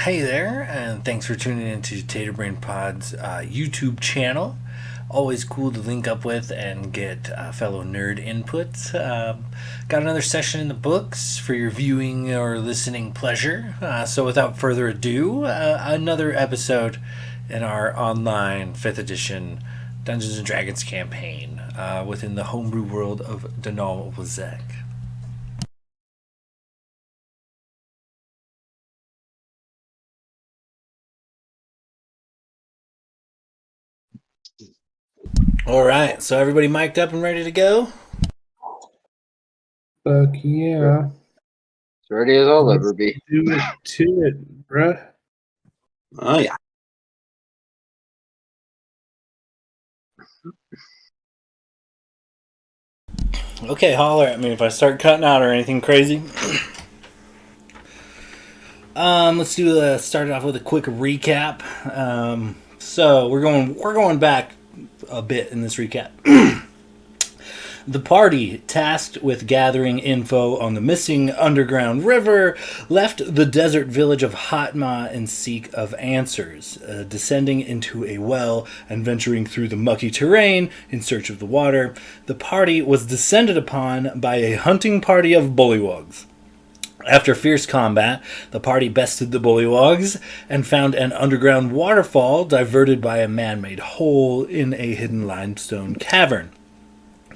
Hey there, and thanks for tuning into Taterbrain Pod's YouTube channel. Always cool to link up with and get fellow nerd input. Got another session in the books for your viewing or listening pleasure. So without further ado, another episode in our online 5th edition Dungeons & Dragons campaign within the homebrew world of Daanal Wisech. All right, so everybody mic'd up and ready to go? Fuck yeah. As ready as I'll ever be. Do it to it, bruh. Oh, yeah. Okay, holler at me if I start cutting out or anything crazy. Let's do start off with a quick recap. So we're going back a bit in this recap. The party, tasked with gathering info on the missing underground river, left the desert village of Hatma in seek of answers, descending into a well and venturing through the mucky terrain in search of the water. The party was descended upon by a hunting party of bullywugs. After fierce combat, the party bested the bullywugs and found an underground waterfall diverted by a man-made hole in a hidden limestone cavern.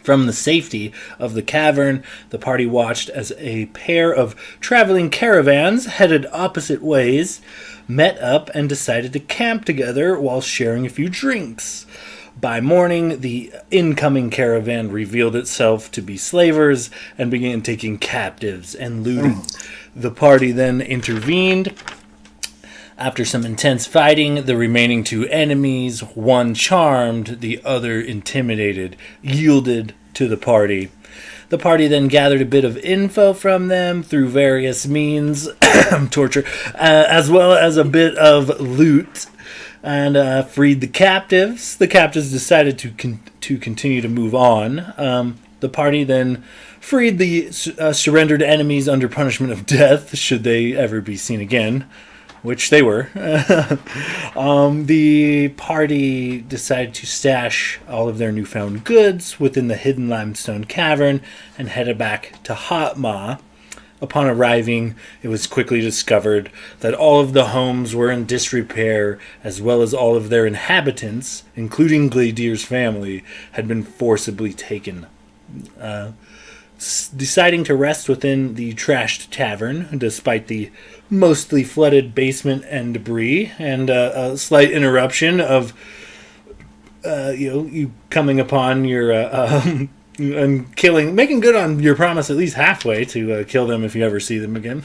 From the safety of the cavern, the party watched as a pair of traveling caravans headed opposite ways met up and decided to camp together while sharing a few drinks. By morning, the incoming caravan revealed itself to be slavers and began taking captives and looting. The party then intervened. After some intense fighting, the remaining two enemies, one charmed, the other intimidated, yielded to the party. The party then gathered a bit of info from them through various means, torture, as well as a bit of loot, and freed the captives. The captives decided to continue to move on. The party then freed the surrendered enemies under punishment of death, should they ever be seen again. Which they were. The party decided to stash all of their newfound goods within the hidden limestone cavern and headed back to Hatma. Upon arriving, it was quickly discovered that all of the homes were in disrepair, as well as all of their inhabitants, including Gladier's family, had been forcibly taken. Deciding to rest within the trashed tavern, despite the mostly flooded basement and debris, and a slight interruption of you coming upon your and making good on your promise at least halfway to kill them if you ever see them again.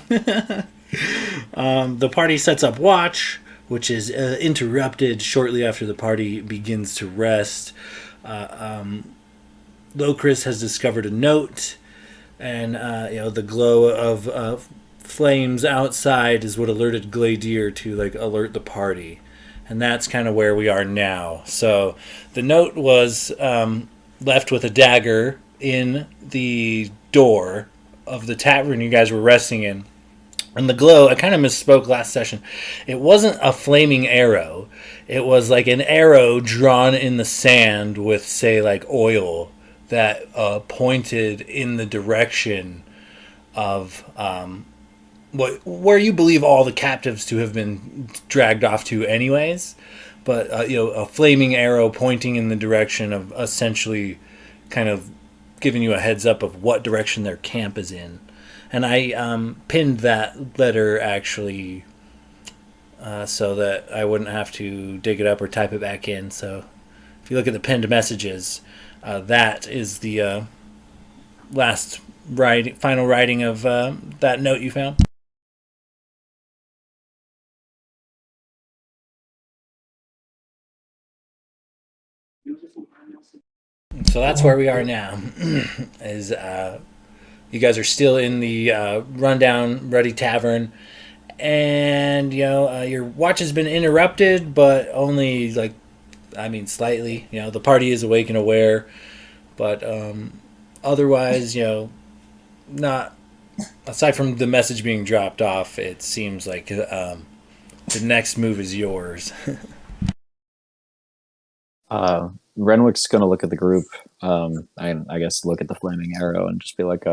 The party sets up watch, which is interrupted shortly after the party begins to rest. Locris has discovered a note, and the glow of flames outside is what alerted Gladier to alert the party, and that's kind of where we are now. So the note was left with a dagger in the door of the tavern you guys were resting in, and the glow, I kind of misspoke last session, it wasn't a flaming arrow, it was like an arrow drawn in the sand with, say, like oil that pointed in the direction of where you believe all the captives to have been dragged off to anyways, but a flaming arrow pointing in the direction of essentially kind of giving you a heads up of what direction their camp is in. And I pinned that letter actually so that I wouldn't have to dig it up or type it back in. So if you look at the pinned messages, that is the last final writing of that note you found? So that's where we are now. Is you guys are still in the rundown Ruddy Tavern, and your watch has been interrupted, but only slightly. The party is awake and aware, but otherwise, not aside from the message being dropped off. It seems like the next move is yours. Renwick's going to look at the group, and I guess look at the flaming arrow and just be like,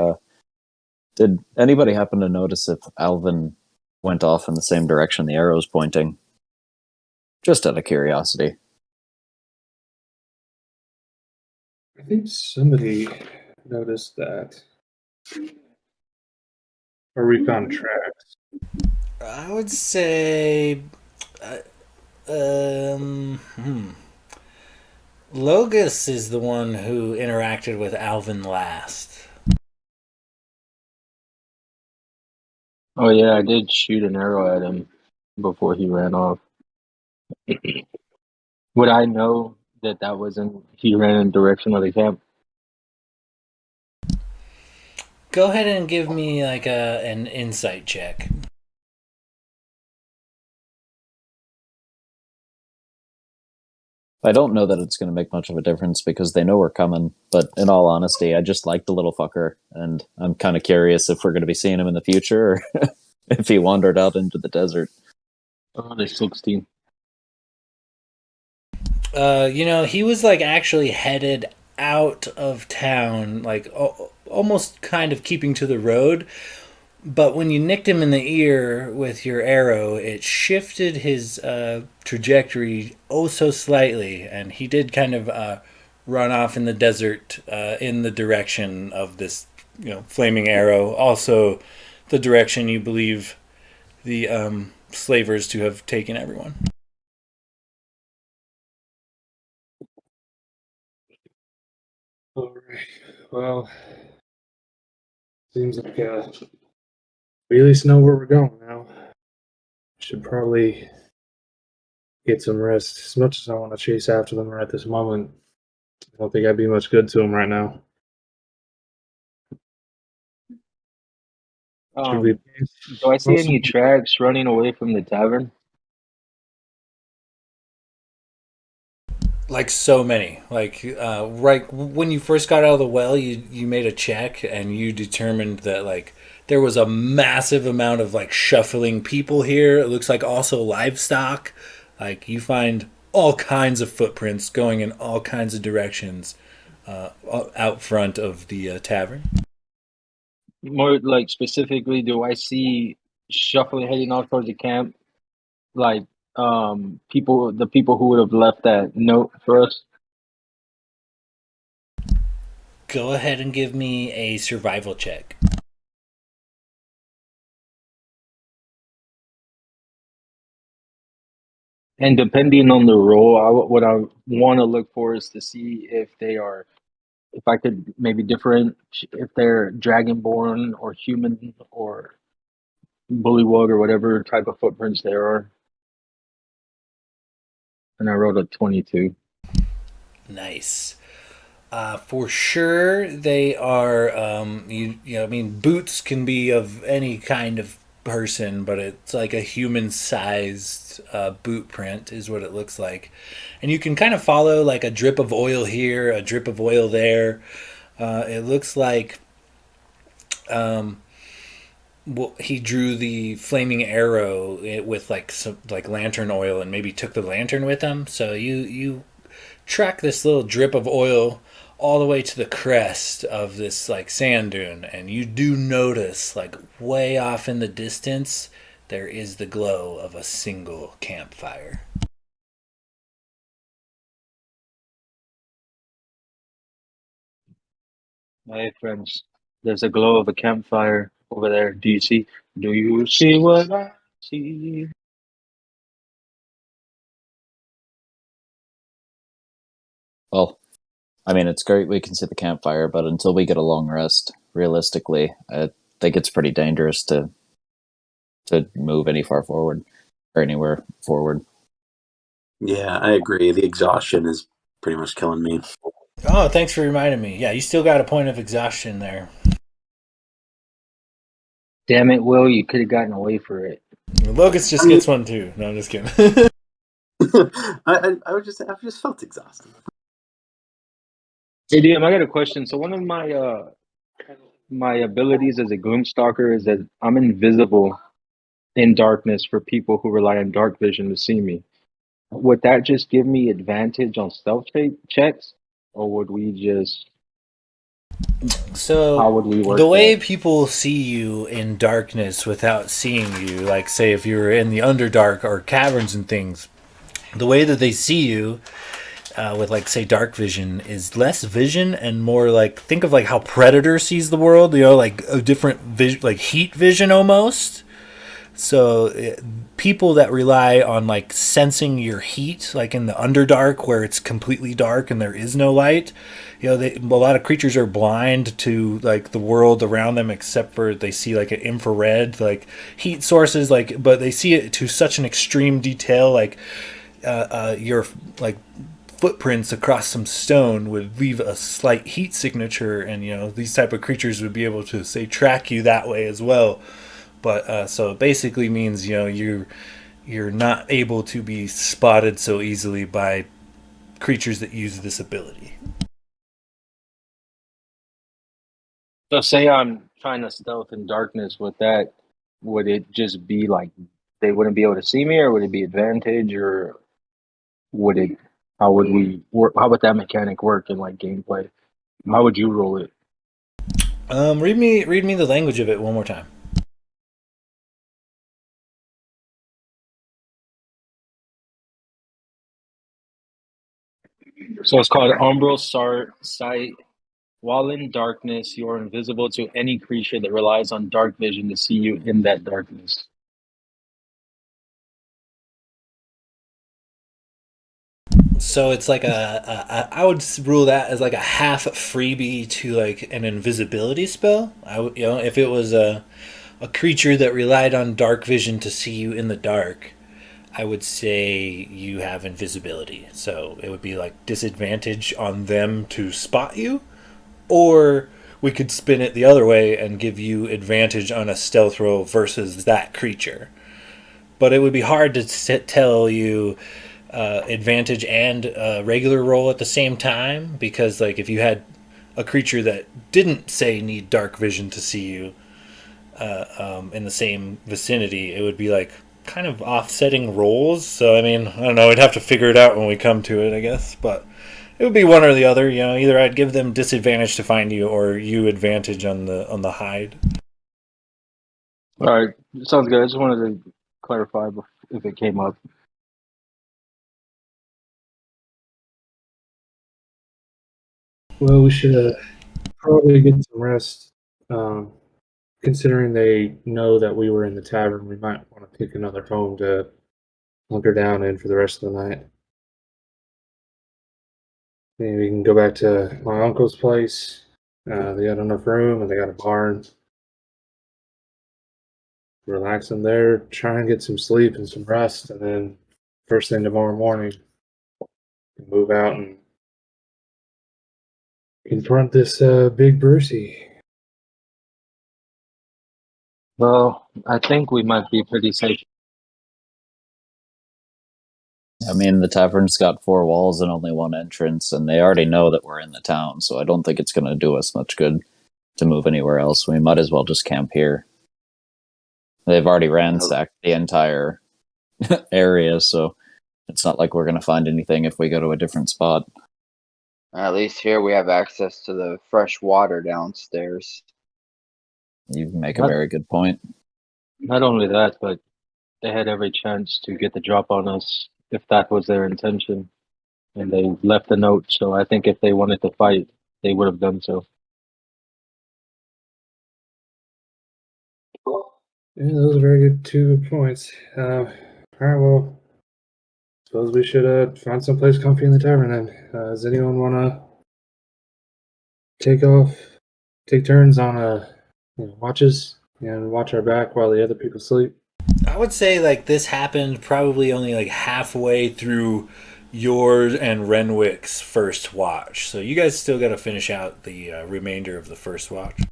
did anybody happen to notice if Alvin went off in the same direction the arrow's pointing? Just out of curiosity. I think somebody noticed that. Or we found tracks. I would say, uh, um, hmm. Logus is the one who interacted with Alvin last. Oh yeah, I did shoot an arrow at him before he ran off. Would I know that that wasn't he ran in the direction of the camp? Go ahead and give me like an insight check. I don't know that it's going to make much of a difference because they know we're coming, but in all honesty, I just like the little fucker, and I'm kind of curious if we're going to be seeing him in the future or if he wandered out into the desert. Oh, there's 16. He was like actually headed out of town, like almost kind of keeping to the road. But when you nicked him in the ear with your arrow, it shifted his trajectory oh so slightly, and he did kind of run off in the desert in the direction of this, flaming arrow. Also, the direction you believe the slavers to have taken everyone. All right. Well, seems like we at least know where we're going now. Should probably get some rest. As much as I want to chase after them right this moment, I don't think I'd be much good to them right now. Should we? Do I see any tracks running away from the tavern? Like so many, right when you first got out of the well, you made a check and you determined that like there was a massive amount of like shuffling people here. It looks like also livestock. Like you find all kinds of footprints going in all kinds of directions out front of the tavern. More like specifically, do I see shuffling heading off towards the camp? Like the people who would have left that note for us? Go ahead and give me a survival check. And depending on the role, what I want to look for is to see if they are, if I could maybe different, if they're dragonborn or human or bullywug or whatever type of footprints there are. And I rolled a 22. Nice. For sure, they are. I mean, boots can be of any kind of person, but it's like a human-sized boot print is what it looks like, and you can kind of follow like a drip of oil here, a drip of oil there. It looks like he drew the flaming arrow with like some like lantern oil, and maybe took the lantern with him. So you track this little drip of oil all the way to the crest of this like sand dune, and you do notice like way off in the distance there is the glow of a single campfire. Hey friends, there's a glow of a campfire over there. Do you see? Do you see what I see? Well, I mean, it's great we can see the campfire, but until we get a long rest, realistically, I think it's pretty dangerous to move any far forward or anywhere forward. Yeah, I agree. The exhaustion is pretty much killing me. Oh, thanks for reminding me. Yeah, you still got a point of exhaustion there. Damn it, Will! You could have gotten away for it. Locust just gets one too. No, I'm just kidding. I just felt exhausted. Hey, DM, I got a question. So one of my abilities as a Gloomstalker is that I'm invisible in darkness for people who rely on dark vision to see me. Would that just give me advantage on stealth checks, or would we just? So How would we work the way that? people see you in darkness without seeing you, like say if you were in the Underdark or caverns and things, the way that they see you with like say dark vision is less vision and more like think of like how Predator sees the world. You know, like a different vision, like heat vision almost. So people that rely on like sensing your heat, like in the Underdark where it's completely dark and there is no light, you know, a lot of creatures are blind to like the world around them except for they see like an infrared, like heat sources, like but they see it to such an extreme detail, like your like footprints across some stone would leave a slight heat signature, and you know these type of creatures would be able to say track you that way as well. But so it basically means you know you're not able to be spotted so easily by creatures that use this ability. So say I'm trying to stealth in darkness with that, would it just be like they wouldn't be able to see me, or would it be advantage, or would it? How would we work? How would that mechanic work in like gameplay? How would you roll it? Read me the language of it one more time. So it's called Umbral Sight. While in darkness, you are invisible to any creature that relies on dark vision to see you in that darkness. So it's like I would rule that as like a half freebie to like an invisibility spell. You know if it was a creature that relied on dark vision to see you in the dark, I would say you have invisibility. So it would be like disadvantage on them to spot you, or we could spin it the other way and give you advantage on a stealth roll versus that creature. But it would be hard to tell you advantage and regular roll at the same time because like if you had a creature that didn't say need dark vision to see you in the same vicinity, it would be like kind of offsetting rolls. So I mean, I don't know. We'd have to figure it out when we come to it, I guess. But it would be one or the other. You know, either I'd give them disadvantage to find you, or you advantage on the hide. All right, sounds good. I just wanted to clarify if it came up. Well, we should probably get some rest. Considering they know that we were in the tavern, we might want to pick another home to hunker down in for the rest of the night. Maybe we can go back to my uncle's place. They got enough room and they got a barn. Relax in there, try and get some sleep and some rest, and then first thing tomorrow morning, move out and confront this big Brucey. Well, I think we might be pretty safe. I mean, the tavern's got 4 walls and only 1 entrance, and they already know that we're in the town, so I don't think it's going to do us much good to move anywhere else. We might as well just camp here. They've already ransacked the entire area, so it's not like we're going to find anything if we go to a different spot. At least here we have access to the fresh water downstairs. You make a very good point. Not only that, but they had every chance to get the drop on us if that was their intention, and they left a note. So I think if they wanted to fight, they would have done so. Yeah, those are very good 2 good points. All right, well, suppose we should find someplace comfy in the tavern then. Does anyone want to take off take turns on watches and watch our back while the other people sleep? I would say like this happened probably only like halfway through yours and Renwick's first watch. So you guys still got to finish out the remainder of the first watch.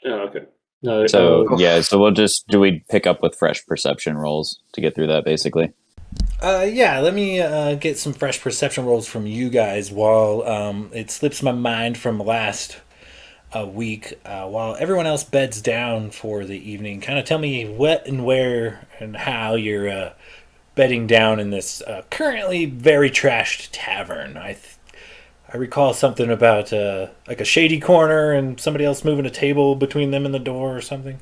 Oh, okay. No, So so we'll just do we pick up with fresh perception rolls to get through that basically? Yeah, let me get some fresh perception rolls from you guys while it slips my mind from last week. While everyone else beds down for the evening, kind of tell me what and where and how you're bedding down in this currently very trashed tavern. I recall something about like a shady corner and somebody else moving a table between them and the door or something.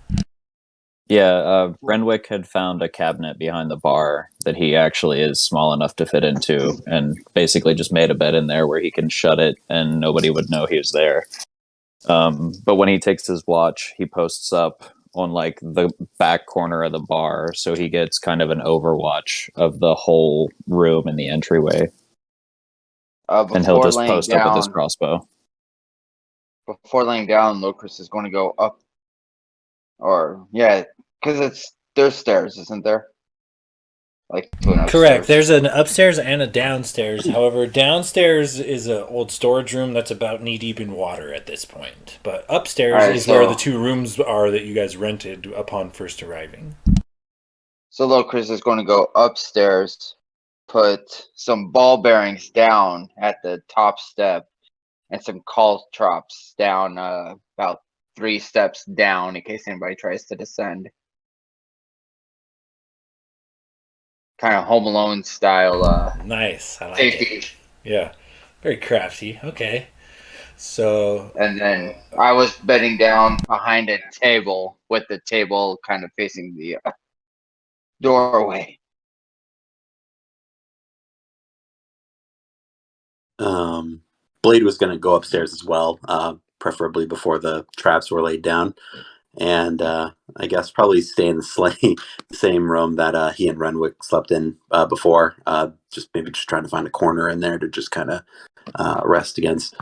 Yeah, Renwick had found a cabinet behind the bar that he actually is small enough to fit into, and basically just made a bed in there where he can shut it and nobody would know he was there. But when he takes his watch, he posts up on like the back corner of the bar, so he gets kind of an overwatch of the whole room in the entryway, and he'll Before just laying post up with his down, crossbow. Locris is going to go up, or yeah, because there's stairs, isn't there? Like to an Correct. upstairs. There's an upstairs and a downstairs. However, downstairs is an old storage room that's about knee deep in water at this point. But upstairs Alright, is where so- the two rooms are that you guys rented upon first arriving. So Locris is going to go upstairs, put some ball bearings down at the top step, and some caltrops down about 3 steps down in case anybody tries to descend. Kind of Home Alone style Nice. I like it. safety. Yeah. Very crafty. Okay. So, And then I was bedding down behind a table with the table kind of facing the doorway. Blade was going to go upstairs as well, preferably before the traps were laid down, and I guess probably stay in the same room that he and Renwick slept in before. Just trying to find a corner in there to just kind of rest against.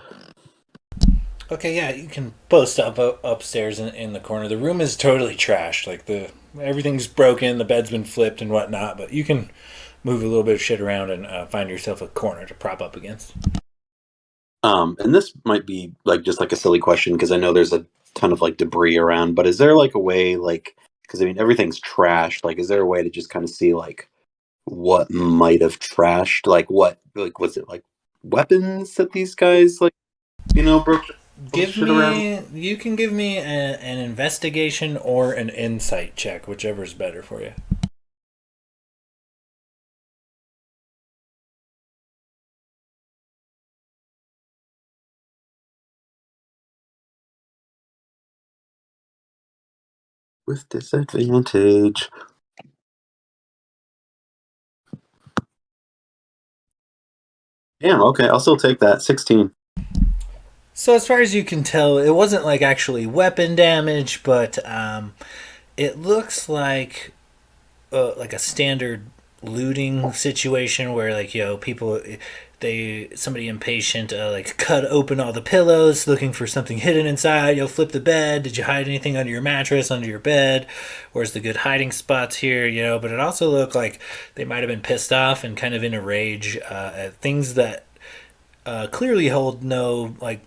okay, yeah, you can post up upstairs in the corner. The room is totally trashed. Like everything's broken, the bed's been flipped and whatnot. But you can move a little bit of shit around and find yourself a corner to prop up against. And this might be like just like a silly question because I know there's a ton of like debris around, but is there like a way because I mean everything's trashed, like is there a way to just kind of see like what might have trashed, like what was it like weapons that these guys like broke Give shit around? me. You can give me an investigation or an insight check, whichever's better for you. With disadvantage. Damn, okay, I'll still take that. 16. So as far as you can tell, it wasn't like actually weapon damage, but it looks like a standard looting situation where people somebody impatient like cut open all the pillows looking for something hidden inside. You'll flip the bed. Did you hide anything under your mattress, under your bed? Where's the good hiding spots here? But it also looked like they might have been pissed off and kind of in a rage at things that clearly hold no like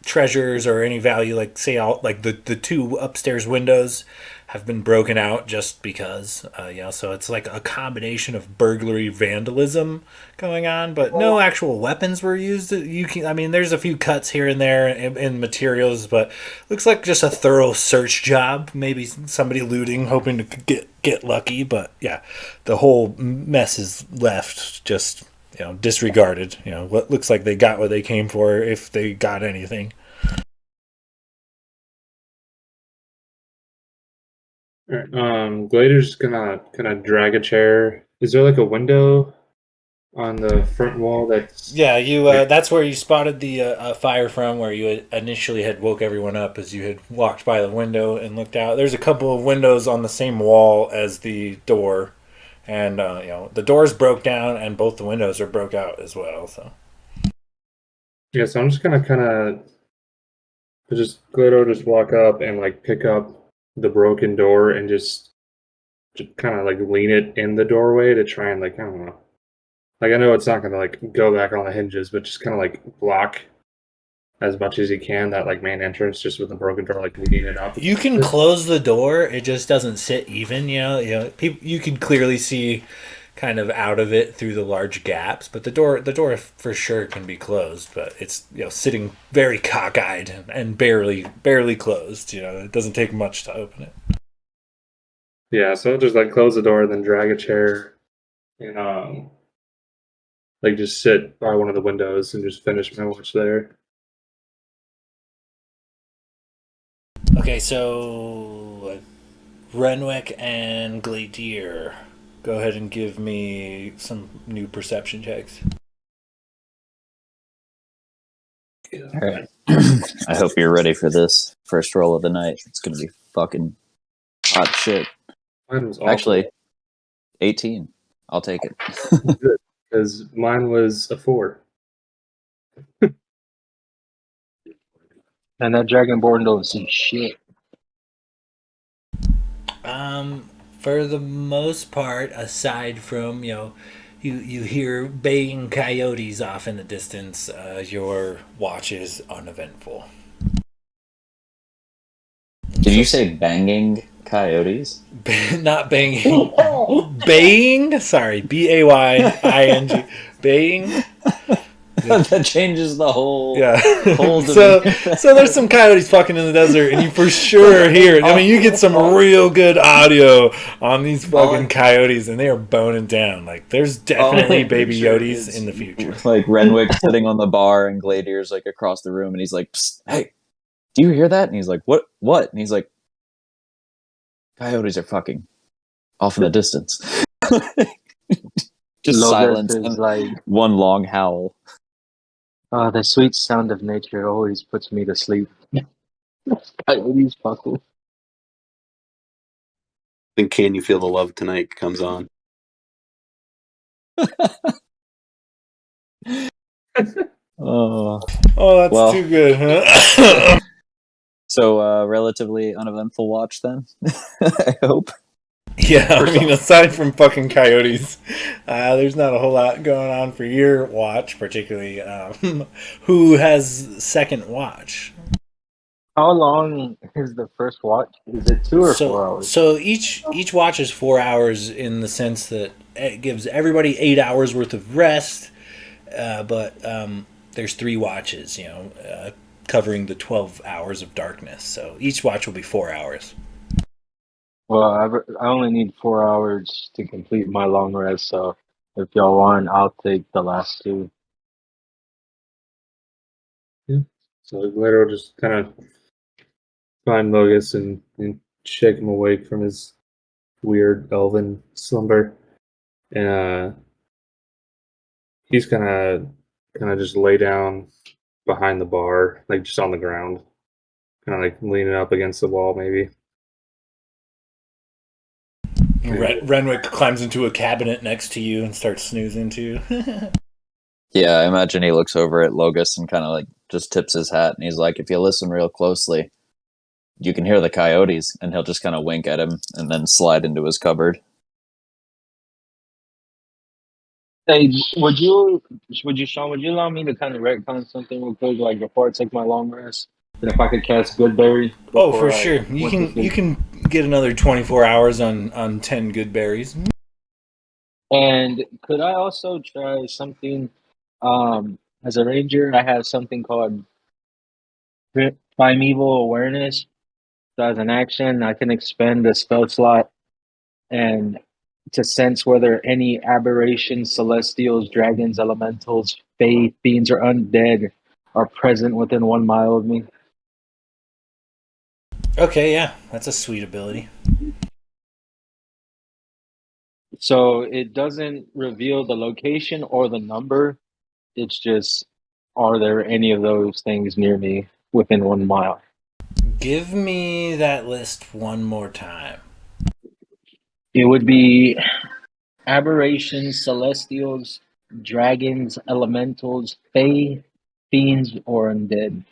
treasures or any value. Like say all like the two upstairs windows have been broken out just because so it's like a combination of burglary vandalism going on, but no actual weapons were used. There's a few cuts here and there in materials, but looks like just a thorough search job, maybe somebody looting hoping to get lucky. But yeah, the whole mess is left just disregarded. What looks like they got what they came for, if they got anything. All right, Glader's gonna drag a chair. Is there like a window on the front wall that's Yeah, you. That's where you spotted the fire from, where you initially had woke everyone up as you had walked by the window and looked out. There's a couple of windows on the same wall as the door, and the doors broke down, and both the windows are broke out as well. So Yeah, so I'm just gonna kind of But just Glitter just walk up and like pick up the broken door and just kind of like lean it in the doorway to try and like, I don't know. Like I know it's not gonna like go back on the hinges, but just kind of like block as much as you can that like main entrance just with the broken door, like leaning it up. You can close the door; it just doesn't sit even. People, you can clearly see kind of out of it through the large gaps, but the door for sure can be closed, but it's sitting very cockeyed and barely closed. It doesn't take much to open it. Yeah, so I'll just like close the door, then drag a chair, and like just sit by one of the windows and just finish my watch there. Okay, so Renwick and Gladier, go ahead and give me some new perception checks. All right. I hope you're ready for this first roll of the night. It's gonna be fucking hot shit. Mine was awful. Actually, 18. I'll take it. Good, because mine was a 4. And that Dragonborn don't see shit. For the most part, aside from you hear baying coyotes off in the distance, your watch is uneventful. Did you say banging coyotes? Not banging. Baying? Sorry, BAYING. Baying? That changes the whole. Yeah. Whole so demeanor. there's some coyotes fucking in the desert, and you for sure hear it. I mean, you get some real good audio on these fucking coyotes, and they are boning down. Like, there's definitely baby Yotis in the future. Like Renwick sitting on the bar, and Gladier's like across the room, and he's like, "Psst, hey, do you hear that?" And he's like, "What? What?" And he's like, "Coyotes are fucking off in the distance." Just Lotus silence is and like, one long howl. the sweet sound of nature always puts me to sleep. Coyotes fuckle. Then Can You Feel the Love Tonight comes on. Oh, that's well, too good, huh? So, relatively uneventful watch then, I hope. Yeah, I mean, aside from fucking coyotes, there's not a whole lot going on for your watch, particularly. Who has second watch? How long is the first watch? Is it 2 or 4 hours? So each watch is 4 hours in the sense that it gives everybody 8 hours worth of rest, but there's 3 watches, covering the 12 hours of darkness. So each watch will be 4 hours. Well, I only need 4 hours to complete my long rest, so if y'all want, I'll take the last 2. So Glitter will just kind of find Logus and shake him awake from his weird elven slumber, and he's kind of just lay down behind the bar, like just on the ground, kind of like leaning up against the wall, maybe. Renwick climbs into a cabinet next to you and starts snoozing too. Yeah, I imagine he looks over at Logus and kind of like just tips his hat, and he's like, "If you listen real closely, you can hear the coyotes." And he'll just kind of wink at him and then slide into his cupboard. Hey, Sean, would you allow me to kind of retcon something real quick, like before I take my long rest? And if I could cast Goodberry? Oh, for sure. You can get another 24 hours on 10 good berries. And could I also try something? As a ranger, I have something called Primeval Awareness. So as an action, I can expend a spell slot and to sense whether any aberrations, celestials, dragons, elementals, fae, fiends, or undead are present within 1 mile of me. Okay, yeah, that's a sweet ability. So it doesn't reveal the location or the number. It's just, are there any of those things near me within 1 mile? Give me that list one more time. It would be aberrations, celestials, dragons, elementals, fae, fiends, or undead.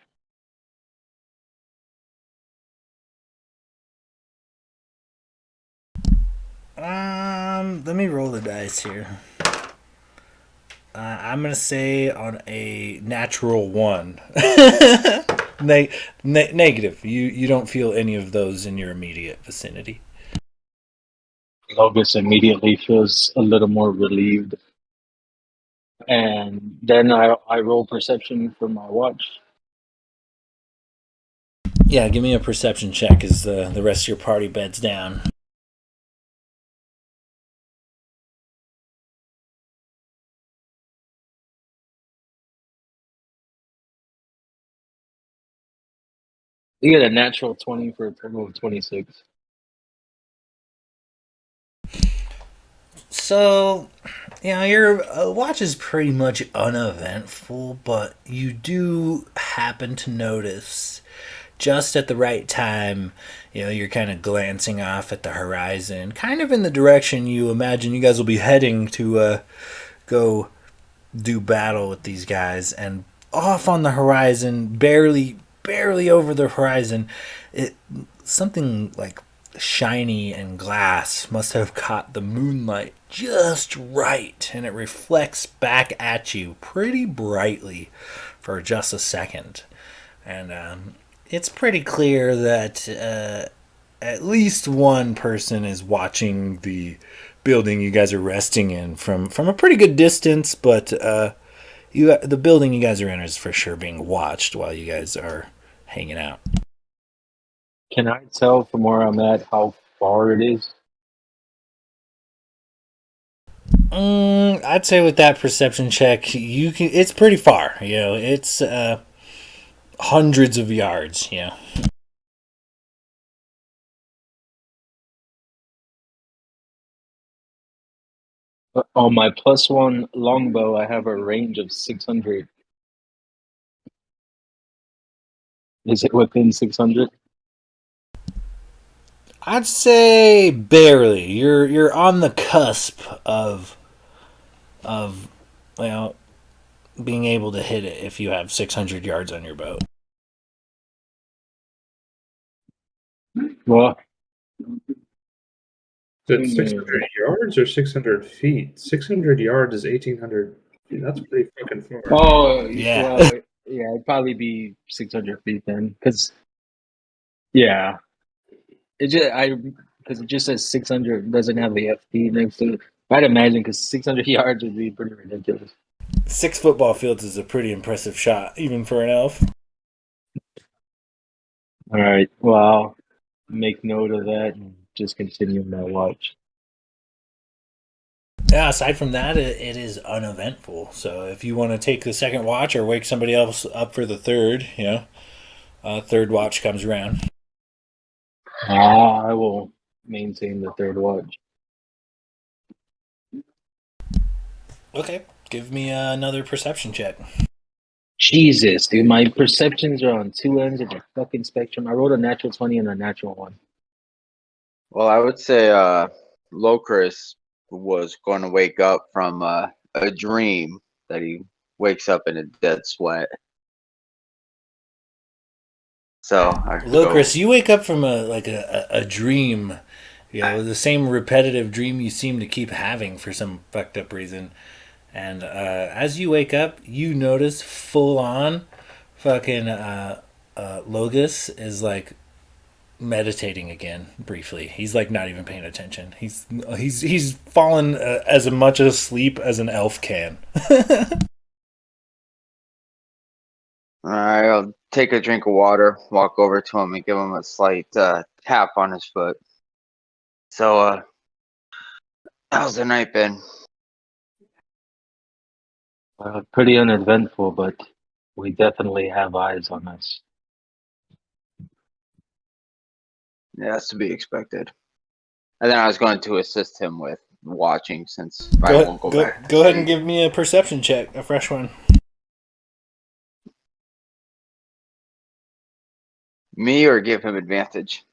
Let me roll the dice here. I'm gonna say on a natural 1. Negative. You don't feel any of those in your immediate vicinity. Logus immediately feels a little more relieved. And then I roll perception for my watch. Yeah, give me a perception check as the rest of your party beds down. You get a natural 20 for a total of 26. So, your watch is pretty much uneventful, but you do happen to notice just at the right time, you're kind of glancing off at the horizon, kind of in the direction you imagine you guys will be heading to go do battle with these guys. And off on the horizon, barely over the horizon, something like shiny and glass must have caught the moonlight just right, and it reflects back at you pretty brightly for just a second. And it's pretty clear that at least one person is watching the building you guys are resting in from a pretty good distance, but the building you guys are in is for sure being watched while you guys are hanging out. Can I tell from where I'm at how far it is? I'd say with that perception check, it's pretty far. It's hundreds of yards. On my +1 longbow, I have a range of 600. Is it within 600? I'd say barely. You're on the cusp of being able to hit it if you have 600 yards on your bow. Well, Is it 600 yards or 600 feet? 600 yards is 1,800 feet. That's pretty fucking far. oh, Yeah. well, yeah, it'd probably be 600 feet then. Because, yeah. Because it just says 600, doesn't have the FT next to it. I'd imagine because 600 yards would be pretty ridiculous. 6 football fields is a pretty impressive shot, even for an elf. All right. Well, I'll make note of that and just continue my watch. Yeah, aside from that, it is uneventful. So if you want to take the second watch or wake somebody else up for the third, third watch comes around. I will maintain the third watch. Okay, give me another perception check. Jesus, dude, my perceptions are on two ends of the fucking spectrum. I rolled a natural 20 and a natural 1. Well, I would say Locris was going to wake up from a dream that he wakes up in a dead sweat. So, Locris, you wake up from a dream, the same repetitive dream you seem to keep having for some fucked up reason. And as you wake up, you notice full on fucking Logus is like meditating again briefly. He's like not even paying attention. He's fallen as much asleep as an elf can. All right, I'll take a drink of water, walk over to him, and give him a slight tap on his foot. So, how's the night been? Pretty uneventful, but we definitely have eyes on us. Yeah, that's to be expected. And then I was going to assist him with watching since I won't go back. Go ahead and give me a perception check, a fresh one. Me or give him advantage?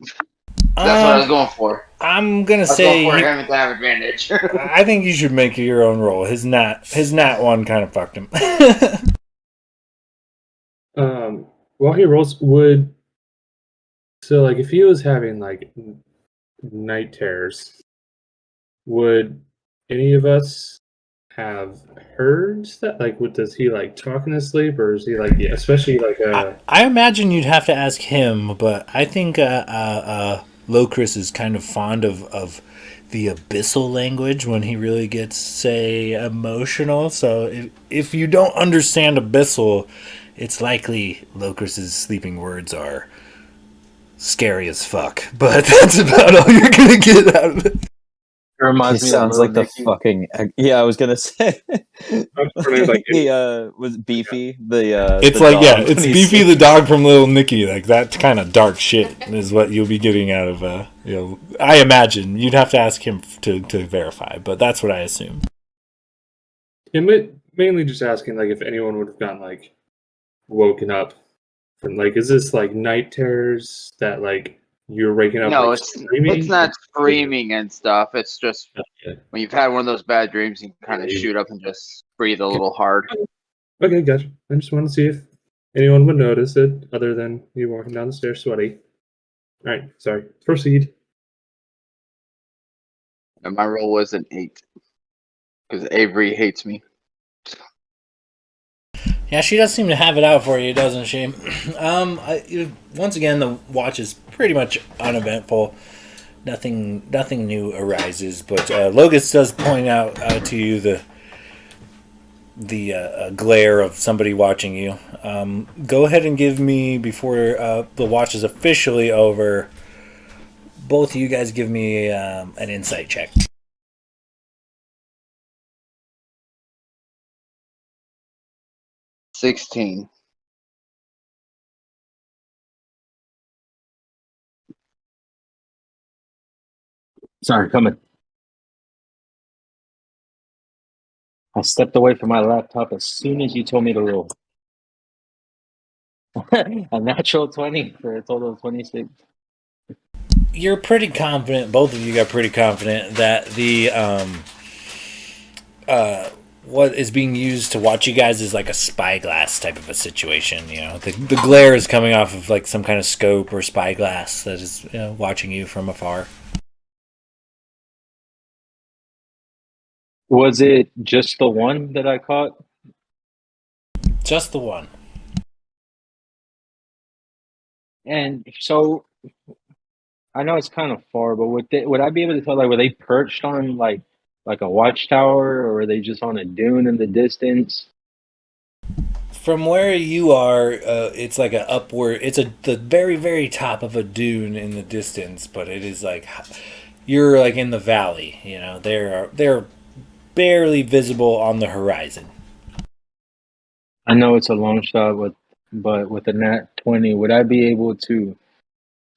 That's what I was going for. I'm gonna say for him to have advantage. I think you should make your own roll. His nat one kind of fucked him. While he rolls, so like if he was having like night terrors, would any of us have heard that? Like, does he like talk in his sleep, or is he like, yeah, especially like I imagine you'd have to ask him, but I think Locris is kind of fond of the abyssal language when he really gets, say, emotional. So if you don't understand abyssal, it's likely Locris's sleeping words are scary as fuck. But that's about all you're gonna get out of it. It reminds He me of sounds Little like the Nicky. fucking. Yeah, I was gonna say. like He was Beefy. The It's the like, dog yeah, when it's he's Beefy the sleeping. dog from Little Nicky. Like, that kind of dark shit is what you'll be getting out of, I imagine. You'd have to ask him to verify, but that's what I assume. mainly just asking like if anyone would have gotten like woken up from like, is this like night terrors that like you're waking up No, like it's screaming? not screaming and stuff. It's just Okay, when you've had one of those bad dreams, you kind of Yeah, shoot up and just breathe a little hard. okay, gotcha. I just want to see if anyone would notice it other than you walking down the stairs sweaty. All right, sorry. Proceed. And my roll was an 8 because Avery hates me. Yeah, she does seem to have it out for you, doesn't she? Once again, the watch is pretty much uneventful. Nothing new arises, but Logus does point out to you the glare of somebody watching you. Go ahead and give me, before the watch is officially over, both of you guys give me an insight check. $16. Sorry, coming. I stepped away from my laptop as soon as you told me to roll. A natural 20 for a total of 26. You're pretty confident, both of you got pretty confident, that the what is being used to watch you guys is like a spyglass type of a situation. You know, the glare is coming off of like some kind of scope or spyglass that is, watching you from afar. Was it just the one that I caught? Just the one. And so I know it's kind of far, but would I be able to tell, like, were they perched on like a watchtower, or were they just on a dune in the distance? From where you are, it's like a upward. It's the very very top of a dune in the distance, but it is like you're like in the valley. You know, they're barely visible on the horizon. I know it's a long shot, but with a nat 20, would I be able to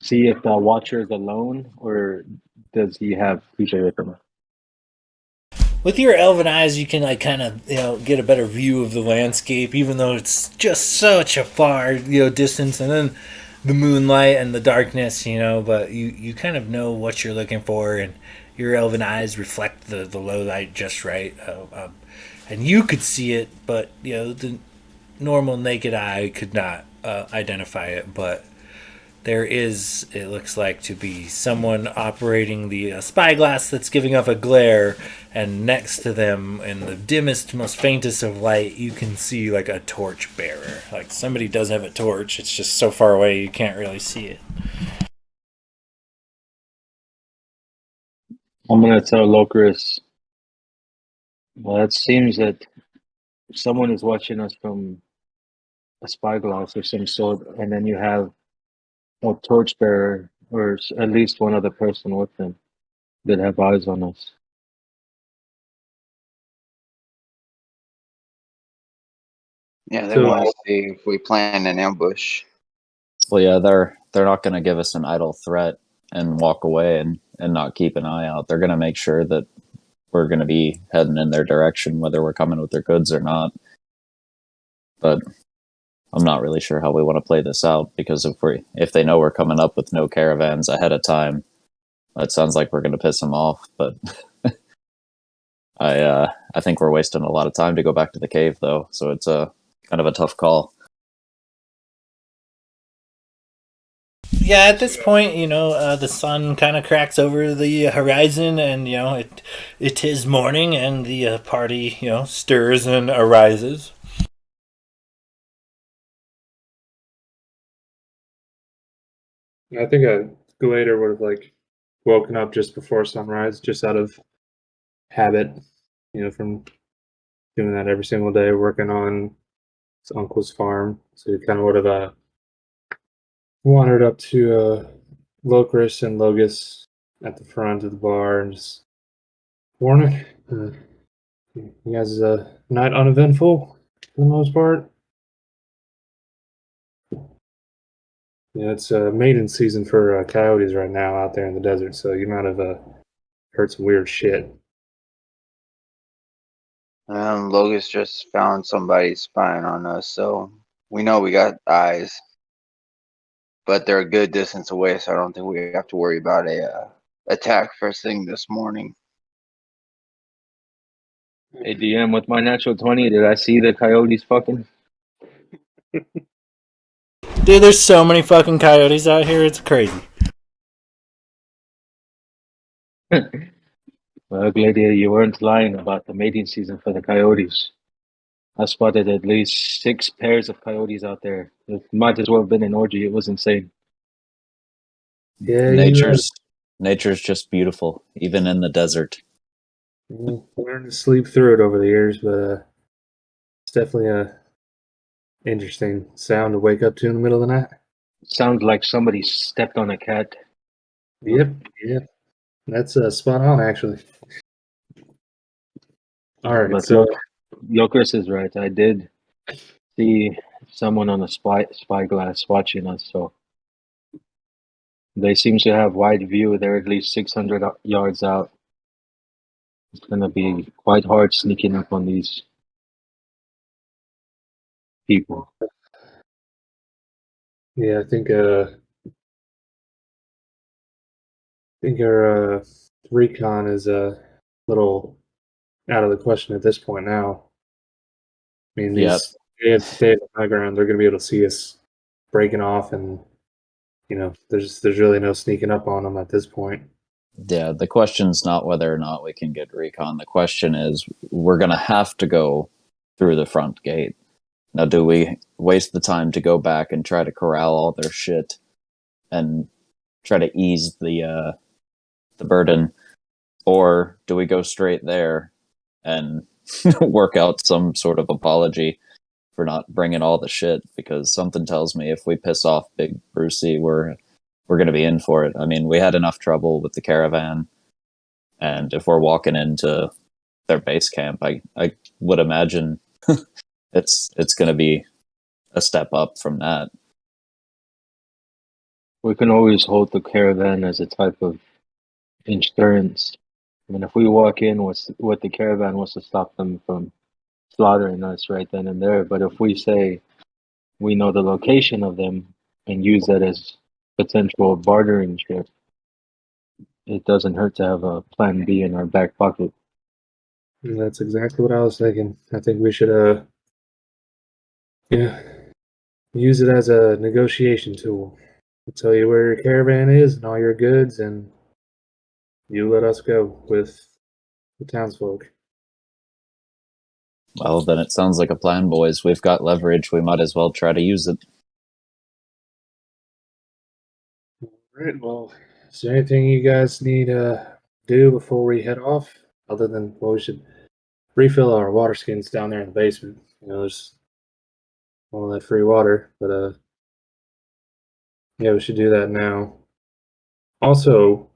see if the watcher is alone, or does he have creature with him? With your elven eyes, you can like kind of get a better view of the landscape, even though it's just such a far distance, and then the moonlight and the darkness, But you kind of know what you're looking for, and your elven eyes reflect the low light just right, and you could see it, but the normal naked eye could not identify it, but. There is, it looks like, to be someone operating the spyglass that's giving off a glare, and next to them, in the dimmest, most faintest of light, you can see like a torch bearer. Like somebody does have a torch, it's just so far away you can't really see it. I'm gonna tell Locris. Well, it seems that someone is watching us from a spyglass of some sort, and then you have a torchbearer, or at least one other person with them that have eyes on us. Yeah, they So want to see if we plan an ambush. Well, yeah, they're not going to give us an idle threat and walk away and not keep an eye out. They're going to make sure that we're going to be heading in their direction, whether we're coming with their goods or not. But I'm not really sure how we want to play this out, because if they know we're coming up with no caravans ahead of time, that sounds like we're going to piss them off. But I think we're wasting a lot of time to go back to the cave, though. So it's a kind of a tough call. Yeah, at this point, the sun kind of cracks over the horizon, and it is morning, and the party, stirs and arises. I think a Glader would have like woken up just before sunrise, just out of habit, from doing that every single day, working on his uncle's farm. So he kind of would have wandered up to Locris and Logus at the front of the bar and just warning. You guys, night uneventful for the most part. Yeah, it's mating season for coyotes right now out there in the desert, so you might have heard some weird shit. Logus just found somebody spying on us, so we know we got eyes. But they're a good distance away, so I don't think we have to worry about a attack first thing this morning. Hey, DM, with my natural 20, did I see the coyotes fucking? Dude, there's so many fucking coyotes out here. It's crazy. Well, Gladia, you weren't lying about the mating season for the coyotes. I spotted at least 6 pairs of coyotes out there. It might as well have been an orgy. It was insane. Yeah, Nature's just beautiful, even in the desert. learned to sleep through it over the years, but it's definitely a interesting sound to wake up to in the middle of the night. Sounds like somebody stepped on a cat. Yep, that's spot on actually. All right, But so Chris is right. I did see someone on a spyglass watching us, so they seem to have wide view. They're at least 600 yards out. It's gonna be quite hard sneaking up on these people. yeah, I think our recon is a little out of the question at this point now. I mean, Yep. they have high ground. They're going to be able to see us breaking off, and there's really no sneaking up on them at this point. Yeah, the question's not whether or not we can get recon. The question is, we're going to have to go through the front gate. Now, do we waste the time to go back and try to corral all their shit and try to ease the burden, or do we go straight there and work out some sort of apology for not bringing all the shit? Because something tells me if we piss off Big Brucey, we're going to be in for it. I mean, we had enough trouble with the caravan, and if we're walking into their base camp, I would imagine it's going to be a step up from that. We can always hold the caravan as a type of insurance. I mean, if we walk in with the caravan was to stop them from slaughtering us right then and there. But if we say we know the location of them and use that as potential bartering chip, it doesn't hurt to have a plan B in our back pocket. And that's exactly what I was thinking. I think we should, use it as a negotiation tool. We'll tell you where your caravan is and all your goods, and you let us go with the townsfolk. Well, then it sounds like a plan, boys. We've got leverage. We might as well try to use it. All right. Well, is there anything you guys need to do before we head off? Other than, well, we should refill our water skins down there in the basement. There's all that free water, but yeah, we should do that now. Also,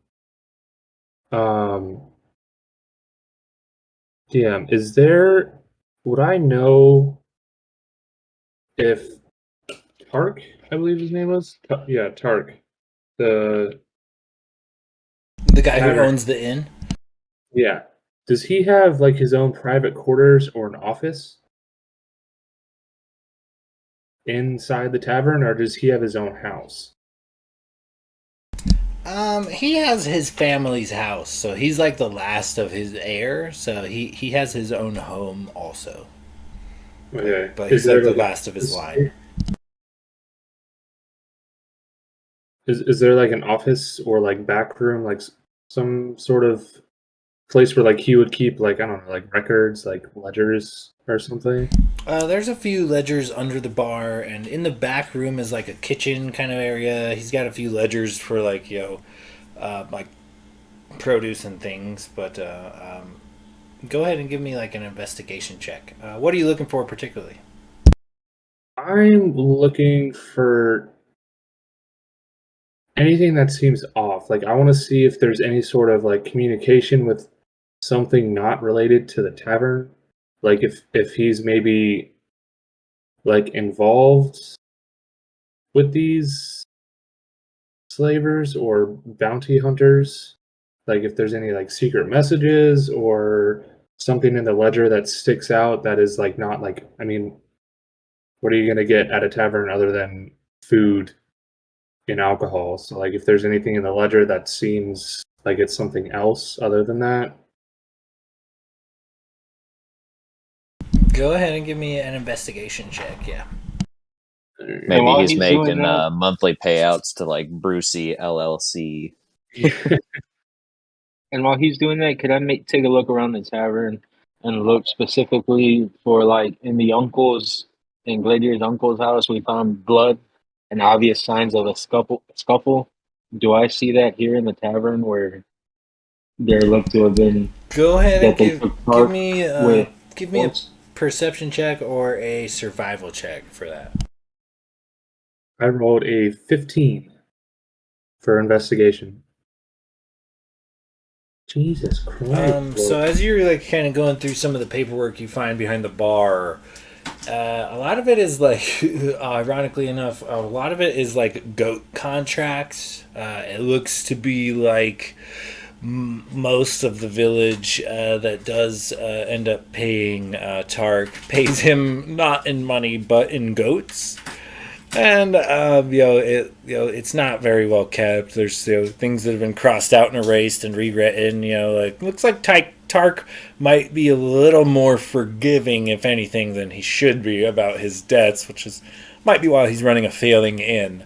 DM, would I know if Tark, I believe his name was? Yeah, Tark. The guy who tavern. owns the inn. Yeah. Does he have like his own private quarters or an office inside the tavern, or does he have his own house? He has his family's house, so he's like the last of his heir. So he has his own home also. Okay. But he's like the last of his line. is there like an office or like back room, like some sort of place where like he would keep like I don't know, like records, like ledgers or something? There's a few ledgers under the bar, and in the back room is like a kitchen kind of area. He's got a few ledgers for like like produce and things. But go ahead and give me like an investigation check. What are you looking for particularly? I'm looking for anything that seems off. Like I want to see if there's any sort of like communication with something not related to the tavern. Like if he's maybe like involved with these slavers or bounty hunters. Like if there's any like secret messages or something in the ledger that sticks out that is like not like I mean, what are you gonna get at a tavern other than food and alcohol? So like if there's anything in the ledger that seems like it's something else other than that. Go ahead and give me an investigation check. Yeah. Maybe while he's he's doing making that- monthly payouts to like Brucey LLC. And while he's doing that, could I take a look around the tavern and look specifically for like in the uncle's in Gladier's uncle's house? We found blood and obvious signs of a scuffle. Do I see that here in the tavern where there looked to have been Go ahead and that they give took part me with give me a force? perception check or a survival check for that. I rolled a 15 for investigation. Jesus Christ. So as you're like kind of going through some of the paperwork you find behind the bar, a lot of it is like, ironically enough, a lot of it is like goat contracts. It looks to be like most of the village that does end up paying Tark pays him not in money but in goats. And it's not very well kept. There's things that have been crossed out and erased and rewritten. Like looks like Tark might be a little more forgiving, if anything, than he should be about his debts, which might be why he's running a failing inn.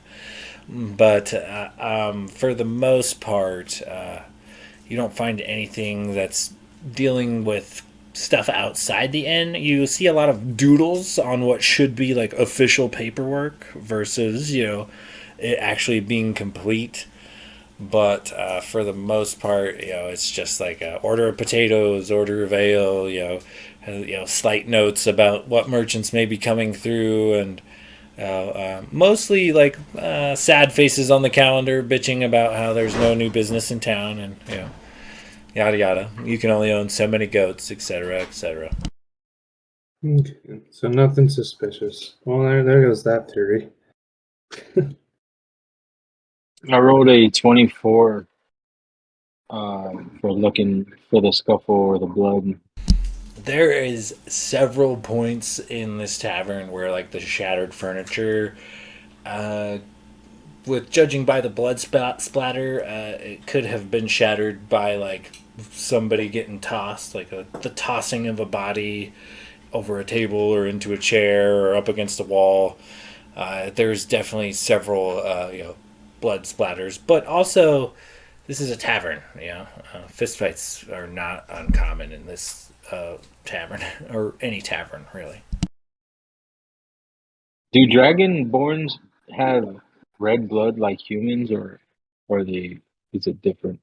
But for the most part, you don't find anything that's dealing with stuff outside the inn. You see a lot of doodles on what should be like official paperwork versus it actually being complete. But for the most part, it's just like order of potatoes, order of ale, slight notes about what merchants may be coming through, and mostly like sad faces on the calendar bitching about how there's no new business in town, and yada yada. You can only own so many goats, etc., etc. Okay, so nothing suspicious. Well, there goes that theory. I rolled a 24 for looking for the scuffle or the blood. There is several points in this tavern where like the shattered furniture, with judging by the blood splatter, it could have been shattered by like somebody getting tossed, like the tossing of a body over a table or into a chair or up against a wall. There's definitely several blood splatters, but also this is a tavern. Fistfights are not uncommon in this tavern or any tavern really. Do dragonborns have red blood like humans, or is it different?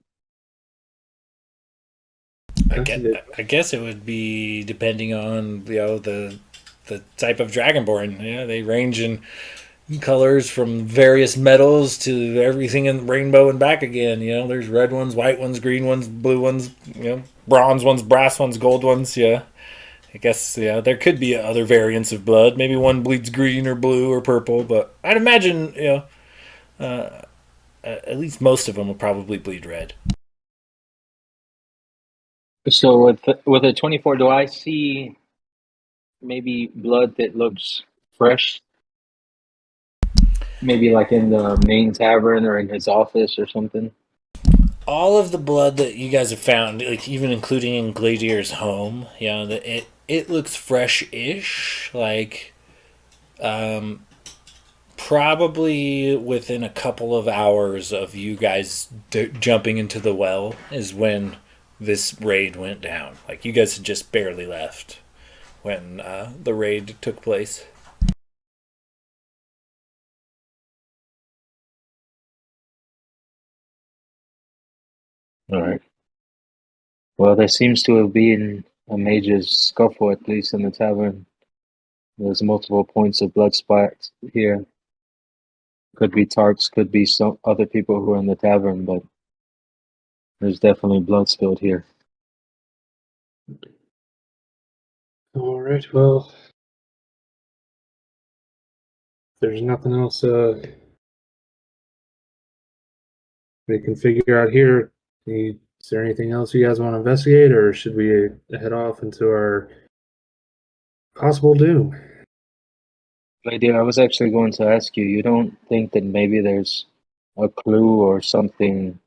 I guess it would be depending on the type of dragonborn. Yeah, they range in colors from various metals to everything in the rainbow and back again. There's red ones, white ones, green ones, blue ones. Bronze ones, brass ones, gold ones. Yeah, I guess there could be other variants of blood. Maybe one bleeds green or blue or purple, but I'd imagine at least most of them will probably bleed red. So with a 24, do I see maybe blood that looks fresh? Maybe like in the main tavern or in his office or something? All of the blood that you guys have found, like even including in Gladier's home, it looks fresh-ish. Like, Probably within a couple of hours of you guys jumping into the well is when this raid went down. Like, you guys had just barely left when the raid took place. All right. Well, there seems to have been a major scuffle, at least in the tavern. There's multiple points of blood spots here. Could be Tarks, could be some other people who are in the tavern, but there's definitely blood spilled here. All right. Well, there's nothing else we can figure out here. Is there anything else you guys want to investigate, or should we head off into our possible doom? Lady, I was actually going to ask you, you don't think that maybe there's a clue or something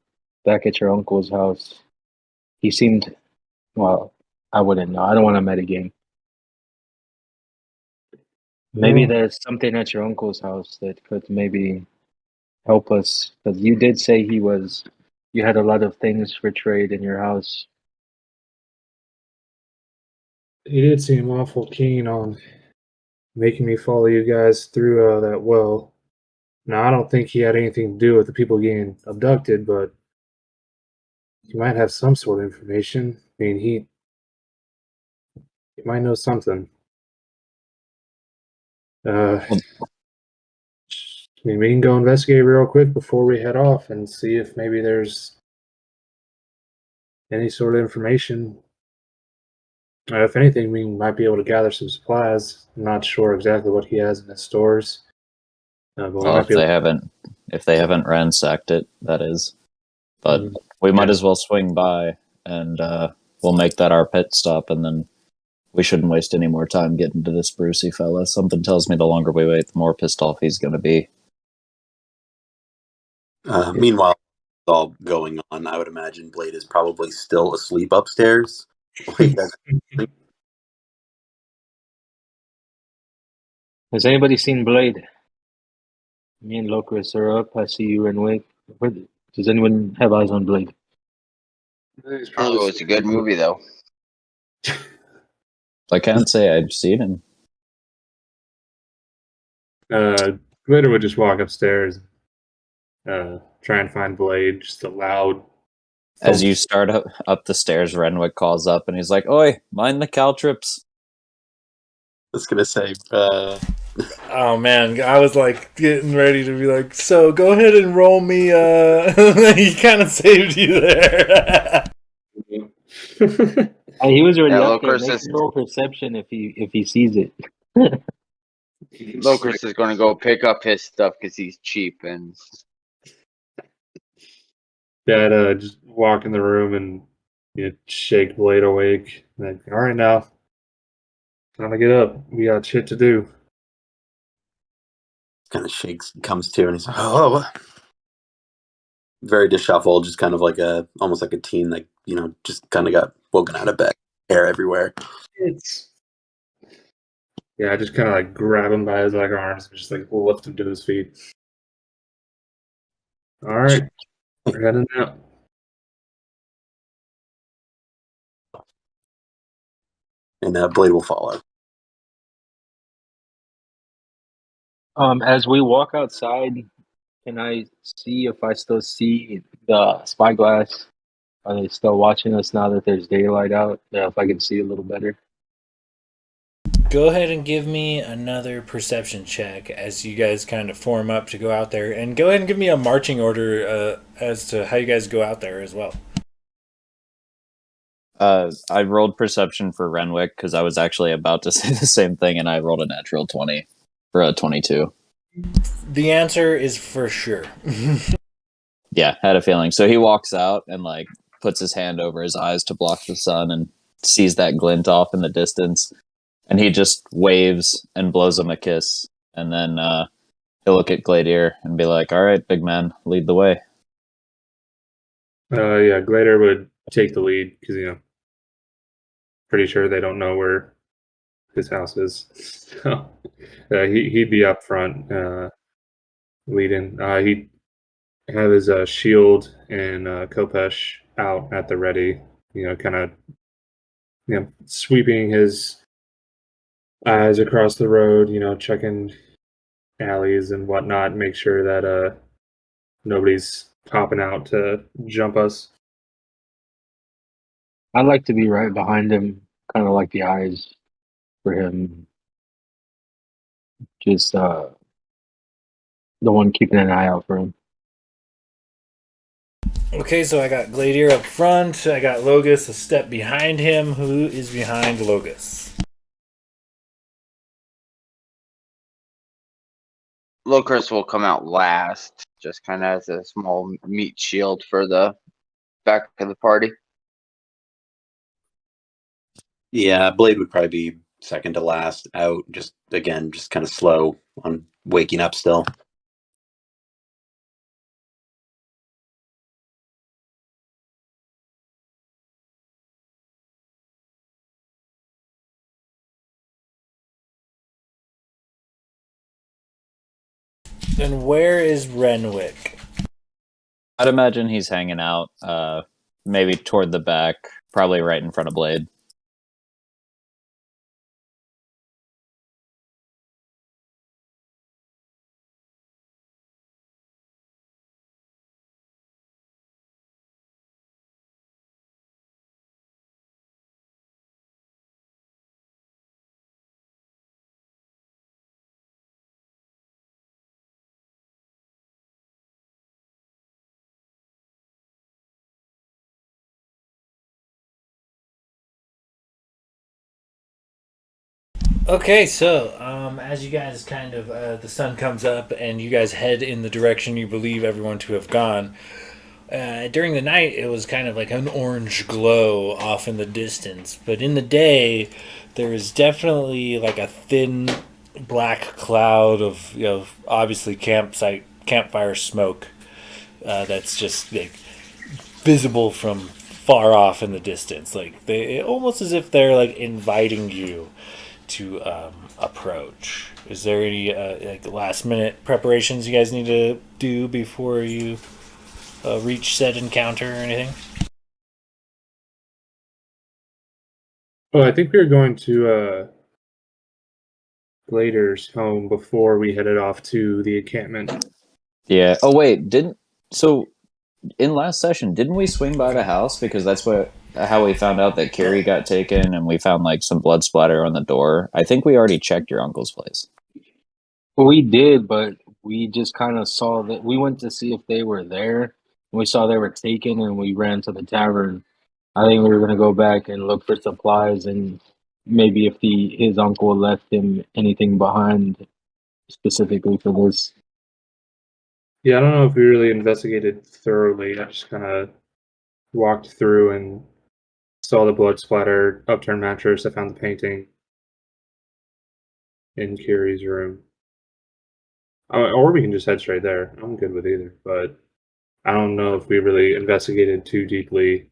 back at your uncle's house? He seemed, well, I wouldn't know. I don't want to metagame. Maybe Well, there's something at your uncle's house that could maybe help us. Because you did say you had a lot of things for trade in your house. he did seem awful keen on making me follow you guys through that well. Now, I don't think he had anything to do with the people getting abducted, but he might have some sort of information. I mean, he might know something. I mean, we can go investigate real quick before we head off and see if maybe there's any sort of information. If anything, we might be able to gather some supplies. I'm not sure exactly what he has in his stores, but we Well, might be able if they haven't ransacked it, that is. But Mm, we might yeah. as well swing by, and we'll make that our pit stop, and then we shouldn't waste any more time getting to this Brucey fella. Something tells me the longer we wait, the more pissed off he's going to be. Meanwhile, it's all going on. I would imagine Blade is probably still asleep upstairs. Like that's Has anybody seen Blade? Me and Locris are up. I see you and Wake. Does anyone have eyes on Blade? He's probably Oh, it's a good movie though. I can't say I've seen him. Glitter would just walk upstairs, try and find Blade. Just a loud. As thump. you start up the stairs, Renwick calls up, and he's like, "Oi, mind the caltrips." was gonna say. Oh man, I was like getting ready to be like, so go ahead and roll me. He kind of saved you there. He was already Yeah, up there. Locris Make is roll perception if he sees it. Locris is going to go pick up his stuff because he's cheap and Dad just walk in the room and shake Blade awake. Like, all right, now, time to get up. We got shit to do. Kind of shakes, comes to, and he's like, "Oh, very disheveled, just kind of like almost like a teen that just kind of got woken out of bed, hair everywhere." Yeah, I just kind of like grab him by his arms and just like lift him to his feet. All right, we're heading out. And Blade will follow. As we walk outside, can I see if I still see the spyglass? Are they still watching us now that there's daylight out? Yeah, if I can see a little better. Go ahead and give me another perception check as you guys kind of form up to go out there, and go ahead and give me a marching order as to how you guys go out there as well. I rolled perception for Renwick because I was actually about to say the same thing, and I rolled a natural 20 for a 22. The answer is for sure. Yeah, had a feeling. So he walks out and puts his hand over his eyes to block the sun and sees that glint off in the distance. And he just waves and blows him a kiss. And then he'll look at Gladier and be like, "All right, big man, lead the way." Yeah, Glader would take the lead because pretty sure they don't know where his house is. So he'd be up front. leading. He have his shield and Kopesh out at the ready. Kind of sweeping his eyes across the road. Checking alleys and whatnot, make sure that nobody's popping out to jump us. I'd like to be right behind him, kind of like the eyes for him. Just the one keeping an eye out for him. Okay, so I got Gladier up front. I got Logus a step behind him. Who is behind Logus? Locris will come out last, just kind of as a small meat shield for the back of the party. Yeah, Blade would probably be second to last out. Just kind of slow on waking up still. And where is Renwick? I'd imagine he's hanging out, maybe toward the back, probably right in front of Blade. Okay, so as you guys the sun comes up and you guys head in the direction you believe everyone to have gone. During the night, it was kind of like an orange glow off in the distance, but in the day, there is definitely like a thin black cloud of obviously campfire smoke that's just like visible from far off in the distance. Like they almost as if they're like inviting you to approach. Is there any like last minute preparations you guys need to do before you reach said encounter or anything? Well, I think we were going to Glader's home before we headed off to the encampment. Yeah. Oh wait, so in last session didn't we swing by the house because that's how we found out that Carrie got taken and we found like some blood splatter on the door. I think we already checked your uncle's place. Well, we did, but we just kind of saw that we went to see if they were there. We saw they were taken, and we ran to the tavern. I think we were gonna go back and look for supplies and maybe if his uncle left him anything behind specifically for this. Yeah, I don't know if we really investigated thoroughly. I just kind of walked through and saw the blood splatter, upturned mattress. I found the painting in Kiri's room. Or we can just head straight there. I'm good with either, but I don't know if we really investigated too deeply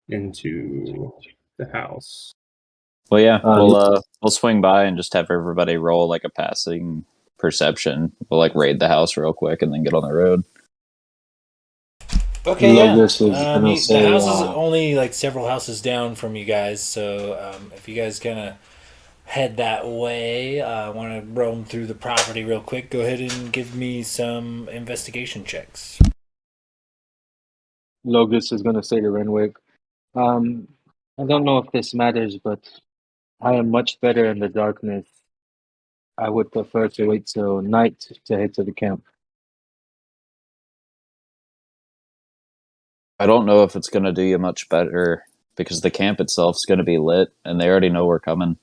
into the house. Well, yeah, Uh, we'll swing by and just have everybody roll like a passing perception. We'll like raid the house real quick and then get on the road. Okay, Logos is yeah. gonna The say, house is only like several houses down from you guys, so if you guys kind of head that way, want to roam through the property real quick, go ahead and give me some investigation checks. Logos is gonna say to Renwick, I don't know if this matters, but I am much better in the darkness. I would prefer to wait till night to head to the camp. I don't know if it's going to do you much better because the camp itself is going to be lit and they already know we're coming.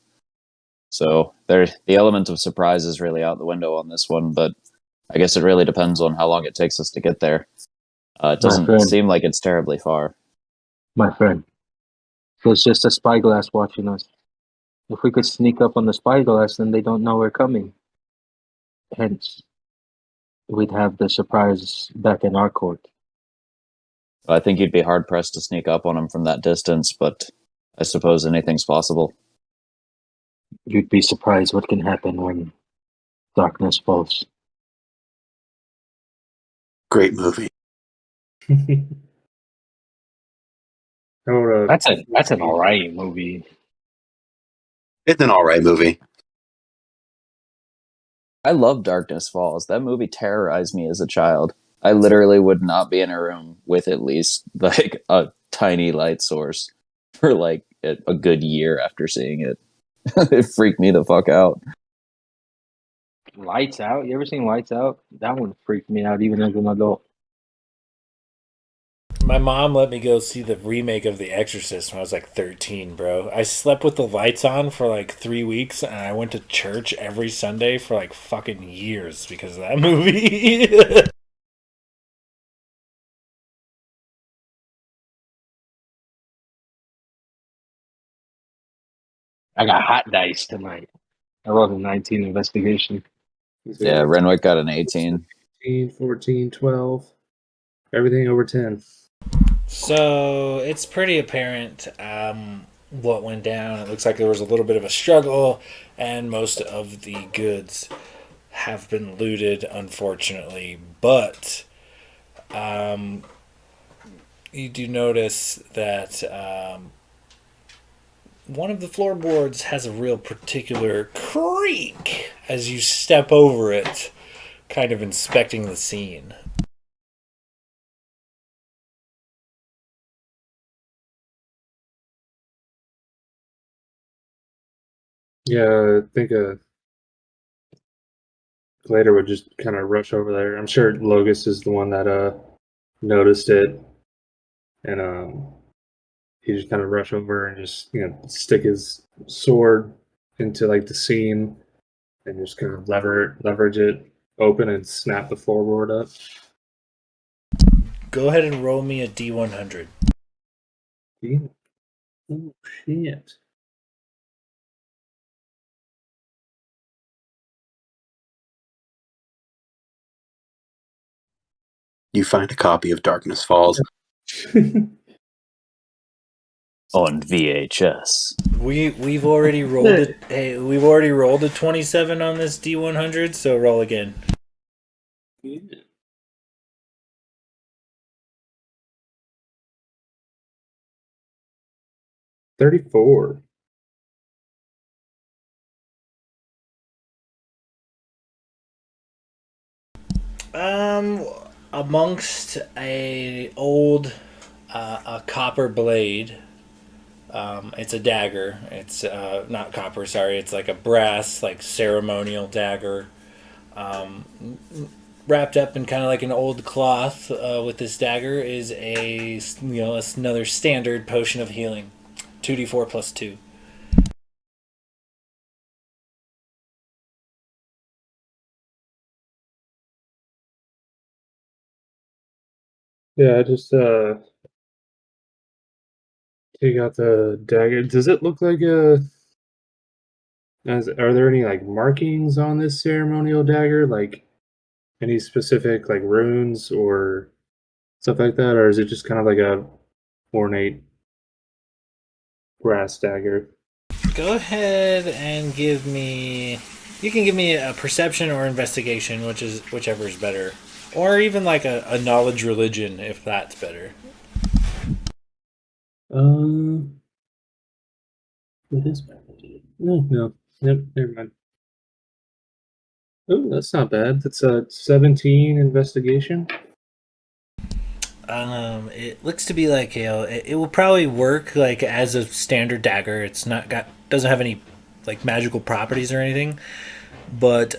So the element of surprise is really out the window on this one, but I guess it really depends on how long it takes us to get there. It doesn't seem like it's terribly far. My friend, there's just a spyglass watching us. If we could sneak up on the spyglass, then they don't know we're coming. Hence, we'd have the surprise back in our court. I think you'd be hard pressed to sneak up on them from that distance, but I suppose anything's possible. You'd be surprised what can happen when Darkness Falls. Great movie. That's an alright movie. It's an all right movie. I love Darkness Falls. That movie terrorized me as a child. I literally would not be in a room with at least like a tiny light source for like a good year after seeing it. It freaked me the fuck out. Lights Out. You ever seen Lights Out? That one freaked me out even as an adult. My mom let me go see the remake of The Exorcist when I was like 13, bro. I slept with the lights on for like 3 weeks, and I went to church every Sunday for like fucking years because of that movie. I got hot dice tonight. I rolled a 19 investigation. Yeah, Renwick got an 18. 15, 14, 12. Everything over 10. So it's pretty apparent what went down. It looks like there was a little bit of a struggle, and most of the goods have been looted, unfortunately. But you do notice that one of the floorboards has a real particular creak as you step over it, kind of inspecting the scene. Yeah, I think Glader would just kind of rush over there. I'm sure Logus is the one that noticed it, and he just kind of rush over and just stick his sword into like the seam and just kind of leverage it open and snap the floorboard up. Go ahead and roll me a D100. Oh shit! You find a copy of Darkness Falls. On VHS. We've already rolled it. Hey, we've already rolled a 27 on this D100, so roll again. Yeah. 34. Amongst a old a copper blade. It's a dagger. It's not copper. Sorry, it's like a brass, like ceremonial dagger, wrapped up in kind of like an old cloth. With this dagger is another standard potion of healing, 2d4 plus 2. Yeah, I just take out the dagger. Does it look like are there any like markings on this ceremonial dagger? Like any specific like runes or stuff like that? Or is it just kind of like a ornate brass dagger? Go ahead and give me. You can give me a perception or investigation, whichever is better, or even like a knowledge religion if that's better. What is my no. Yep, never mind. Oh, that's not bad. That's a 17 investigation. It looks to be like it will probably work like as a standard dagger. It's not got doesn't have any like magical properties or anything, but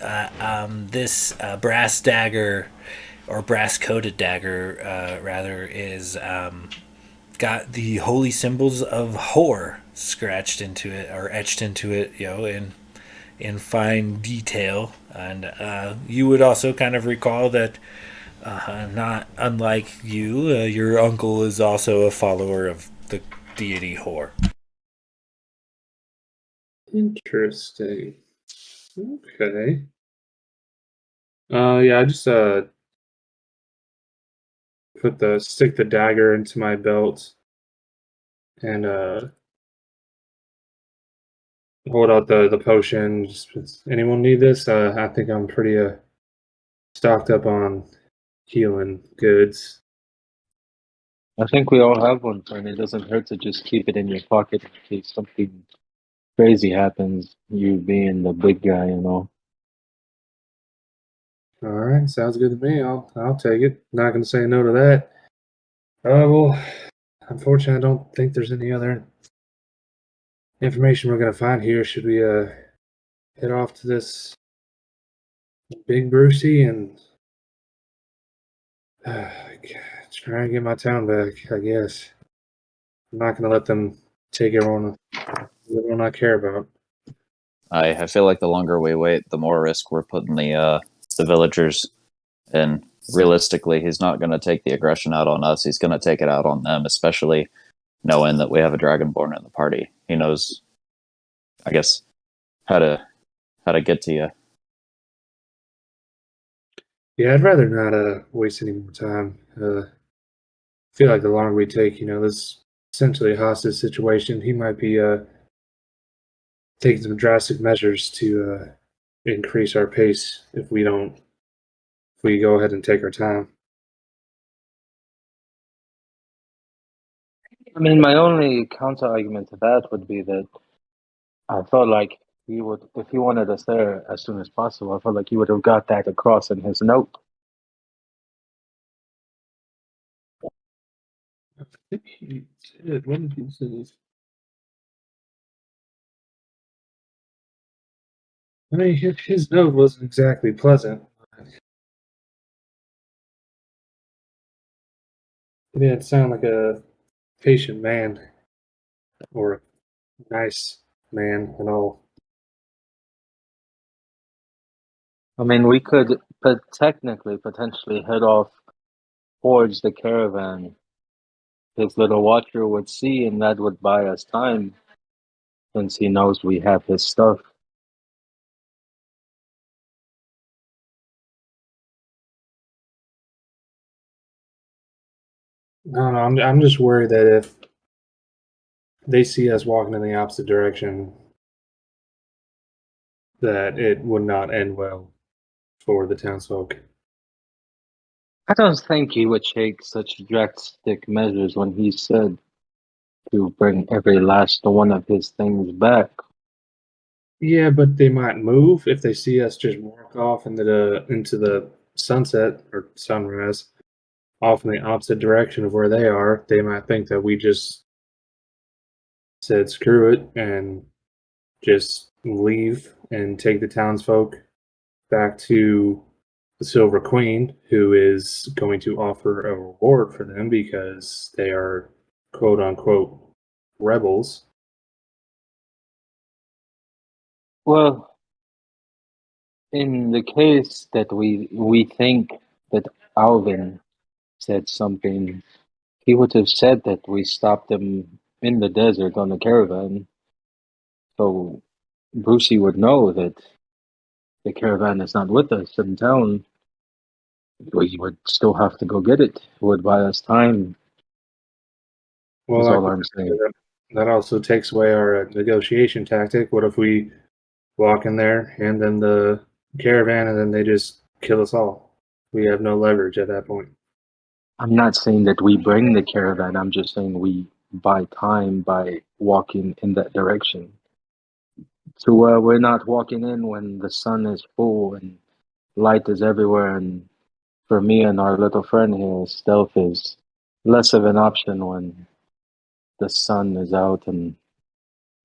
this brass dagger or brass coated dagger rather is got the holy symbols of Hor scratched into it or etched into it, in fine detail. And you would also kind of recall that, not unlike you, your uncle is also a follower of the deity Hor. Interesting. Okay. Yeah, I just stick the dagger into my belt and hold out the potion. Does anyone need this? I think I'm pretty stocked up on healing goods. I think we all have one, and it doesn't hurt to just keep it in your pocket in case something crazy happens. You being the big guy, you know. All right, sounds good to me. I'll take it. Not gonna say no to that. Well, unfortunately, I don't think there's any other information we're gonna find here. Should we head off to this big Brucey and try and get my town back? I guess I'm not gonna let them take everyone I care about. I feel like the longer we wait, the more risk we're putting the villagers in. Realistically, he's not going to take the aggression out on us. He's going to take it out on them, especially knowing that we have a dragonborn in the party. He knows, I guess, how to get to you. Yeah, I'd rather not waste any more time. Feel like the longer we take, this essentially a hostage situation. He might be taking some drastic measures to increase our pace if we go ahead and take our time. I mean, my only counter argument to that would be that I felt like he would, if he wanted us there as soon as possible, I felt like he would have got that across in his note. I think he did. When did he say? I mean, his note wasn't exactly pleasant. He didn't sound like a patient man or a nice man at all. I mean, we could technically, potentially head off towards the caravan. His little watcher would see, and that would buy us time since he knows we have his stuff. No, no, I'm just worried that if they see us walking in the opposite direction, that it would not end well for the townsfolk. I don't think he would take such drastic measures when he said to bring every last one of his things back. Yeah, but they might move if they see us just walk off into the sunset or sunrise off in the opposite direction of where they are. They might think that we just said screw it and just leave and take the townsfolk back to the Silver Queen, who is going to offer a reward for them because they are quote unquote rebels. Well, in the case that we think that Alvin said something, he would have said that we stopped him in the desert on the caravan, so Brucey would know that the caravan is not with us in town. We would still have to go get it. It would buy us time, Well, is like all I'm saying. that also takes away our negotiation tactic. What if we walk in there, hand them the caravan, and then they just kill us all? We have no leverage at that point. I'm not saying that we bring the caravan, I'm just saying we buy time by walking in that direction. So we're not walking in when the sun is full and light is everywhere. And for me and our little friend here, stealth is less of an option when the sun is out and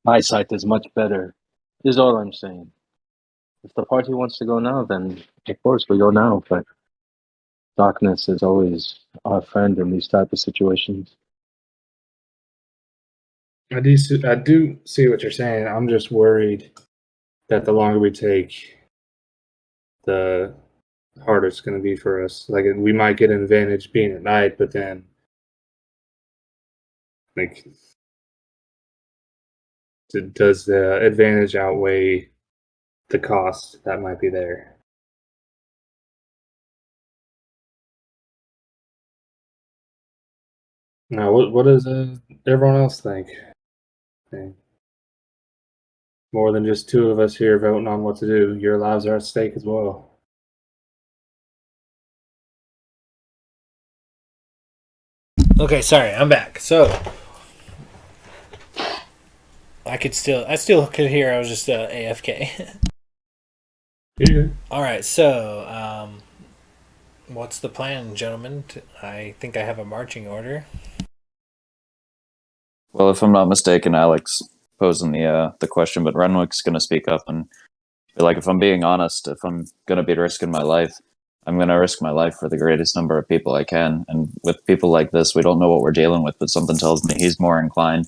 eyesight is much better, is all I'm saying. If the party wants to go now, then of course we go now. But darkness is always our friend in these type of situations. I do see what you're saying. I'm just worried that the longer we take, the harder it's going to be for us. Like we might get an advantage being at night, but then like does the advantage outweigh the cost that might be there? Now, what does everyone else think? Okay. more than just two of us here voting on what to do. Your lives are at stake as well. Okay, sorry, I'm back. So I still could hear. I was just AFK. Yeah. All right, so what's the plan, gentlemen? I think I have a marching order. Well, if I'm not mistaken, Alex posing the question, but Renwick's going to speak up and be like, if I'm being honest, if I'm going to be risking my life, I'm going to risk my life for the greatest number of people I can. And with people like this, we don't know what we're dealing with, but something tells me he's more inclined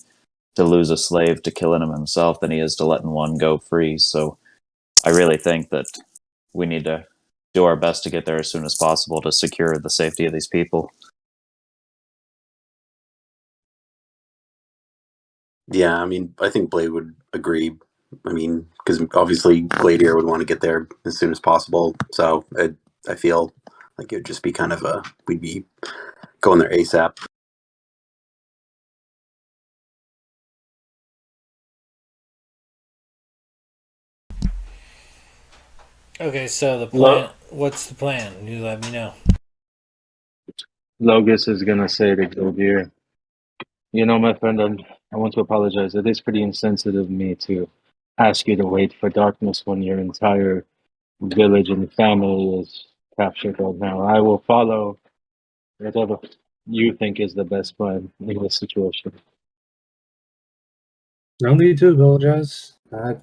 to lose a slave to killing him himself than he is to letting one go free. So I really think that we need to do our best to get there as soon as possible to secure the safety of these people. Yeah, I mean, I think Blade would agree. I mean, because obviously Gladiator would want to get there as soon as possible. So I feel like it would just be kind of we'd be going there ASAP. Okay, so the plan. What's the plan? You let me know. Logus is gonna say to Gildir, you know, my friend, I want to apologize. It is pretty insensitive of me to ask you to wait for darkness when your entire village and family is captured right now. I will follow whatever you think is the best plan in this situation. No need to apologize. I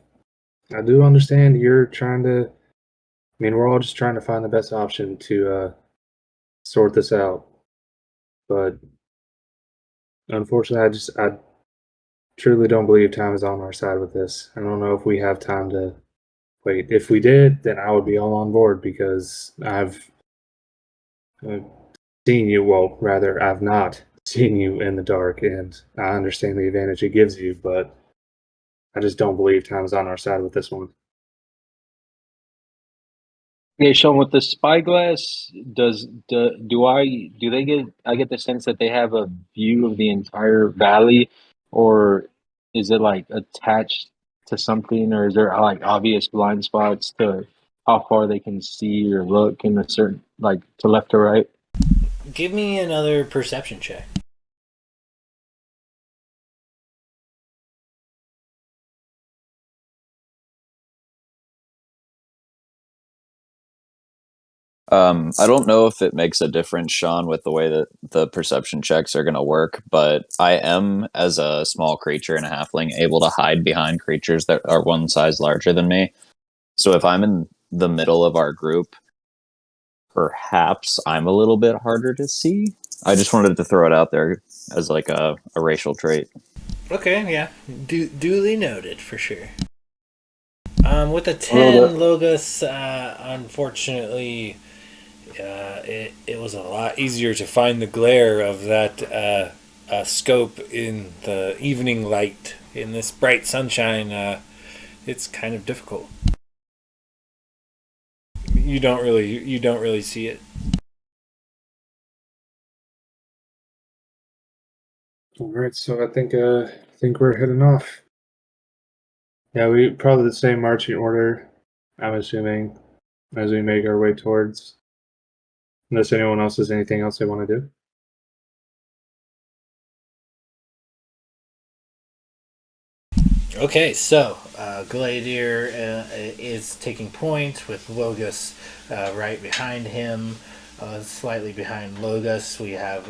do understand you're trying to. I mean, we're all just trying to find the best option to sort this out. But unfortunately, I truly don't believe time is on our side with this. I don't know if we have time to wait. If we did, then I would be all on board because I've seen you. Well, rather, I've not seen you in the dark, and I understand the advantage it gives you, but I just don't believe time is on our side with this one. Okay, Sean, with the spyglass, do they get? I get the sense that they have a view of the entire valley, or is it like attached to something, or is there like obvious blind spots to how far they can see or look in a certain like to left or right? Give me another perception check. I don't know if it makes a difference, Sean, with the way that the perception checks are going to work, but I am, as a small creature and a halfling, able to hide behind creatures that are one size larger than me. So if I'm in the middle of our group, perhaps I'm a little bit harder to see. I just wanted to throw it out there as like a racial trait. Okay, yeah, duly noted for sure. With a Well, 10, Logos, unfortunately, it was a lot easier to find the glare of that scope in the evening light. In this bright sunshine, it's kind of difficult. You don't really see it. All right, so I think we're heading off. Yeah, we probably the same marching order. I'm assuming as we make our way towards. Unless anyone else has anything else they want to do. Okay, so Gladiator is taking point with Logos right behind him. Slightly behind Logos, we have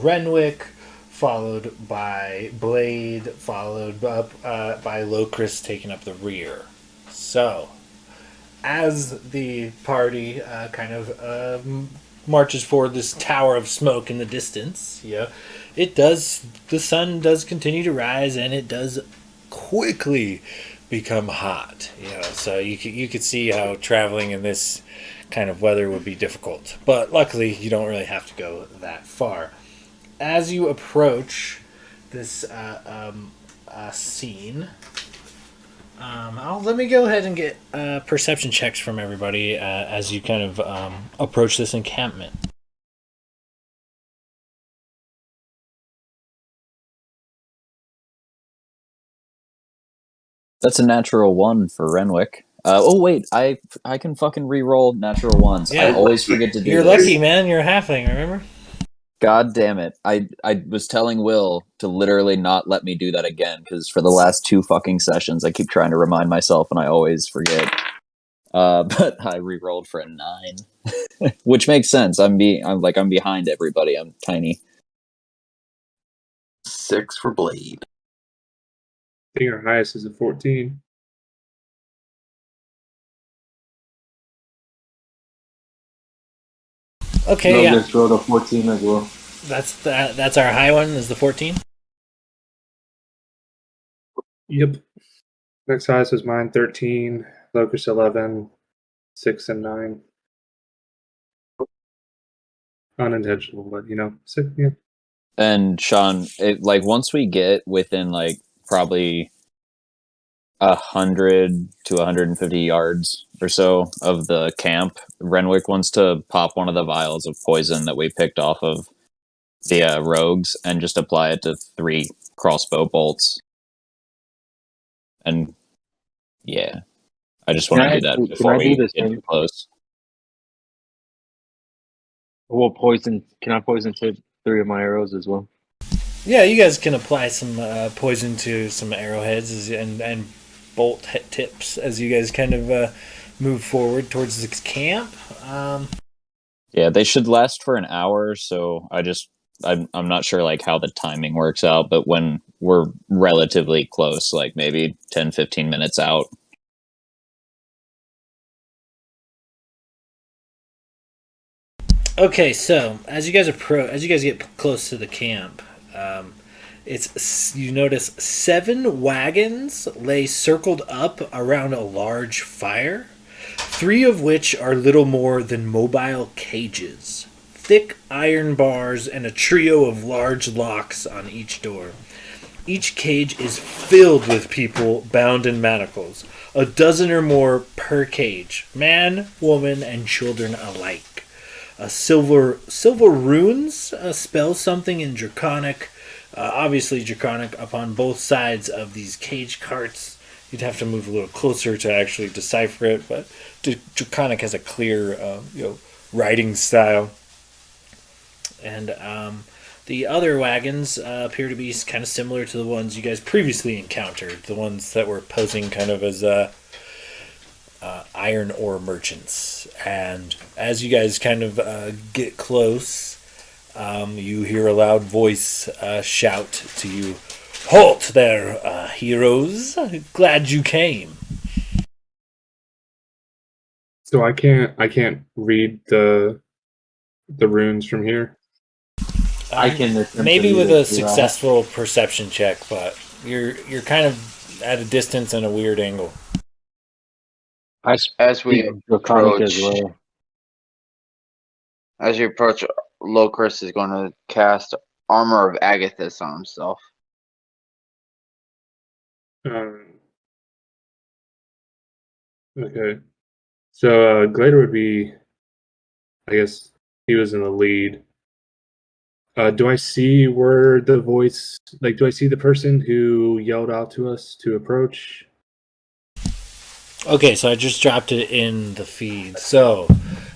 Renwick, followed by Blade, followed up by Locris taking up the rear. So, as the party kind of marches forward this tower of smoke in the distance, the sun does continue to rise, and it does quickly become hot. So you could see how traveling in this kind of weather would be difficult. But luckily, you don't really have to go that far. As you approach this scene, let me go ahead and get perception checks from everybody as you kind of approach this encampment. That's a natural 1 for Renwick. Oh wait, I can fucking re-roll natural ones. I Yeah. always forget to do You're this. lucky, man. You're a halfling, remember? God damn it! I was telling Will to literally not let me do that again because for the last 2 fucking sessions, I keep trying to remind myself and I always forget. But I re-rolled for a 9, which makes sense. I'm behind everybody. I'm tiny. 6 for Blade. I think our highest is a 14. Okay, yeah. Logan's rolled a 14 as well. That's our high one, is the 14. Yep. Next highest was mine, 13. Locust 11. 6 and 9. Unintentional, but 6. Yeah. And Sean, once we get within probably 100 to 150 yards or so of the camp, Renwick wants to pop one of the vials of poison that we picked off of the rogues and just apply it to 3 crossbow bolts. And yeah, I just want to do that before we get too close. Well, can I poison tip 3 of my arrows as well? Yeah, you guys can apply some poison to some arrowheads and bolt tips as you guys kind of move forward towards the camp. Yeah, they should last for an hour, so I'm not sure how the timing works out, but when we're relatively close, maybe 10-15 minutes out. Okay, so as you guys get close to the camp, you notice 7 wagons lay circled up around a large fire, 3 of which are little more than mobile cages, thick iron bars, and a trio of large locks on each door. Each cage is filled with people bound in manacles, a dozen or more per cage, man, woman, and children alike. Silver runes spell something in Draconic, obviously Draconic, upon both sides of these cage carts. You'd have to move a little closer to actually decipher it, but Draconic has a clear, writing style. And the other wagons appear to be kind of similar to the ones you guys previously encountered, the ones that were posing kind of as iron ore merchants. And as you guys kind of get close, you hear a loud voice shout to you, "Halt there, heroes! Glad you came." So I can't read the runes from here. I can maybe with a successful perception check, but you're kind of at a distance and a weird angle. As we Draconic approach, as well. as you approach, Locris is going to cast Armor of Agathis on himself. Okay. So Glader would be, I guess he was in the lead. Do I see where the voice, do I see the person who yelled out to us to approach? Okay, so I just dropped it in the feed. So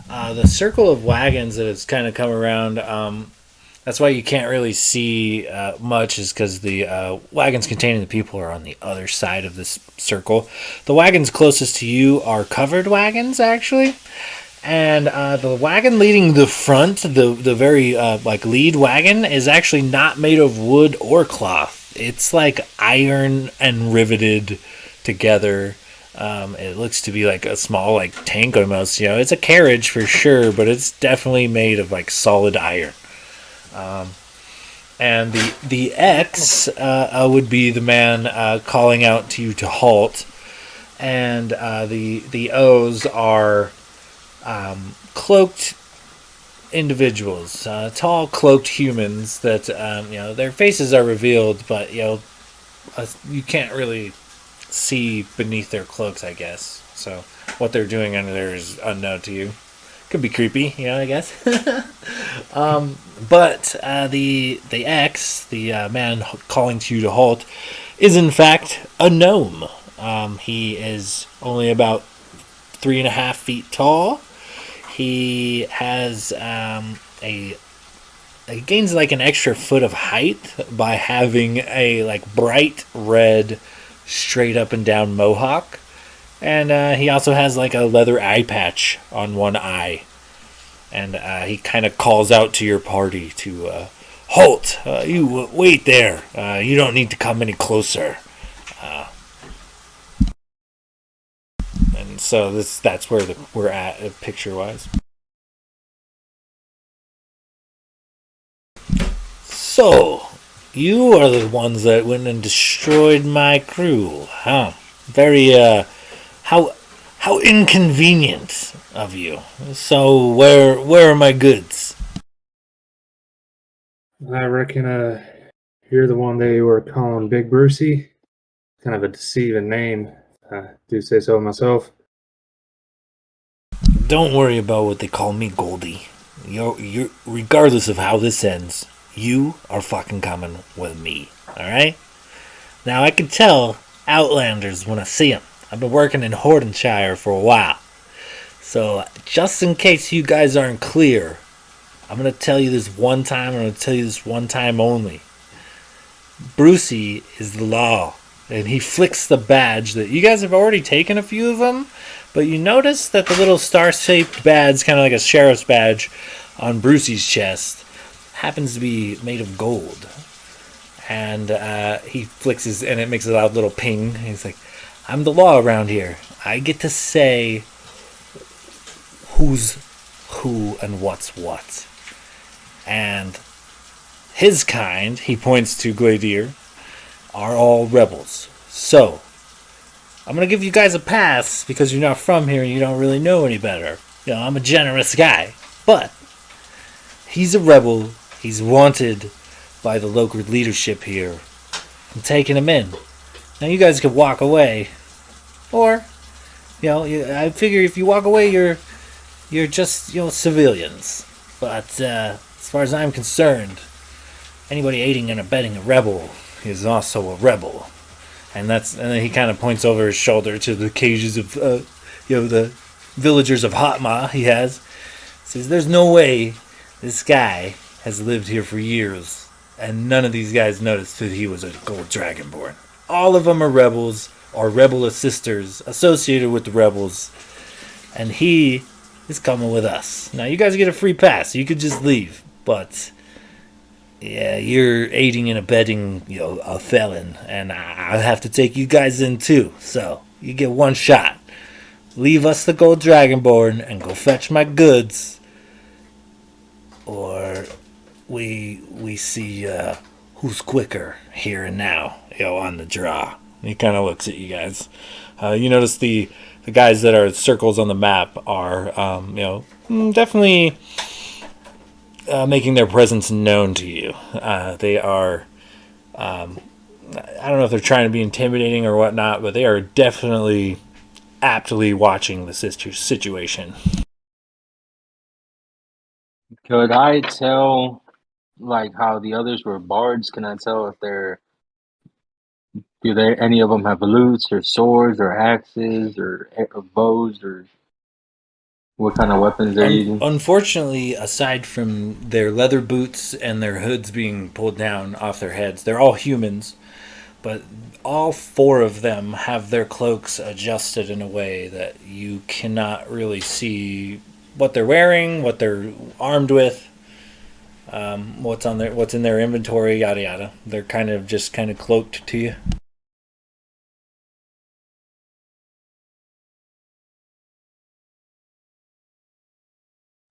the circle of wagons that has kind of come around, that's why you can't really see much, is because the wagons containing the people are on the other side of this circle. The wagons closest to you are covered wagons, actually. And the wagon leading the front, the very lead wagon, is actually not made of wood or cloth. It's like iron and riveted together. It looks to be like a small tank almost. It's a carriage for sure, but it's definitely made of solid iron. And the X would be the man calling out to you to halt, and the O's are cloaked individuals, tall cloaked humans that their faces are revealed, but you can't really see beneath their cloaks, I guess. So what they're doing under there is unknown to you. Could be creepy, I guess. But the X, the man calling to you to halt, is in fact a gnome. He is only about 3.5 feet tall. He has he gains like an extra foot of height by having a like bright red, straight up and down mohawk, and he also has like a leather eye patch on one eye, and he kind of calls out to your party to halt. You wait there. You don't need to come any closer. And so that's where we're at picture wise. So, you are the ones that went and destroyed my crew, huh? Very, how inconvenient of you. So, where are my goods? I reckon you're the one they were calling Big Brucey. Kind of a deceiving name. I do say so myself. Don't worry about what they call me, Goldie. You're regardless of how this ends, you are fucking coming with me, alright? Now, I can tell Outlanders when I see them. I've been working in Hordenshire for a while. So, just in case you guys aren't clear, I'm going to tell you this one time, I'm going to tell you this one time only. Brucey is the law, and he flicks the badge that you guys have already taken a few of them, but you notice that the little star-shaped badge, kind of like a sheriff's badge, on Brucey's chest, happens to be made of gold. And he flicks his, and it makes a loud little ping. He's like, I'm the law around here. I get to say who's who and what's what. And his kind, he points to Gladier, are all rebels. So, I'm going to give you guys a pass because you're not from here and you don't really know any better. You know, I'm a generous guy. But, he's a rebel. He's wanted by the local leadership here. I'm taking him in. Now, you guys could walk away. Or, I figure if you walk away, you're just, civilians. But, as far as I'm concerned, anybody aiding and abetting a rebel is also a rebel. And then he kind of points over his shoulder to the cages of, the villagers of Hotma he has. Says, there's no way this guy has lived here for years, and none of these guys noticed that he was a gold dragonborn. All of them are rebels, or rebel assisters associated with the rebels, and he is coming with us. Now, you guys get a free pass. You could just leave, but yeah, you're aiding and abetting, a felon, and I have to take you guys in too. So you get one shot. Leave us the gold dragonborn and go fetch my goods, or we see who's quicker here and now, on the draw. And he kind of looks at you guys. You notice the guys that are circles on the map are, definitely making their presence known to you. They are, I don't know if they're trying to be intimidating or whatnot, but they are definitely aptly watching the situation. Could I tell, like, how the others were bards? Can I tell if do they any of them have lutes or swords or axes or bows or what kind of weapons they're using? Unfortunately, aside from their leather boots and their hoods being pulled down off their heads, they're all humans, but all four of them have their cloaks adjusted in a way that you cannot really see what they're wearing, what they're armed with, what's in their inventory, yada yada. They're kind of cloaked to you.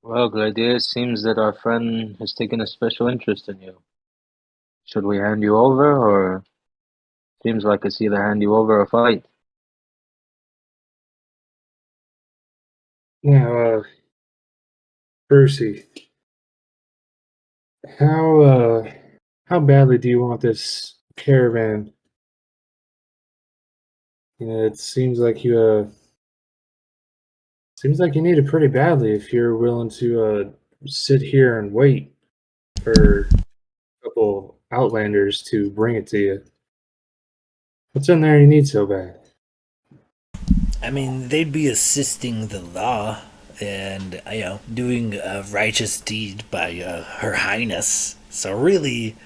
Well, Gladiator, it seems that our friend has taken a special interest in you. Should we hand you over, or seems like it's either hand you over or fight? Now, Brucey, how badly do you want this caravan? It seems like you need it pretty badly if you're willing to sit here and wait for a couple outlanders to bring it to you. What's in there you need so bad? I mean, they'd be assisting the law and, doing a righteous deed by Her Highness. So really,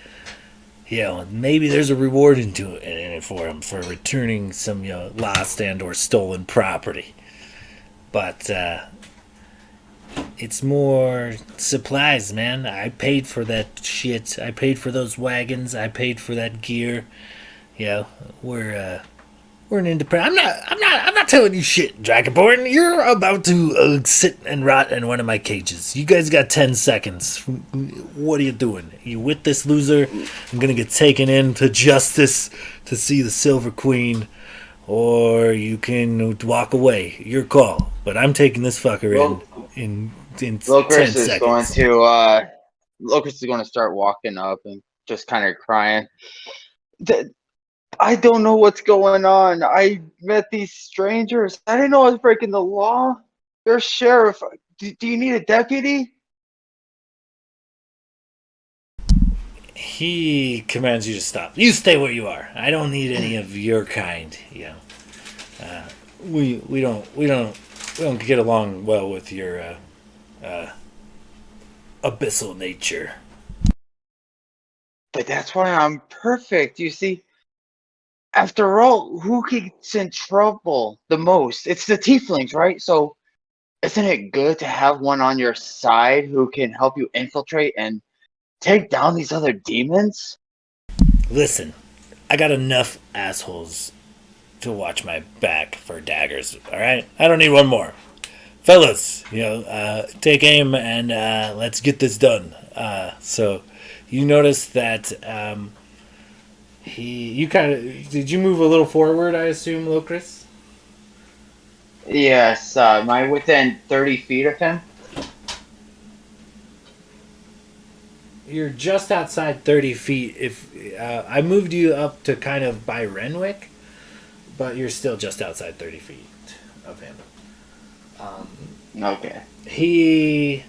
maybe there's a reward in it for them for returning some, lost and or stolen property. But it's more supplies, man. I paid for that shit. I paid for those wagons. I paid for that gear. We're an independent. I'm not telling you shit, Dragonborn. You're about to sit and rot in one of my cages. You guys got 10 seconds. What are you doing? You with this loser? I'm gonna get taken into justice to see the Silver Queen, or you can walk away. Your call. But I'm taking this fucker in 10 Locris is going seconds. to Locris is going to start walking up and just kind of crying. I don't know what's going on. I met these strangers. I didn't know I was breaking the law. You're a sheriff. Do you need a deputy? He commands you to stop. You stay where you are. I don't need any of your kind. We don't get along well with your abyssal nature. But that's why I'm perfect. You see, after all, who gets in trouble the most? It's the tieflings, right? So isn't it good to have one on your side who can help you infiltrate and take down these other demons? Listen, I got enough assholes to watch my back for daggers. All right, I don't need one more. Fellas, take aim and let's get this done. So, you notice that did you move a little forward? I assume, Locris. Yes, am I within 30 feet of him? You're just outside 30 feet. If I moved you up to kind of by Renwick, but you're still just outside 30 feet of him. Okay. He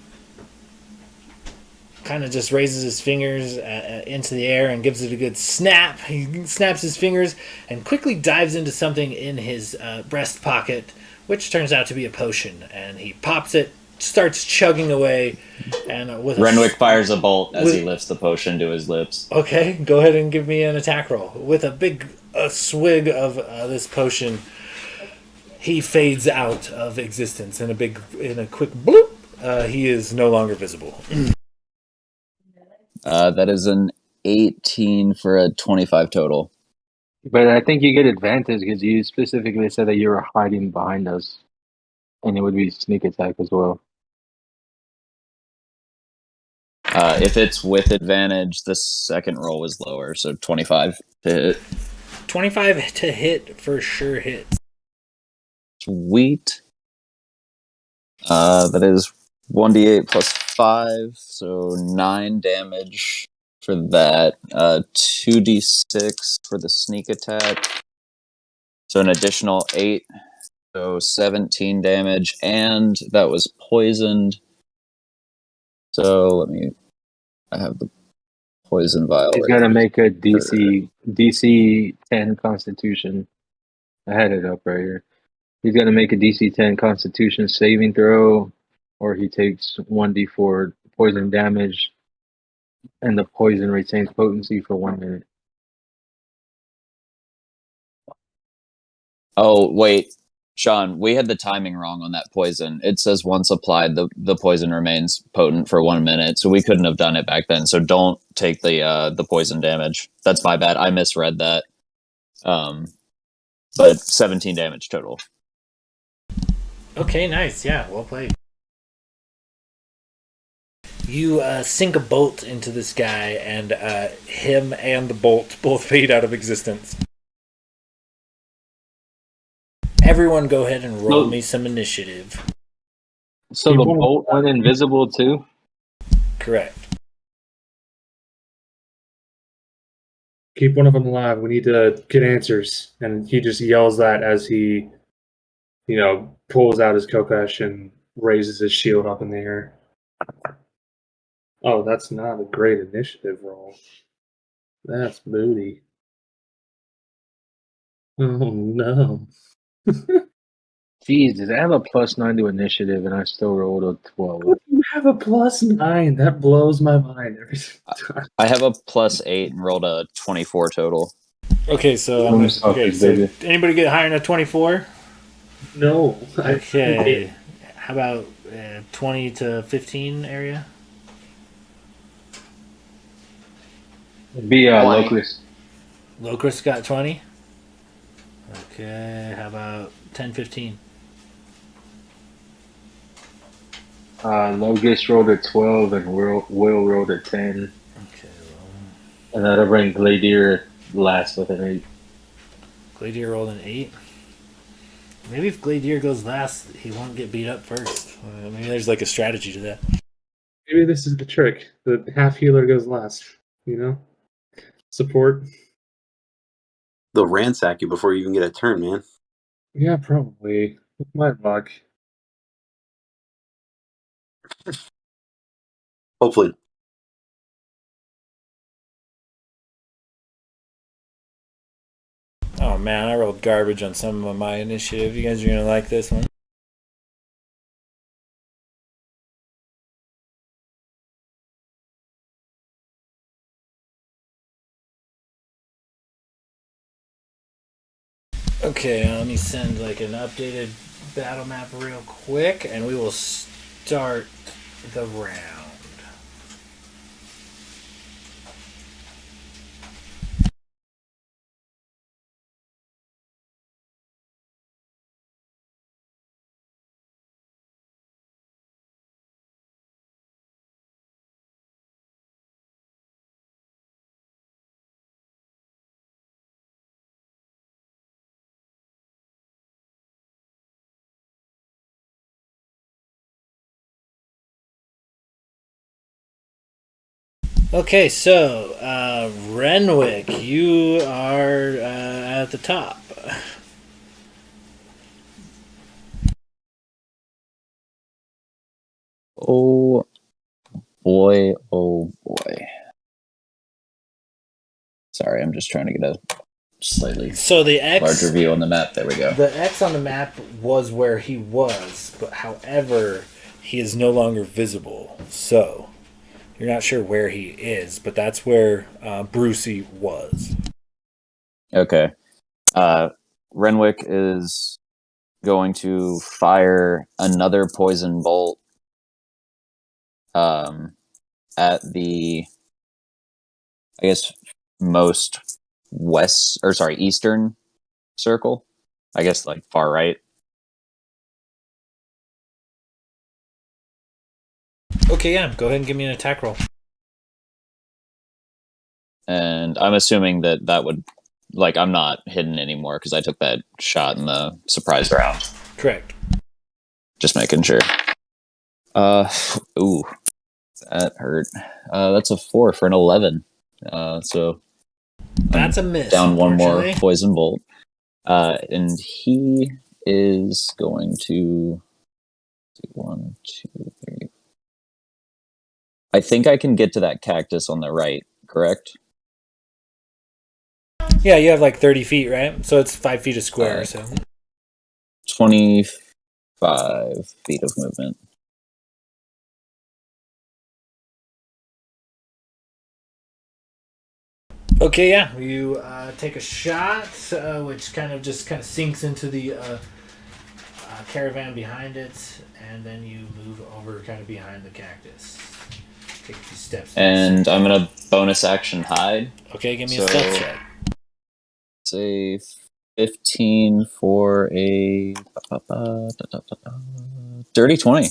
kind of just raises his fingers into the air and gives it a good snap. He snaps his fingers and quickly dives into something in his breast pocket, which turns out to be a potion. And he pops it, starts chugging away, and with Renwick fires a bolt as he lifts the potion to his lips. Okay, go ahead and give me an attack roll. With a big swig of this potion, he fades out of existence in a quick bloop. He is no longer visible. That is an 18 for a 25 total. But I think you get advantage because you specifically said that you were hiding behind us, and it would be sneak attack as well. If it's with advantage, the second roll was lower, so 25 to hit. 25 to hit for sure hits. Sweet. That is 1d8 plus 5, so 9 damage for that. 2d6 for the sneak attack. So an additional 8, so 17 damage, and that was poisoned. So I have the poison vial. He's got to make a DC 10 Constitution. I had it up right here. He's got to make a DC 10 Constitution saving throw, or he takes 1d4 poison damage, and the poison retains potency for 1 minute. Oh, wait. Sean, we had the timing wrong on that poison. It says once applied, the poison remains potent for 1 minute, so we couldn't have done it back then. So don't take the poison damage. That's my bad. I misread that. But 17 damage total. Okay, nice. Yeah, well played. You sink a bolt into this guy, and him and the bolt both fade out of existence. Everyone go ahead and roll me some initiative. So the bolt went invisible too? Correct. Keep one of them alive. We need to get answers. And he just yells that as he, pulls out his Kopesh and raises his shield up in the air. Oh, that's not a great initiative roll. That's booty. Oh, no. Jesus, I have a +9 to initiative, and I still rolled a 12. You have a +9. That blows my mind every time. I have a +8 and rolled a 24 total. Okay, so Boom suckers, so baby. anybody get higher than a 24? No. Okay. How about 20 to 15 area? Be 20. Locris. Locris got 20. Okay, how about 10, 15? Logis rolled a 12, and Will rolled a 10. Okay, And that'll bring Gladier last with an 8. Gladier rolled an 8. Maybe if Gladier goes last, he won't get beat up first. Maybe there's like a strategy to that. Maybe this is the trick. The half healer goes last. You know? Support. They'll ransack you before you even get a turn, man. Yeah, probably. With my luck. Hopefully. Oh man, I rolled garbage on some of my initiative. You guys are gonna like this one. Okay, let me send like an updated battle map real quick, and we will start the round. Okay, so Renwick, you are at the top. Oh boy, oh boy. Sorry, I'm just trying to get a slightly So the X, larger view on the map. There we go. the X on the map was where he was, but however, he is no longer visible. So you're not sure where he is, but that's where Brucey was. Okay. Renwick is going to fire another poison bolt at the, I guess, most eastern circle. I guess like far right. Okay, yeah, go ahead and give me an attack roll. And I'm assuming that would, like, I'm not hidden anymore because I took that shot in the surprise round. Correct. Just making sure. Ooh, that hurt. That's a 4 for an 11. So That's a miss. down one more unfortunately. poison bolt. And he is going to 1, 2, 3. I think I can get to that cactus on the right, correct? Yeah, you have like 30 feet, right? So it's 5 feet a square. So 25 feet of movement. okay, yeah, you take a shot, which kind of sinks into the caravan behind it, and then you move over kind of behind the cactus. Take a few steps. And I'm gonna bonus action hide. Okay, give me So- a stealth check. Say 15 for a dirty 20.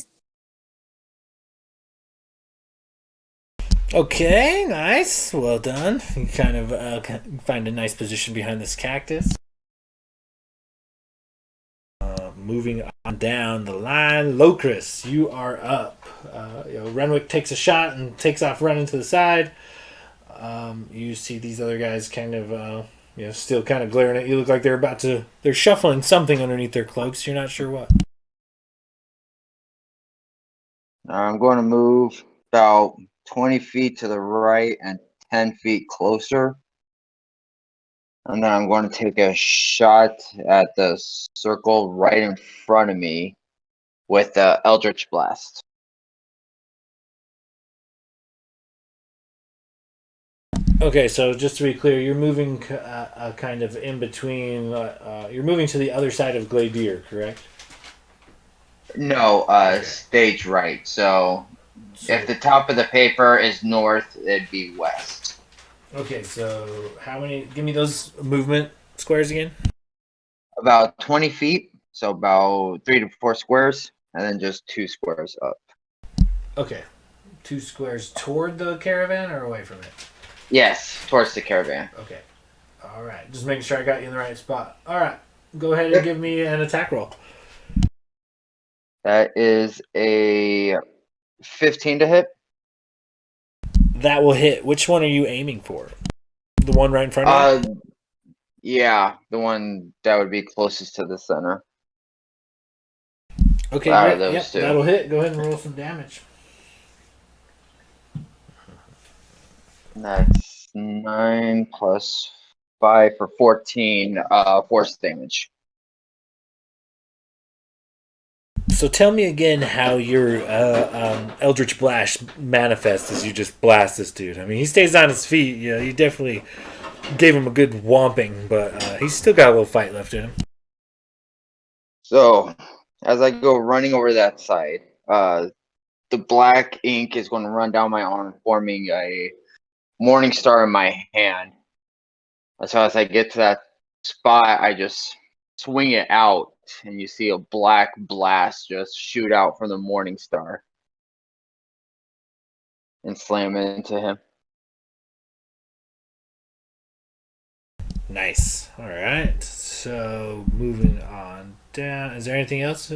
Okay, nice. Well done. You kind of find a nice position behind this cactus. Moving on down the line, Locris, you are up. Renwick takes a shot and takes off running to the side. You see these other guys kind of, still kind of glaring at you. Look like they're shuffling something underneath their cloaks. You're not sure what. I'm going to move about 20 feet to the right and 10 feet closer. And then I'm going to take a shot at the circle right in front of me with the Eldritch Blast. Okay, so just to be clear, you're moving kind of in between. You're moving to the other side of Gladier, correct? No, Okay. stage right. So So if the top of the paper is north, it'd be west. okay, so how many? Give me those movement squares again. About 20 feet, so about 3 to 4 squares, and then just 2 squares up. Okay, 2 squares toward the caravan or away from it. Yes, towards the caravan. Okay. All right. Just making sure I got you in the right spot. All right. Go ahead and give me an attack roll. That is a 15 to hit. That will hit. Which one are you aiming for? The one right in front of you? Yeah, the one that would be closest to the center. Okay, Out great. of those Yep, two. that'll hit. Go ahead and roll some damage. That's 9 plus 5 for 14 force damage. So tell me again how your Eldritch Blast manifests as you just blast this dude. I mean, he stays on his feet. You know, you definitely gave him a good whomping, but he's still got a little fight left in him. So, as I go running over that side, the black ink is going to run down my arm, forming a morning star in my hand. So as I get to that spot, I just swing it out, and you see a black blast just shoot out from the morning star and slam into him. Nice. All right. So moving on down. Is there anything else?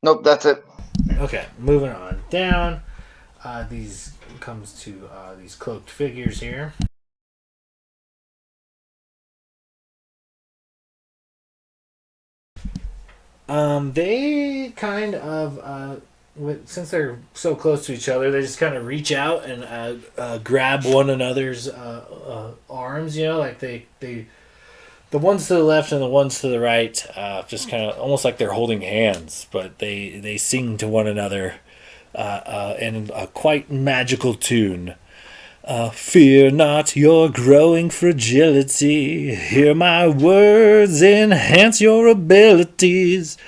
Nope, that's it. Okay. Moving on down. These comes to these cloaked figures here. They kind of since they're so close to each other, they just kind of reach out and grab one another's arms. You know, like they the ones to the left and the ones to the right, just kind of almost like they're holding hands, but they sing to one another in a quite magical tune. Fear not your growing fragility. Hear my words, enhance your abilities.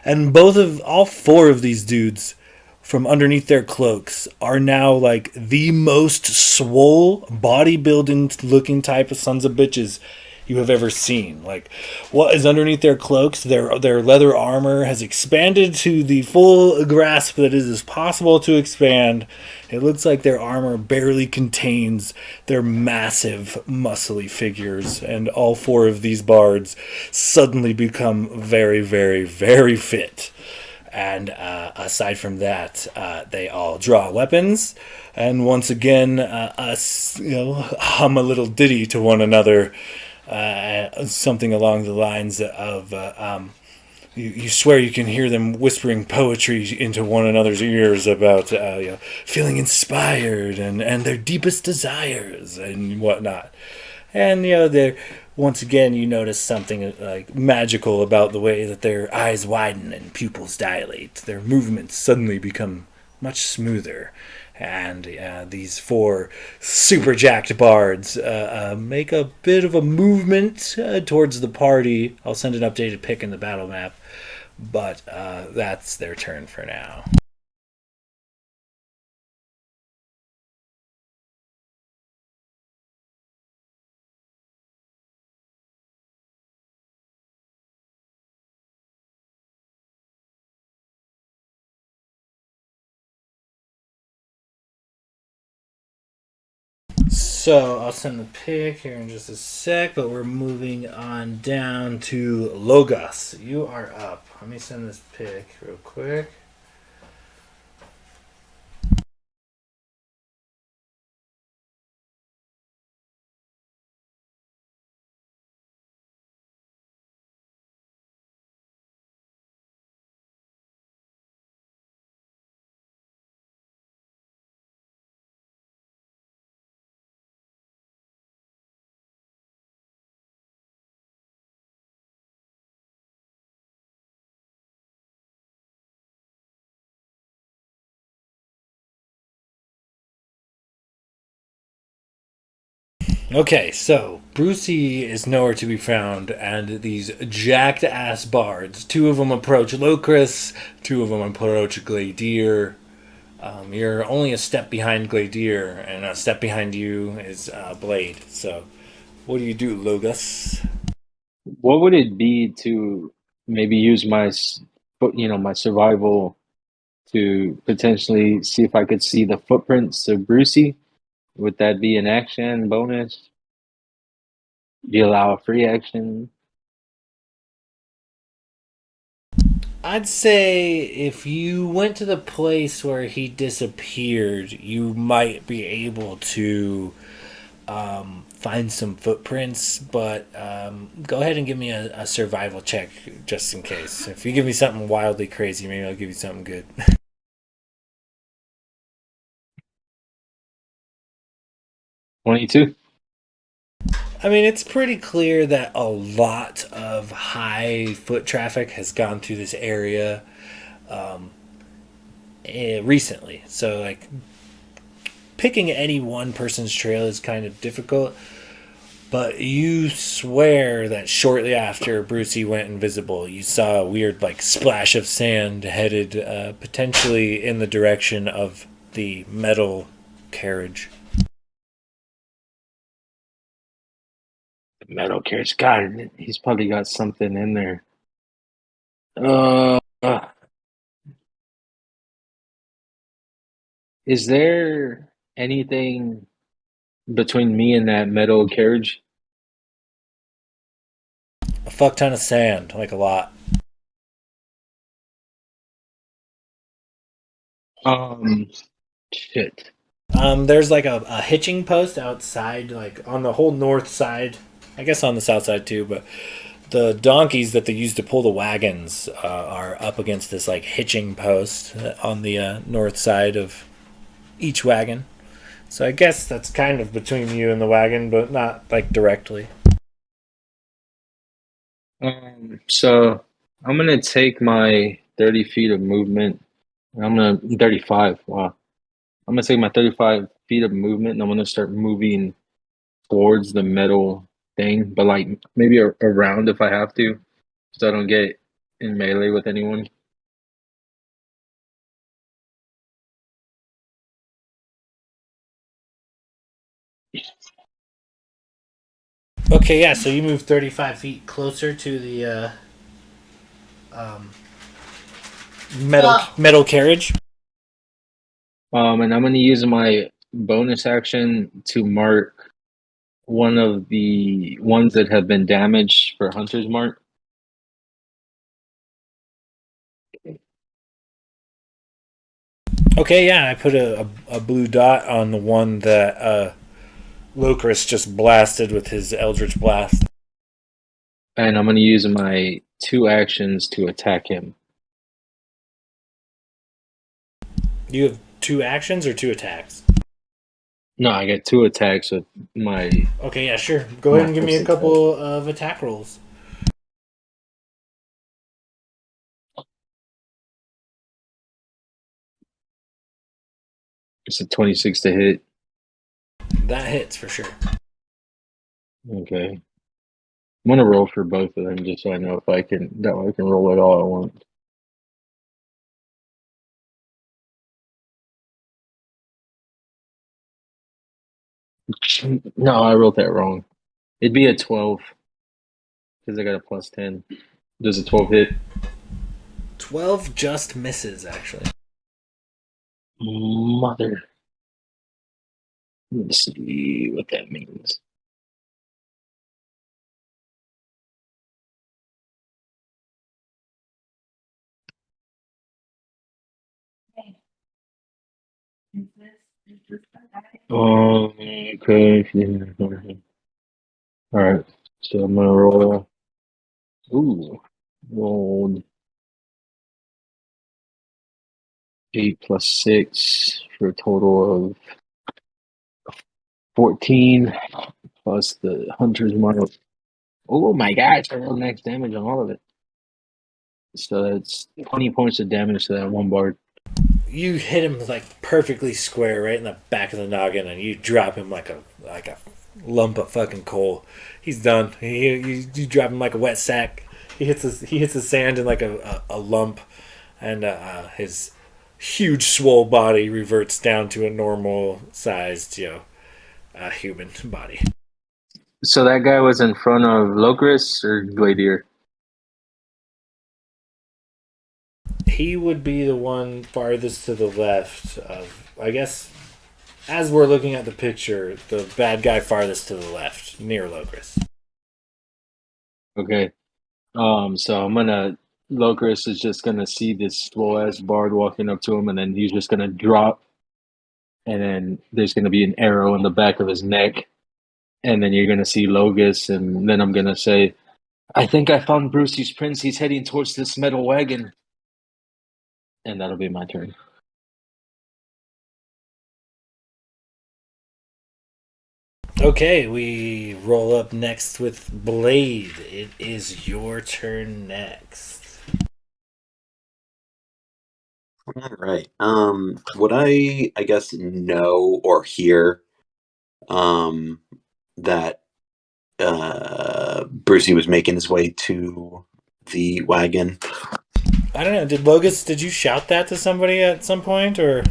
And all four of these dudes, from underneath their cloaks, are now like the most swole, bodybuilding looking type of sons of bitches you have ever seen. Like, what is underneath their cloaks? Their leather armor has expanded to the full grasp that it is possible to expand. It looks like their armor barely contains their massive, muscly figures, and all four of these bards suddenly become very, very, very fit. And aside from that, they all draw weapons, and once again, hum a little ditty to one another. Something along the lines of you swear you can hear them whispering poetry into one another's ears about feeling inspired and their deepest desires and whatnot. And they're once again you notice something like magical about the way that their eyes widen and pupils dilate. Their movements suddenly become much smoother. And these four super jacked bards make a bit of a movement towards the party. I'll send an updated pic in the battle map, but that's their turn for now. So I'll send the pic here in just a sec, but we're moving on down to Logos. You are up. Let me send this pic real quick. Okay, so Brucey is nowhere to be found, and these jacked ass bards. Two of them approach Locris, two of them approach Gladier. You're only a step behind Gladier, and a step behind you is Blade. So, what do you do, Logus? What would it be to maybe use my survival to potentially see if I could see the footprints of Brucey? Would that be an action bonus? Do you allow a free action? I'd say if you went to the place where he disappeared, you might be able to find some footprints, but go ahead and give me a survival check just in case. If you give me something wildly crazy, maybe I'll give you something good. 22. I mean, it's pretty clear that a lot of high foot traffic has gone through this area recently. So, like, picking any one person's trail is kind of difficult. But you swear that shortly after Brucey went invisible, you saw a weird, like, splash of sand headed potentially in the direction of the metal carriage. Metal carriage. God, he's probably got something in there. Uh, is there anything between me and that metal carriage? A fuck ton of sand, like a lot. Shit. There's like a hitching post outside, like on the whole north side. I guess on the south side too, but the donkeys that they use to pull the wagons are up against this like hitching post on the north side of each wagon. So I guess that's kind of between you and the wagon, but not like directly. So I'm gonna take my 30 feet of movement. 35. Wow. I'm gonna take my 35 feet of movement and I'm gonna start moving towards the metal thing, but like maybe around if I have to, so I don't get in melee with anyone. Okay, yeah. So you move 35 feet closer to the metal carriage. And I'm gonna use my bonus action to mark one of the ones that have been damaged for Hunter's Mark. Okay, yeah. I put a blue dot on the one that Locris just blasted with his Eldritch Blast. And I'm gonna use my 2 actions to attack him. You have 2 actions or 2 attacks? No, I get 2 attacks with my. Okay, yeah, sure. Go ahead and give me a couple of attack rolls. It's a 26 to hit. That hits for sure. Okay. I'm gonna roll for both of them just so I know if I can roll it all at once. No, I wrote that wrong. It'd be a 12 because I got a plus 10. Does a 12 hit? 12 just misses, actually. Mother. Let's see what that means. Okay. All right. So I'm gonna roll. Ooh, rolled 8 plus 6 for a total of 14 plus the hunter's mark. Oh my gosh, I rolled max damage on all of it. So that's 20 points of damage to that one bard. You hit him like perfectly square right in the back of the noggin, and you drop him like a lump of fucking coal. He's done. You drop him like a wet sack. He hits the sand in like a lump, and his huge swole body reverts down to a normal sized human body. So that guy was in front of Locris or Gladier? He would be the one farthest to the left of, I guess, as we're looking at the picture, the bad guy farthest to the left, near Locris. Okay. So Locris is just gonna see this slow ass bard walking up to him, and then he's just gonna drop, and then there's gonna be an arrow in the back of his neck, and then you're gonna see Logus, and then I'm gonna say, I think I found Brucey's prince. He's heading towards this metal wagon. And that'll be my turn. Okay, we roll up next with Blade. It is your turn next. All right. Would I guess know or hear that Brucey was making his way to the wagon? I don't know. Did you shout that to somebody at some point, or?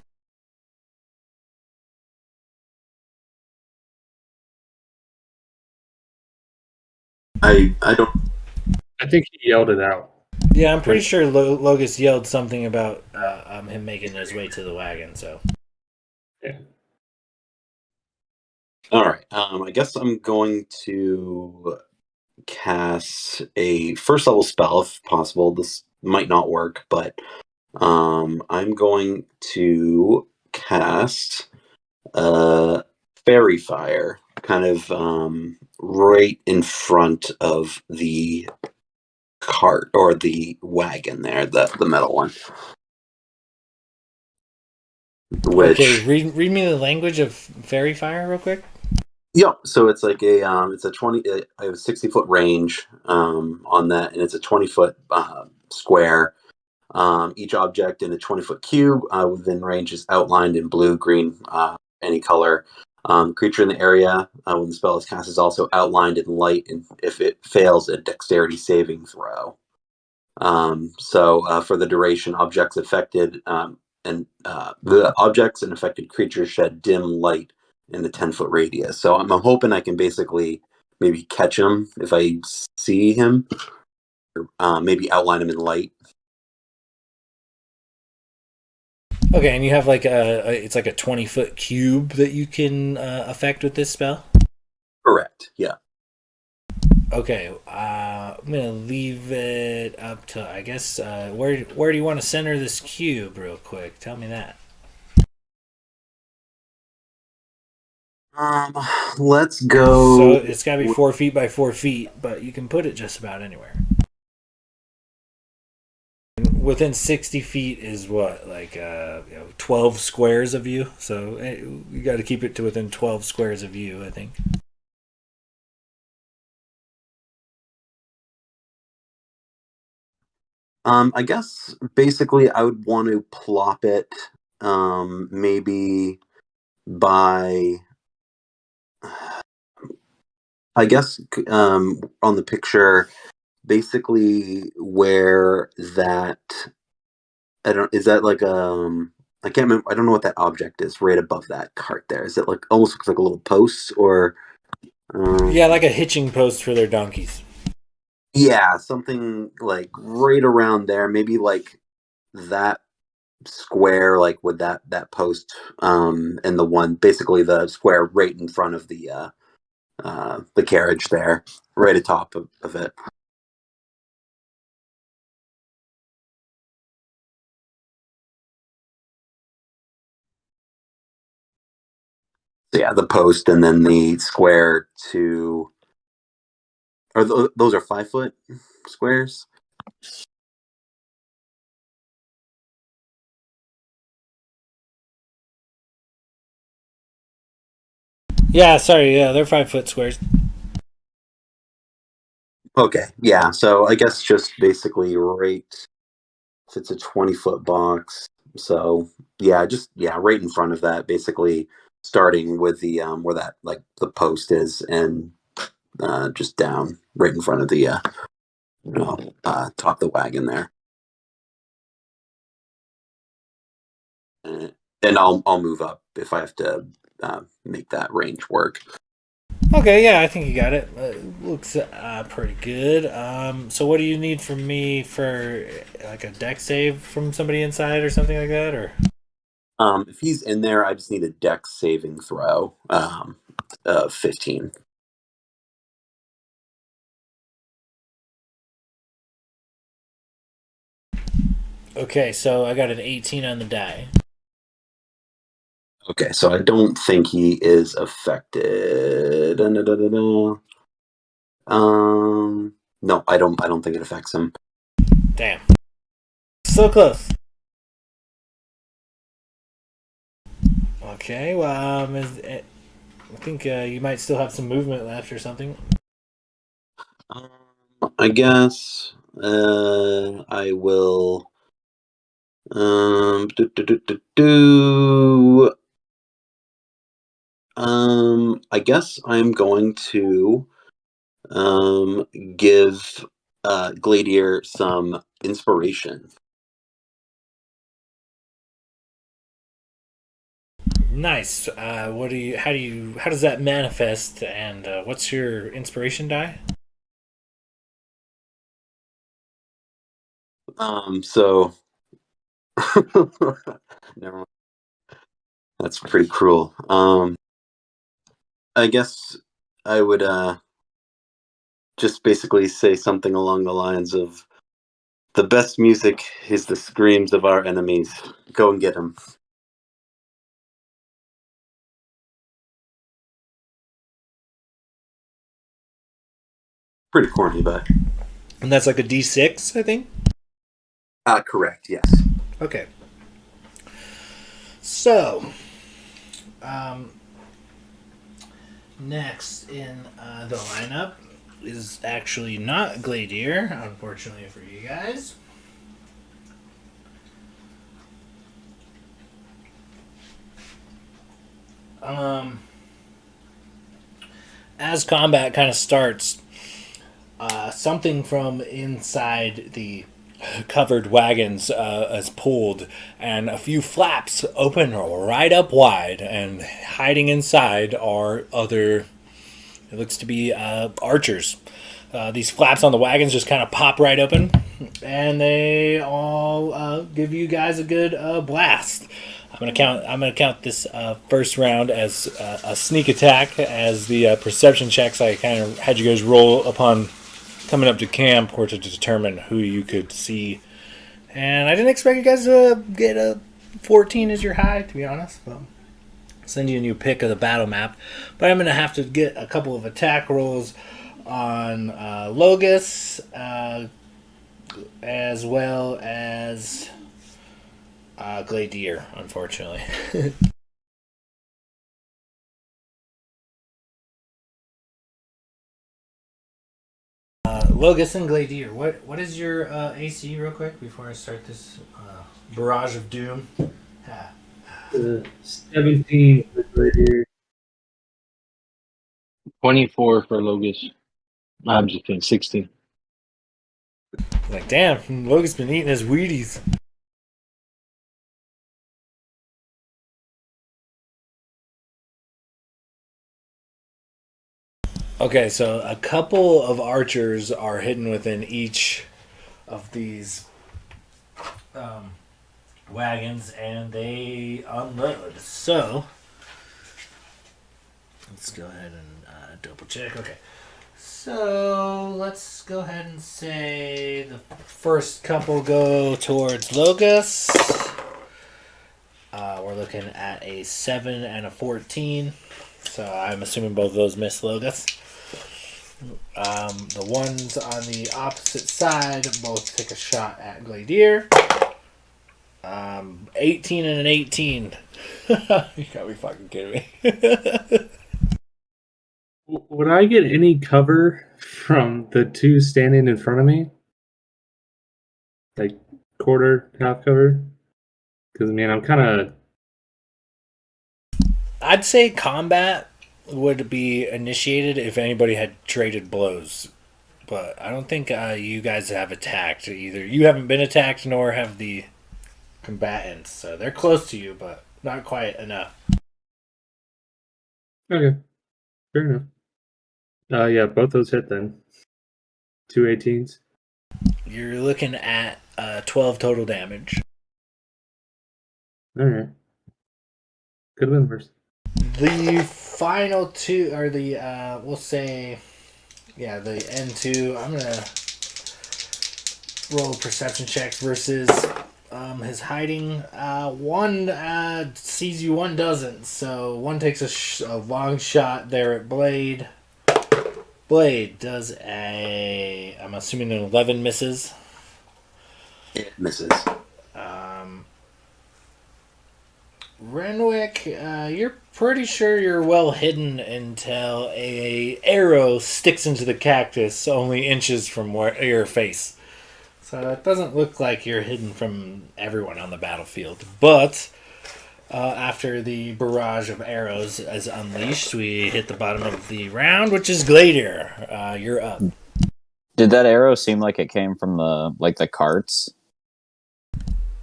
I don't. I think he yelled it out. Yeah, I'm pretty sure Logus yelled something about him making his way to the wagon. So. Yeah. All right. I guess I'm going to cast a first level spell if possible. This might not work, but I'm going to cast fairy fire, kind of right in front of the cart or the wagon there, the metal one. Which, Okay, read me the language of fairy fire real quick. yeah, so it's like it's a 20. I have a 60-foot range on that, and it's a 20-foot square. Each object in a 20-foot cube within range is outlined in blue, green, any color. Creature in the area when the spell is cast is also outlined in light, and if it fails, a dexterity saving throw. So for the duration, objects affected and the objects and affected creatures shed dim light in the 10-foot radius. So I'm hoping I can basically maybe catch him if I see him, or maybe outline him in light. Okay, and you have like it's like a 20-foot cube that you can affect with this spell. Correct. Yeah. Okay, I'm gonna leave it up to, I guess, where do you want to center this cube, real quick? Tell me that. Let's go. So it's gotta be 4 feet by 4 feet, but you can put it just about anywhere. Within 60 feet is what, like 12 squares of you. So you got to keep it to within 12 squares of you, I think. I guess basically I would want to plop it maybe by I guess on the picture basically where that I don't is that like I can't remember, I don't know what that object is right above that cart there. Is it like almost looks like a little post or Yeah, like a hitching post for their donkeys. yeah, something like right around there, maybe like that square, like with that post and the one basically the square right in front of the carriage there, right atop of it. So yeah, the post and then the square to or those are 5-foot squares. Yeah, sorry, yeah, they're 5-foot squares. Okay, yeah. So I guess just basically right. If it's a 20-foot box, So right in front of that, basically starting with the where that like the post is, and just down right in front of the top of the wagon there. And I'll move up if I have to make that range work. Okay, yeah, I think you got it. Looks pretty good. So what do you need from me for like a deck save from somebody inside or something like that, or? If he's in there, I just need a dex saving throw. 15. Okay, so I got an 18 on the die. Okay, so I don't think he is affected. No, I don't think it affects him. Damn. So close. Okay, well, I think you might still have some movement left or something. I guess I will. Do, do, do, do, do. I guess I'm going to give Gladier some inspiration. Nice. How does that manifest? And what's your inspiration die? So never mind. That's pretty cruel. I guess I would just basically say something along the lines of the best music is the screams of our enemies. Go and get them. Pretty corny, but And that's like a D6, I think. correct. Yes. Okay. So, um, next in the lineup is actually not Gladier, unfortunately for you guys. As combat kind of starts, something from inside the covered wagons is pulled, and a few flaps open right up wide, and hiding inside are other. It looks to be archers. These flaps on the wagons just kind of pop right open, and they all give you guys a good blast. I'm gonna count this first round as a sneak attack, as the perception checks I kind of had you guys roll upon coming up to camp were to determine who you could see. And I didn't expect you guys to get a 14 as your high, to be honest. But I'll send you a new pick of the battle map. But I'm gonna have to get a couple of attack rolls on Logus, as well as Gladier, unfortunately. Logus and Gladier, what is your AC real quick before I start this barrage of doom? 17 right here. 24 for Logus. I'm just kidding. 16. Like, damn, Logan's been eating his Wheaties. Okay, so a couple of archers are hidden within each of these wagons, and they unload. So let's go ahead and double check. Okay, so let's go ahead and say the first couple go towards Logus. We're looking at a 7 and a 14. So I'm assuming both of those miss Logus. The ones on the opposite side both take a shot at Gladier. 18 and an 18. You gotta be fucking kidding me. Would I get any cover from the two standing in front of me? Like quarter, half cover? Because, I mean, I'm kind of... I'd say combat would be initiated if anybody had traded blows. But I don't think you guys have attacked either. You haven't been attacked, nor have the combatants. So they're close to you, but not quite enough. Okay. Fair enough. Yeah, both those hit then. 2 18s. You're looking at 12 total damage. Alright. Could have been worse. The final two are the, we'll say, yeah, the N2. I'm going to roll perception checks versus his hiding. One sees you, one doesn't. So one takes a long shot there at Blade. Blade does I'm assuming an 11 misses. It misses. Renwick, you're pretty sure you're well hidden until a arrow sticks into the cactus only inches from your face. So it doesn't look like you're hidden from everyone on the battlefield. But after the barrage of arrows is unleashed, we hit the bottom of the round, which is Gladier. You're up. Did that arrow seem like it came from the carts?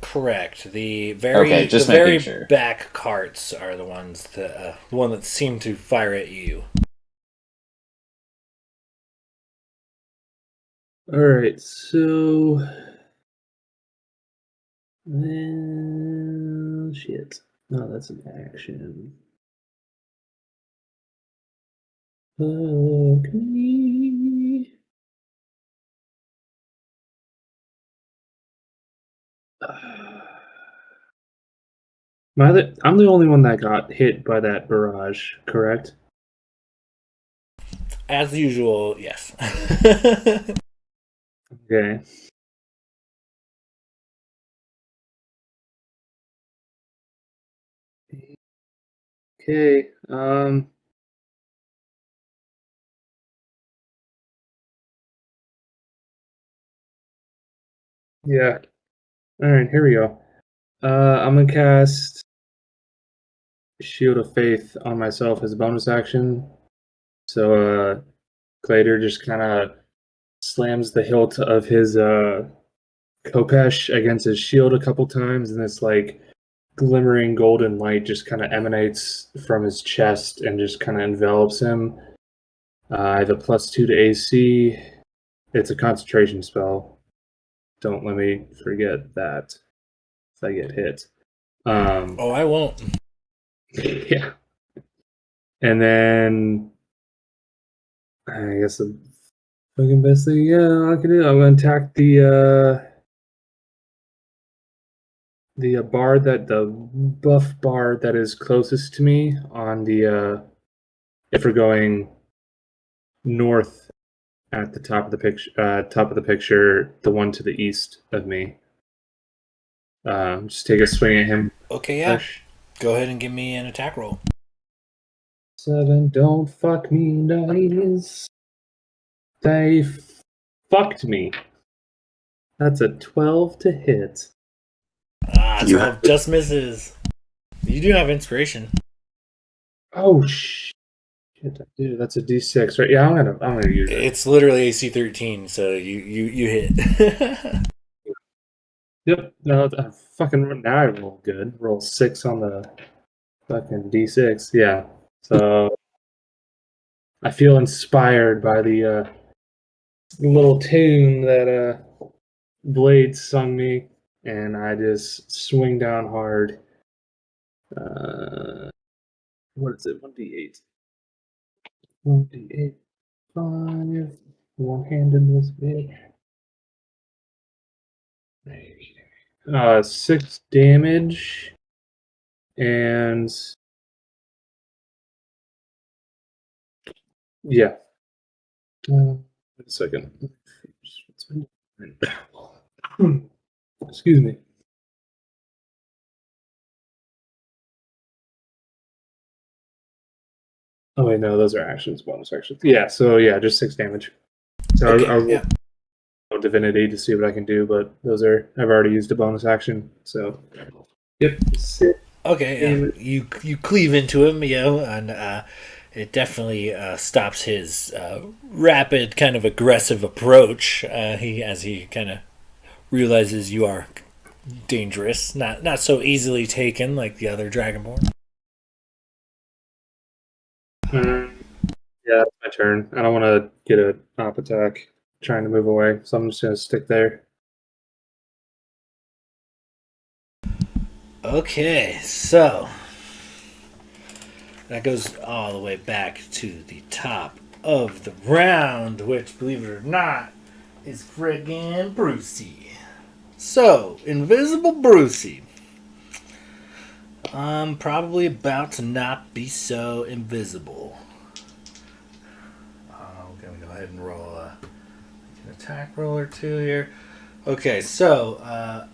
Correct. The very Sure. back carts are the ones that the one that seem to fire at you. Alright, so... shit. No, that's an action. Okay. I'm the only one that got hit by that barrage, correct? As usual, yes. Okay. Okay. Yeah. Alright, here we go. I'm gonna cast Shield of Faith on myself as a bonus action. So, Glader just kind of slams the hilt of his Kopesh against his shield a couple times, and this like glimmering golden light just kind of emanates from his chest and just kind of envelops him. I have a +2 to AC. It's a concentration spell. Don't let me forget that if I get hit. Oh, I won't. Yeah. And then I guess the fucking best thing I can do, I'm gonna attack the bard the buff bard that is closest to me on the if we're going north at the top of the picture, the one to the east of me. Just take a swing at him. Okay, yeah. Go ahead and give me an attack roll. 7, don't fuck me, dice. They fucked me. That's a 12 to hit. 12 just misses. You do have inspiration. Oh shit! I do. That's a D6, right? Yeah, I'm gonna use it. It's literally AC 13, so you hit. Yep. No, now I roll good. Roll 6 on the fucking D6. Yeah. So I feel inspired by the little tune that Blade sung me, and I just swing down hard. What is it? 1d8. 1d8. 5. One-handed this bitch. 6 damage, and yeah. Wait a second. Excuse me. Oh wait, no, those are actions, bonus actions. Yeah, so yeah, just 6 damage. So Okay, I'll yeah. roll divinity to see what I can do, but I've already used a bonus action, so Yep. Okay, yeah. You cleave into him, and it definitely stops his rapid, kind of aggressive approach. He kind of realizes you are dangerous, not so easily taken like the other Dragonborn. Yeah, it's my turn. I don't want to get an op attack trying to move away, so I'm just going to stick there. Okay, so that goes all the way back to the top of the round, which, believe it or not, is friggin' Brucey. So, Invisible Brucey. I'm probably about to not be so invisible. I'm going to go ahead and roll an attack roll or two here. Okay, so,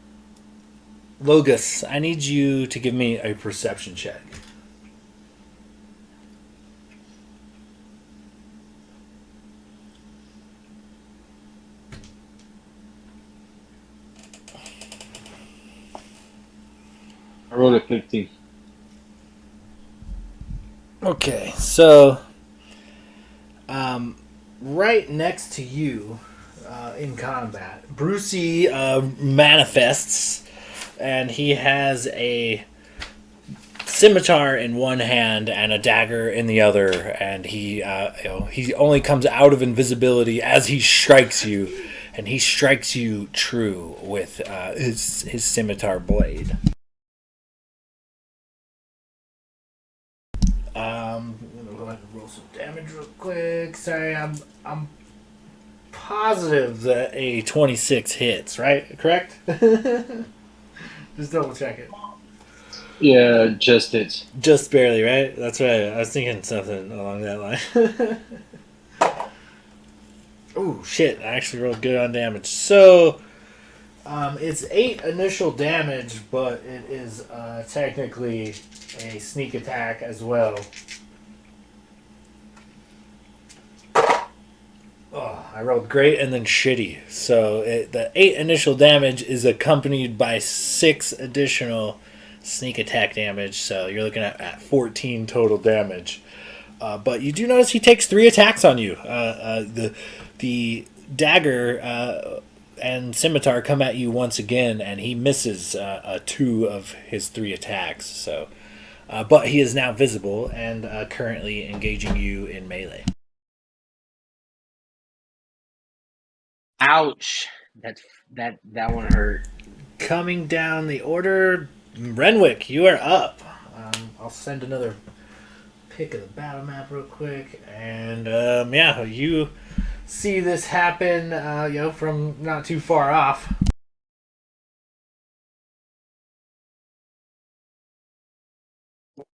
Logus, I need you to give me a perception check. I rolled a 15. Okay, so right next to you in combat, Brucey manifests, and he has a scimitar in one hand and a dagger in the other, and he only comes out of invisibility as he strikes you, and he strikes you true with his scimitar blade. I'm gonna go ahead and roll some damage real quick. Sorry, I'm positive that a 26 hits, right? Correct? Just double check it. Yeah, just it. Just barely, right? That's right. I was thinking something along that line. Oh shit! I actually rolled good on damage. So, it's 8 initial damage, but it is technically a sneak attack as well. Oh, I rolled great and then shitty. So the 8 initial damage is accompanied by 6 additional sneak attack damage. So you're looking at 14 total damage. But you do notice he takes 3 attacks on you. The dagger and scimitar come at you once again, and he misses 2 of his 3 attacks. So, but he is now visible and currently engaging you in melee. Ouch! That one hurt. Coming down the order, Renwick, you are up. I'll send another pick of the battle map real quick, and yeah, you see this happen, from not too far off.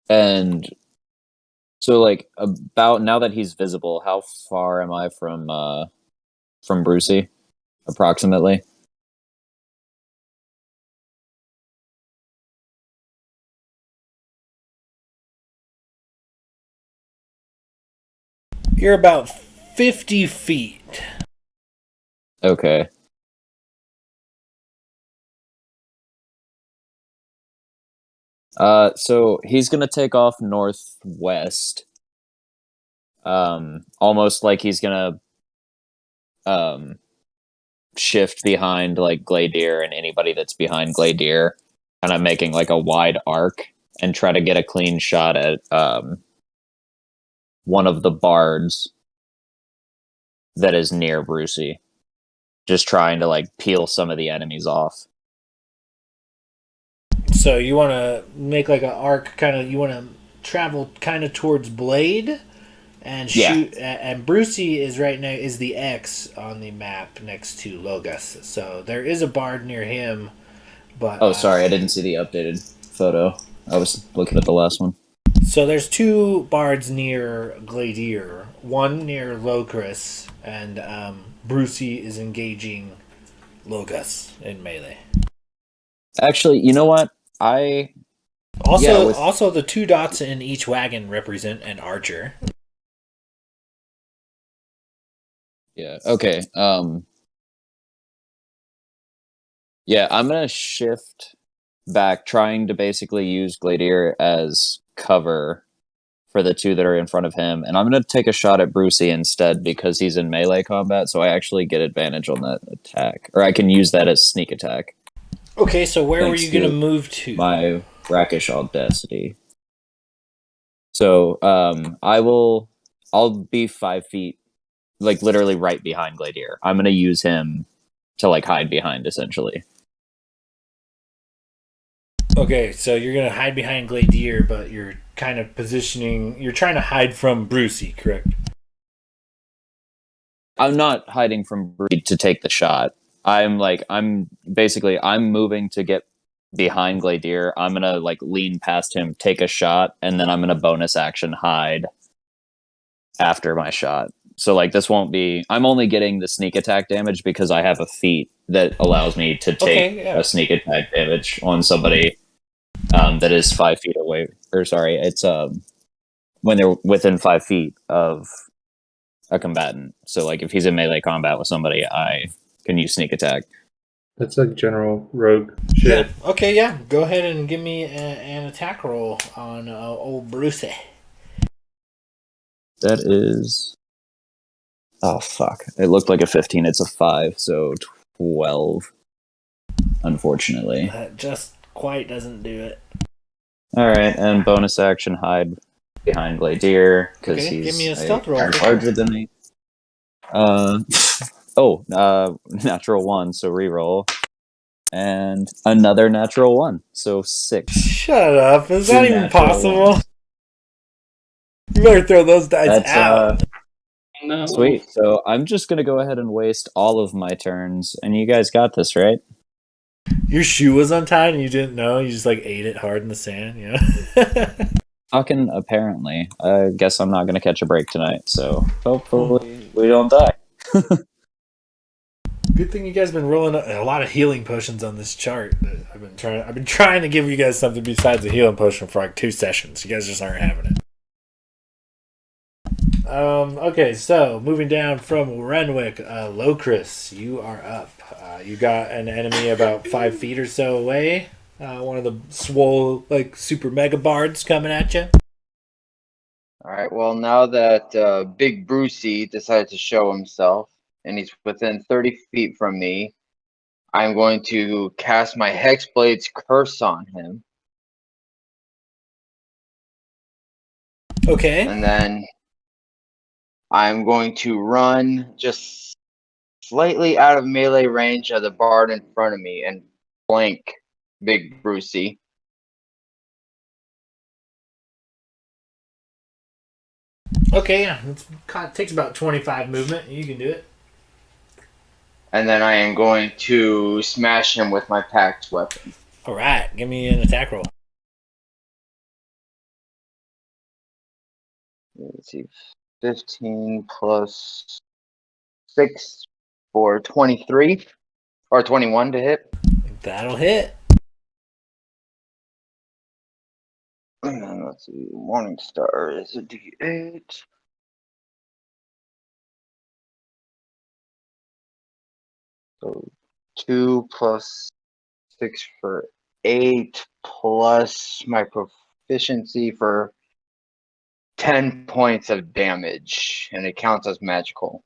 And so, like, about now that he's visible, how far am I from Brucey, approximately? You're about 50 feet. Okay. So he's gonna take off northwest. Almost like he's gonna um shift behind like Gladier and anybody that's behind Gladier, kind of making like a wide arc and try to get a clean shot at one of the bards that is near Brucey. Just trying to like peel some of the enemies off. So you want to make like an arc, kind of. You want to travel kind of towards Blade, and shoot. And Brucey is right now is the X on the map next to Logos. So there is a bard near him, but Oh, sorry, I didn't see the updated photo. I was looking at the last one. So there's 2 bards near Gladier, one near Locris, and Brucey is engaging Logos in melee. Actually, you know what? Also, the 2 dots in each wagon represent an archer. Yeah. Okay. Yeah, I'm gonna shift back, trying to basically use Gladier as cover for the two that are in front of him. And I'm going to take a shot at Brucey instead because he's in melee combat, so I actually get advantage on that attack. Or I can use that as sneak attack. Okay, so where were Thanks you going to to move to? My brackish audacity. So I'll be 5 feet, like literally right behind Gladier. I'm going to use him to like hide behind, essentially. Okay, so you're going to hide behind Gladier, but you're kind of positioning... You're trying to hide from Brucey, correct? I'm not hiding from Brucey to take the shot. I'm moving to get behind Gladier. I'm going to like lean past him, take a shot, and then I'm going to bonus action hide after my shot. So like this won't be... I'm only getting the sneak attack damage because I have a feat that allows me to take a sneak attack damage on somebody that is 5 feet away. Or sorry, it's when they're within 5 feet of a combatant. So like if he's in melee combat with somebody, I can use sneak attack. That's like general rogue shit. Yeah. Okay, yeah. Go ahead and give me an attack roll on old Brucey. That is... Oh, fuck. It looked like a 15. It's a 5, so 12. Unfortunately. That just quite doesn't do it. Alright, and bonus action hide behind Gladier, because Okay, he's give me a stealth roll. larger than me. Natural 1, so reroll. And another natural 1, so 6. Shut up. Is that even Natural possible? one. You better throw those dice That's, out. No. Sweet. So I'm just going to go ahead and waste all of my turns, and you guys got this, right? Your shoe was untied and you didn't know? You just like ate it hard in the sand, you know? Fucking apparently. I guess I'm not going to catch a break tonight, so hopefully we don't die. Good thing you guys been rolling a lot of healing potions on this chart. I've been trying to give you guys something besides a healing potion for like 2 sessions. You guys just aren't having it. Okay, so moving down from Renwick, Locris, you are up. You got an enemy about 5 feet or so away. One of the swole, like, super mega bards coming at you. Alright, well, now that Big Brucey decided to show himself, and he's within 30 feet from me, I'm going to cast my Hexblade's Curse on him. Okay. And then I'm going to run just slightly out of melee range of the bard in front of me and flank Big Brucey. Okay, yeah. It takes about 25 movement. You can do it. And then I am going to smash him with my packed weapon. Alright, give me an attack roll. Let's see. 15 plus 6 for 23. Or 21 to hit. That'll hit. And then let's see. Morningstar is a D8. So 2 plus 6 for 8 plus my proficiency for 10 points of damage, and it counts as magical.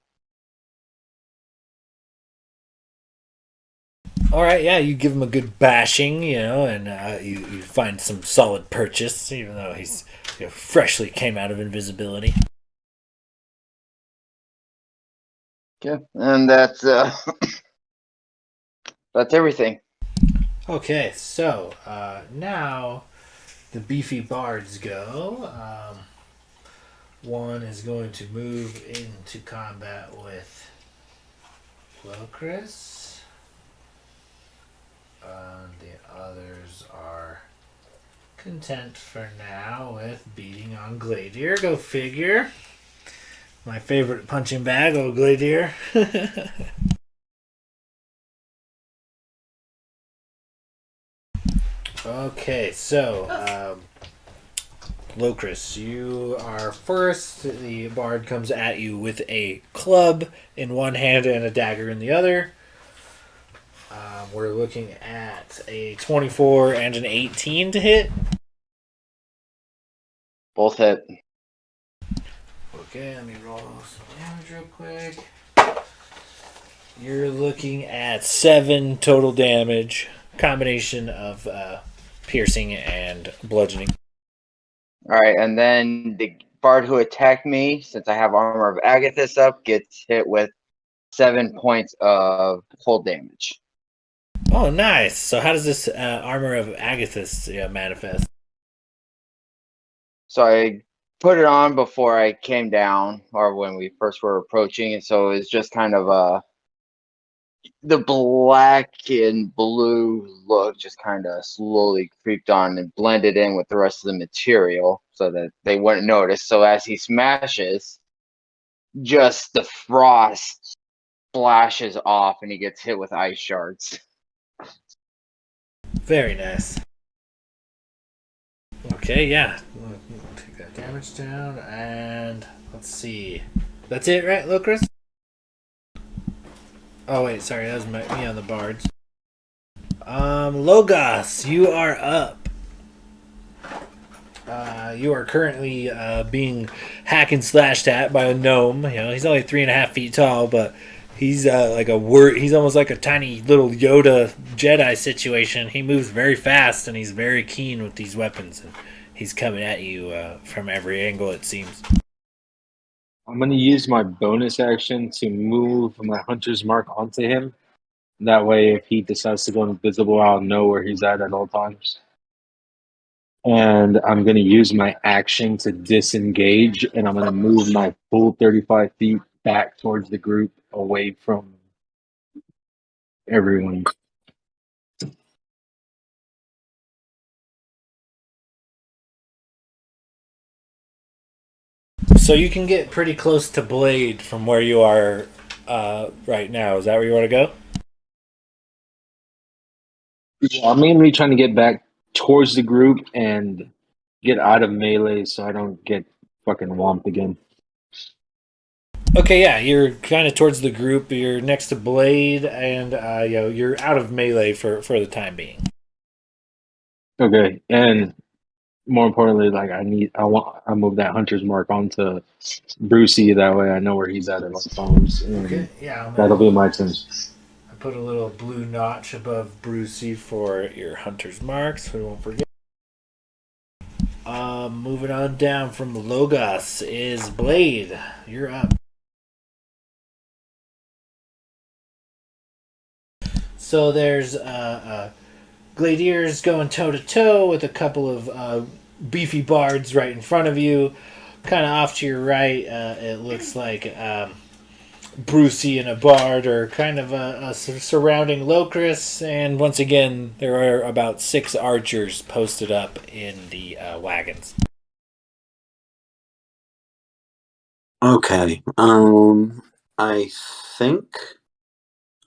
Alright, yeah, you give him a good bashing, you know, and you find some solid purchase, even though he's freshly came out of invisibility. Okay, and that's that's everything. Okay, so now the beefy bards go. One is going to move into combat with Locris. The others are content for now with beating on Gladier. Go figure. My favorite punching bag, old Gladier. Okay, so Locris, you are first. The bard comes at you with a club in one hand and a dagger in the other. We're looking at a 24 and an 18 to hit. Both hit. Okay, let me roll some damage real quick. You're looking at 7 total damage, combination of piercing and bludgeoning. All right, and then the bard who attacked me, since I have armor of Agathis up, gets hit with 7 points of cold damage. Oh, nice. So how does this armor of Agathis manifest? So I put it on before I came down, or when we first were approaching, and so it's just kind of the black and blue look just kind of slowly creeped on and blended in with the rest of the material so that they wouldn't notice. So as he smashes, just the frost splashes off and he gets hit with ice shards. Very nice. Okay, yeah. Take that damage down, and let's see. That's it, right, Locris? Oh wait, sorry, that was me on the bards. Logos, you are up. You are currently being hack and slashed at by a gnome. You know, he's only 3.5 feet tall, but he's he's almost like a tiny little Yoda Jedi situation. He moves very fast and he's very keen with these weapons, and he's coming at you from every angle, it seems. I'm going to use my bonus action to move my hunter's mark onto him. That way, if he decides to go invisible, I'll know where he's at all times. And I'm going to use my action to disengage, and I'm going to move my full 35 feet back towards the group, away from everyone. So you can get pretty close to Blade from where you are right now. Is that where you want to go? Yeah, I'm mainly trying to get back towards the group and get out of melee so I don't get fucking whomped again. Okay, yeah, you're kind of towards the group. You're next to Blade, and you're out of melee for the time being. Okay, and more importantly, like I move that hunter's mark onto Brucey. That way, I know where he's at all times, and Okay, yeah, that'll be my turn. I put a little blue notch above Brucey for your hunter's marks. We won't forget. Moving on down from Logos is Blade. You're up. So there's Gladiers going toe to toe with a couple of beefy bards right in front of you. Kind of off to your right, it looks like Brucey and a bard are kind of surrounding Locris, and once again, there are about 6 archers posted up in the wagons. Okay. I think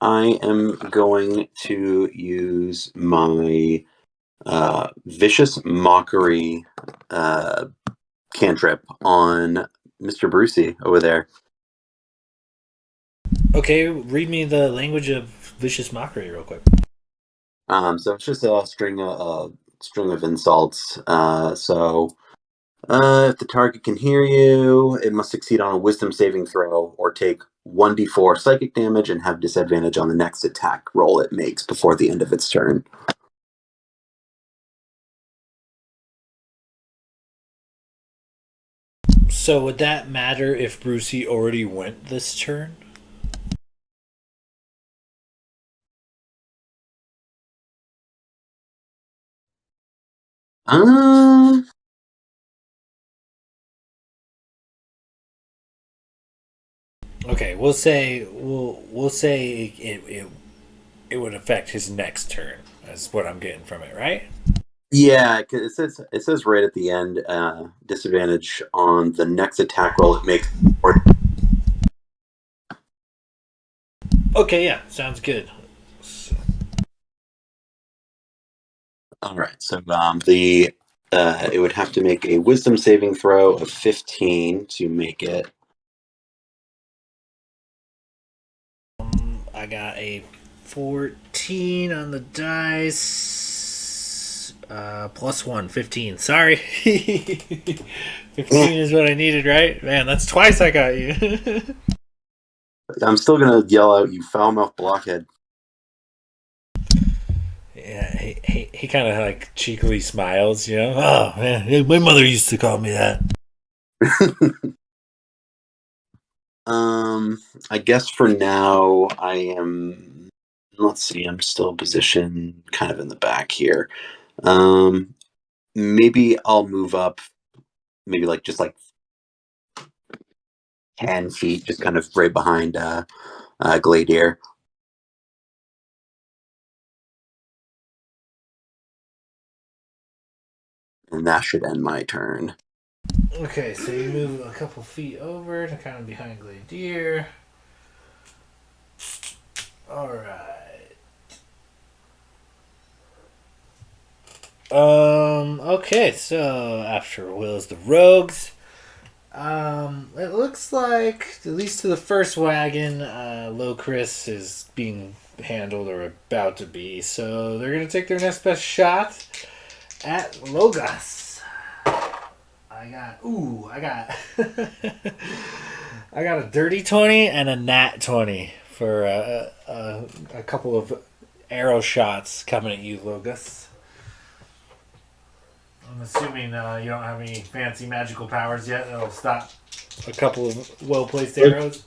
I am going to use my vicious mockery cantrip on Mr. Brucey over there. Okay, read me the language of vicious mockery real quick. So it's just a string of insults. If the target can hear you, it must succeed on a wisdom saving throw or take 1d4 psychic damage and have disadvantage on the next attack roll it makes before the end of its turn. So would that matter if Brucey already went this turn? Uh, Okay, we'll say it would affect his next turn. That's what I'm getting from it, right? yeah, 'cause it says right at the end, disadvantage on the next attack roll it makes. Or Okay, yeah, sounds good. So, all right, so it would have to make a wisdom saving throw of 15 to make it. I got a 14. 14 on the dice. +1, 15. Sorry. 15 is what I needed, right? Man, that's twice I got you. I'm still gonna yell out, "You foul mouth blockhead!" Yeah, he kind of like cheekily smiles, you know. Oh man, my mother used to call me that. I guess for now I am. Let's see. I'm still positioned kind of in the back here. Maybe I'll move up. Maybe like just like 10 feet, just kind of right behind Gladier. And that should end my turn. Okay, so you move a couple feet over to kind of behind Gladier. All right. Okay, so after Will's the Rogues. It looks like, at least to the first wagon, Low Chris is being handled or about to be. So they're going to take their next best shot at Logos. I got I got a dirty 20 and a nat 20 for a couple of arrow shots coming at you, Logos. I'm assuming you don't have any fancy magical powers yet that'll stop a couple of well-placed arrows.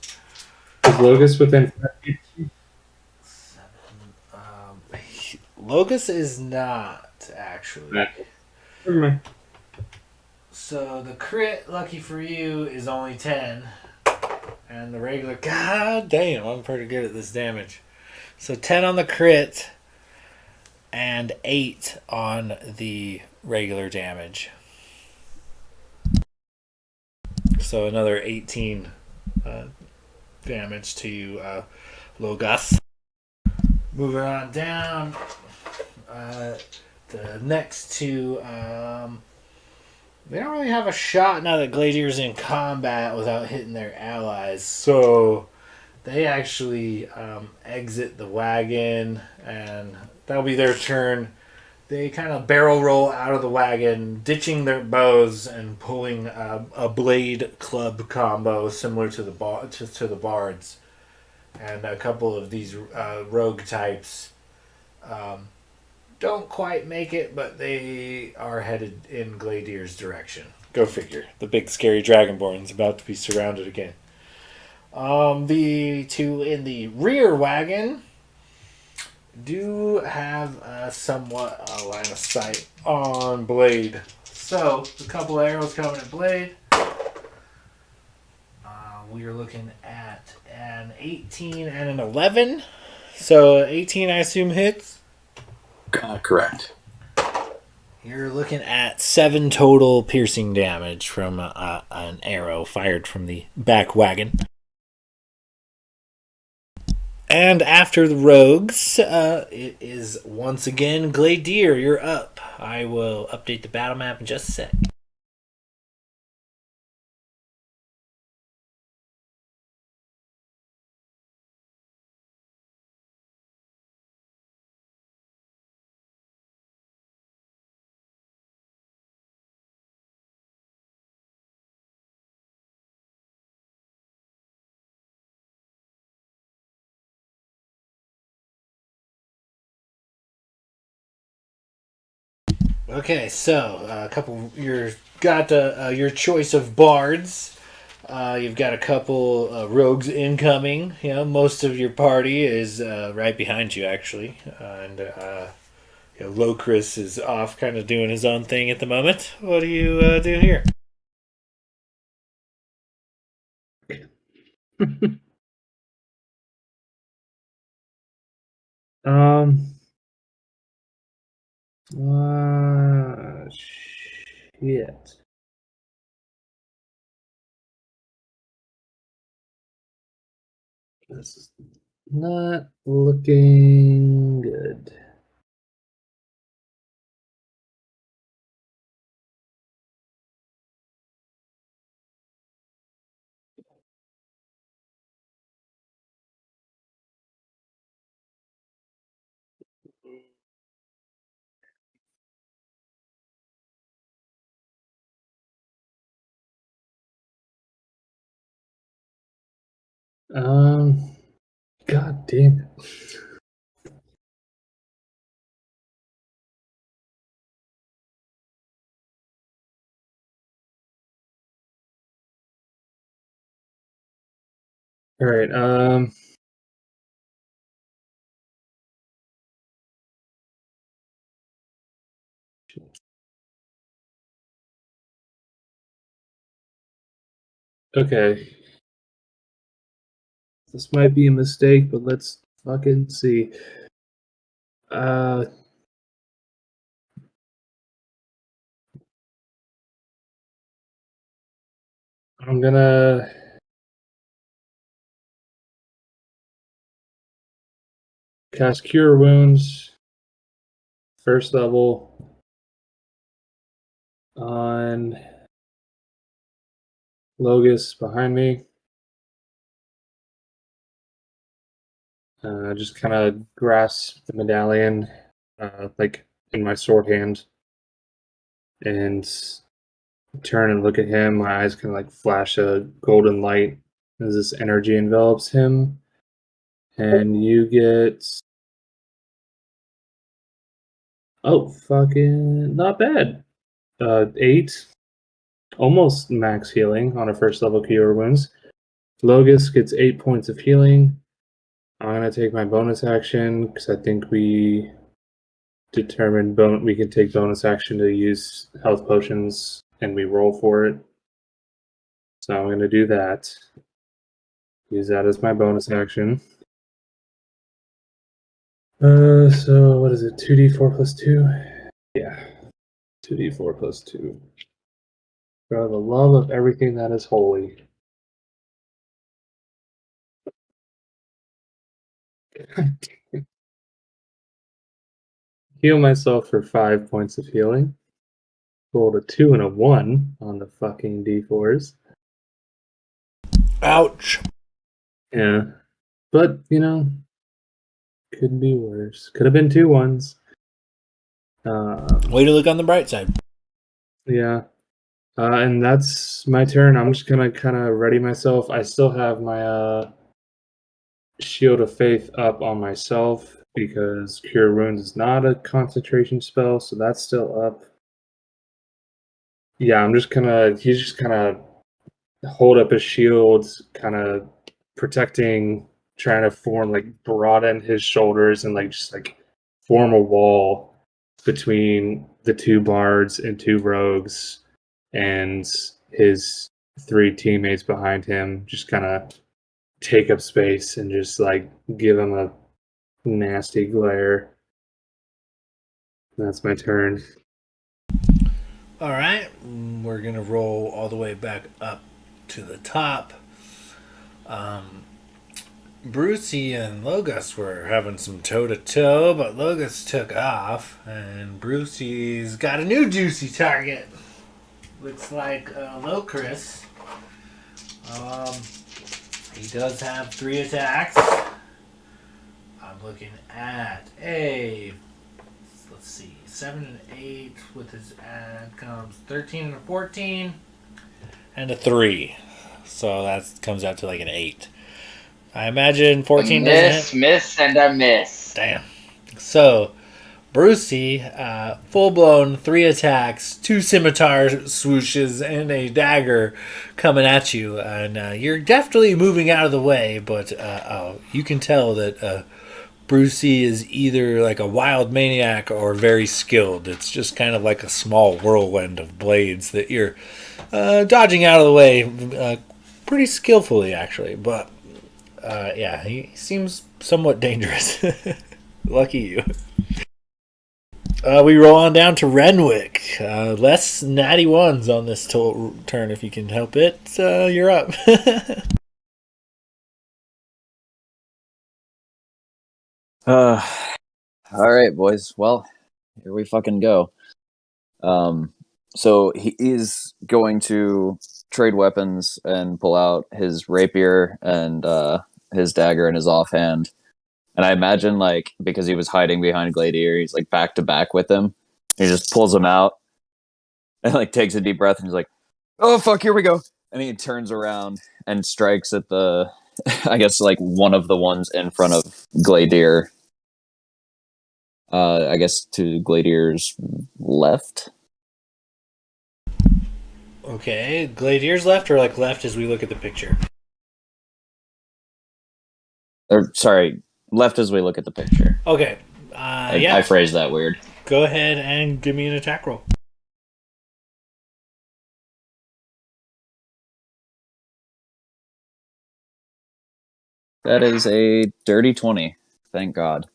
Is Logos within 5 feet? Logos is not, actually. Never mind. So the crit, lucky for you, is only 10. And the regular, god damn, I'm pretty good at this damage. So 10 on the crit and 8 on the regular damage. So another 18 damage to you, Logos. Moving on down. The next two, they don't really have a shot now that Gladier's in combat without hitting their allies. So they actually exit the wagon, and that'll be their turn. They kind of barrel roll out of the wagon, ditching their bows and pulling a blade club combo similar to the bards. And a couple of these rogue types don't quite make it, but they are headed in Gladier's direction. Go figure. The big scary Dragonborn's about to be surrounded again. The two in the rear wagon do have somewhat a line of sight on Blade. So, a couple of arrows coming at Blade. We are looking at an 18 and an 11. So, 18 I assume hits. Correct. You're looking at 7 total piercing damage from an arrow fired from the back wagon. And after the rogues, it is once again Gladier. You're up. I will update the battle map in just a sec. Okay, so a couple. You've got your choice of bards. You've got a couple rogues incoming. You know, most of your party is right behind you, actually, and Locris is off, kind of doing his own thing at the moment. What do you do here? Um. Shit. This is not looking good. God damn it. All right. Okay. This might be a mistake, but let's fucking see. I'm gonna cast Cure Wounds, first level, on Logus behind me. Just kind of grasp the medallion, like in my sword hand, and turn and look at him. My eyes kind of like flash a golden light as this energy envelops him. And you get, oh, fucking not bad. 8, almost max healing on a first level Cure Wounds. Logus gets 8 points of healing. I'm gonna take my bonus action because I think we determined we can take bonus action to use health potions, and we roll for it. So I'm gonna do that. Use that as my bonus action. So what is it? 2d4 plus 2? Yeah. 2d4 plus 2. For the love of everything that is holy. Heal myself for 5 points of healing. Rolled a 2 and a 1 on the fucking d4s. Ouch. Yeah. But, could be worse. Could have been 2 1s. Way to look on the bright side. Yeah. And that's my turn. I'm just gonna kind of ready myself. I still have my Shield of Faith up on myself because Cure Wounds is not a concentration spell, so that's still up. Yeah, he's just gonna hold up his shield, kind of protecting, trying to form, like, broaden his shoulders and, like, just, like, form a wall between the 2 bards and 2 rogues and his 3 teammates behind him. Just kind of take up space and just, like, give him a nasty glare. That's my turn. All right, we're gonna roll all the way back up to the top. Brucey and Logos were having some toe to toe, but Logos took off, and Brucey's got a new juicy target. Looks like Locris. He does have 3 attacks. I'm looking at let's see, 7 and 8 with his add comes 13 and a 14, and a 3. So that comes out to like an 8. I imagine 14 doesn't hit. Miss, and a miss. Damn. So, Brucey, full-blown 3 attacks, 2 scimitar swooshes, and a dagger coming at you. And you're definitely moving out of the way, but you can tell that Brucey is either like a wild maniac or very skilled. It's just kind of like a small whirlwind of blades that you're dodging out of the way pretty skillfully, actually. But yeah, he seems somewhat dangerous. Lucky you. We roll on down to Renwick. Less natty ones on this turn if you can help it. You're up. All right, boys. Well, here we fucking go. So he is going to trade weapons and pull out his rapier and his dagger in his offhand. And I imagine, like, because he was hiding behind Gladiator, he's like back to back with him. He just pulls him out and like take a deep breath and he's like, "Oh fuck, here we go!" And he turns around and strikes at the I guess like one of the ones in front of Gladier. I guess to Gladier's left. Okay, Gladier's left or like left as we look at the picture? Or sorry, left as we look at the picture. Okay, I phrased that weird. Go ahead and give me an attack roll. That is a dirty 20. Thank God.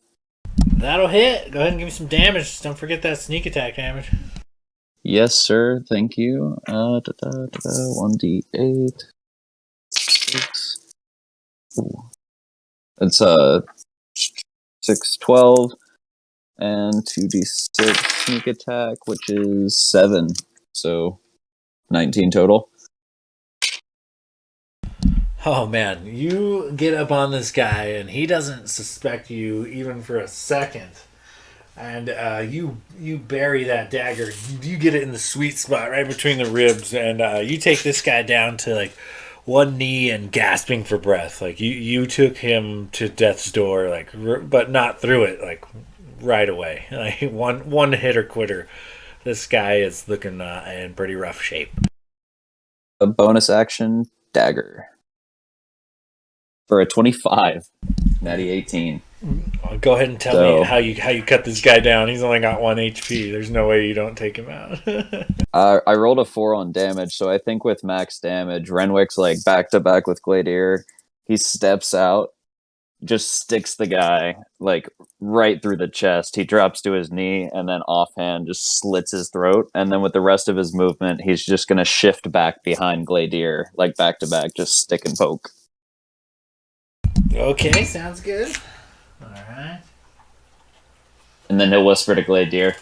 That'll hit. Go ahead and give me some damage. Don't forget that sneak attack damage. Yes, sir. Thank you. 1d8. 6. Ooh. It's 6, 12, and 2d6 sneak attack, which is 7. So 19 total. Oh man, you get up on this guy and he doesn't suspect you even for a second. And you bury that dagger. You get it in the sweet spot right between the ribs, and you take this guy down to like one knee and gasping for breath. Like you took him to death's door, like but not through it, like right away. Like one hitter quitter. This guy is looking in pretty rough shape. A bonus action dagger for a 25. Natty 18. Go ahead and tell me how you cut this guy down. He's only got 1 HP. There's no way you don't take him out. I rolled a 4 on damage, so I think with max damage, Renwick's like back to back with Gladier. He steps out, just sticks the guy like right through the chest. He drops to his knee and then offhand just slits his throat. And then with the rest of his movement, he's just gonna shift back behind Gladier, like back to back, just stick and poke. Okay, sounds good. Alright. And then he'll whisper to Gladier,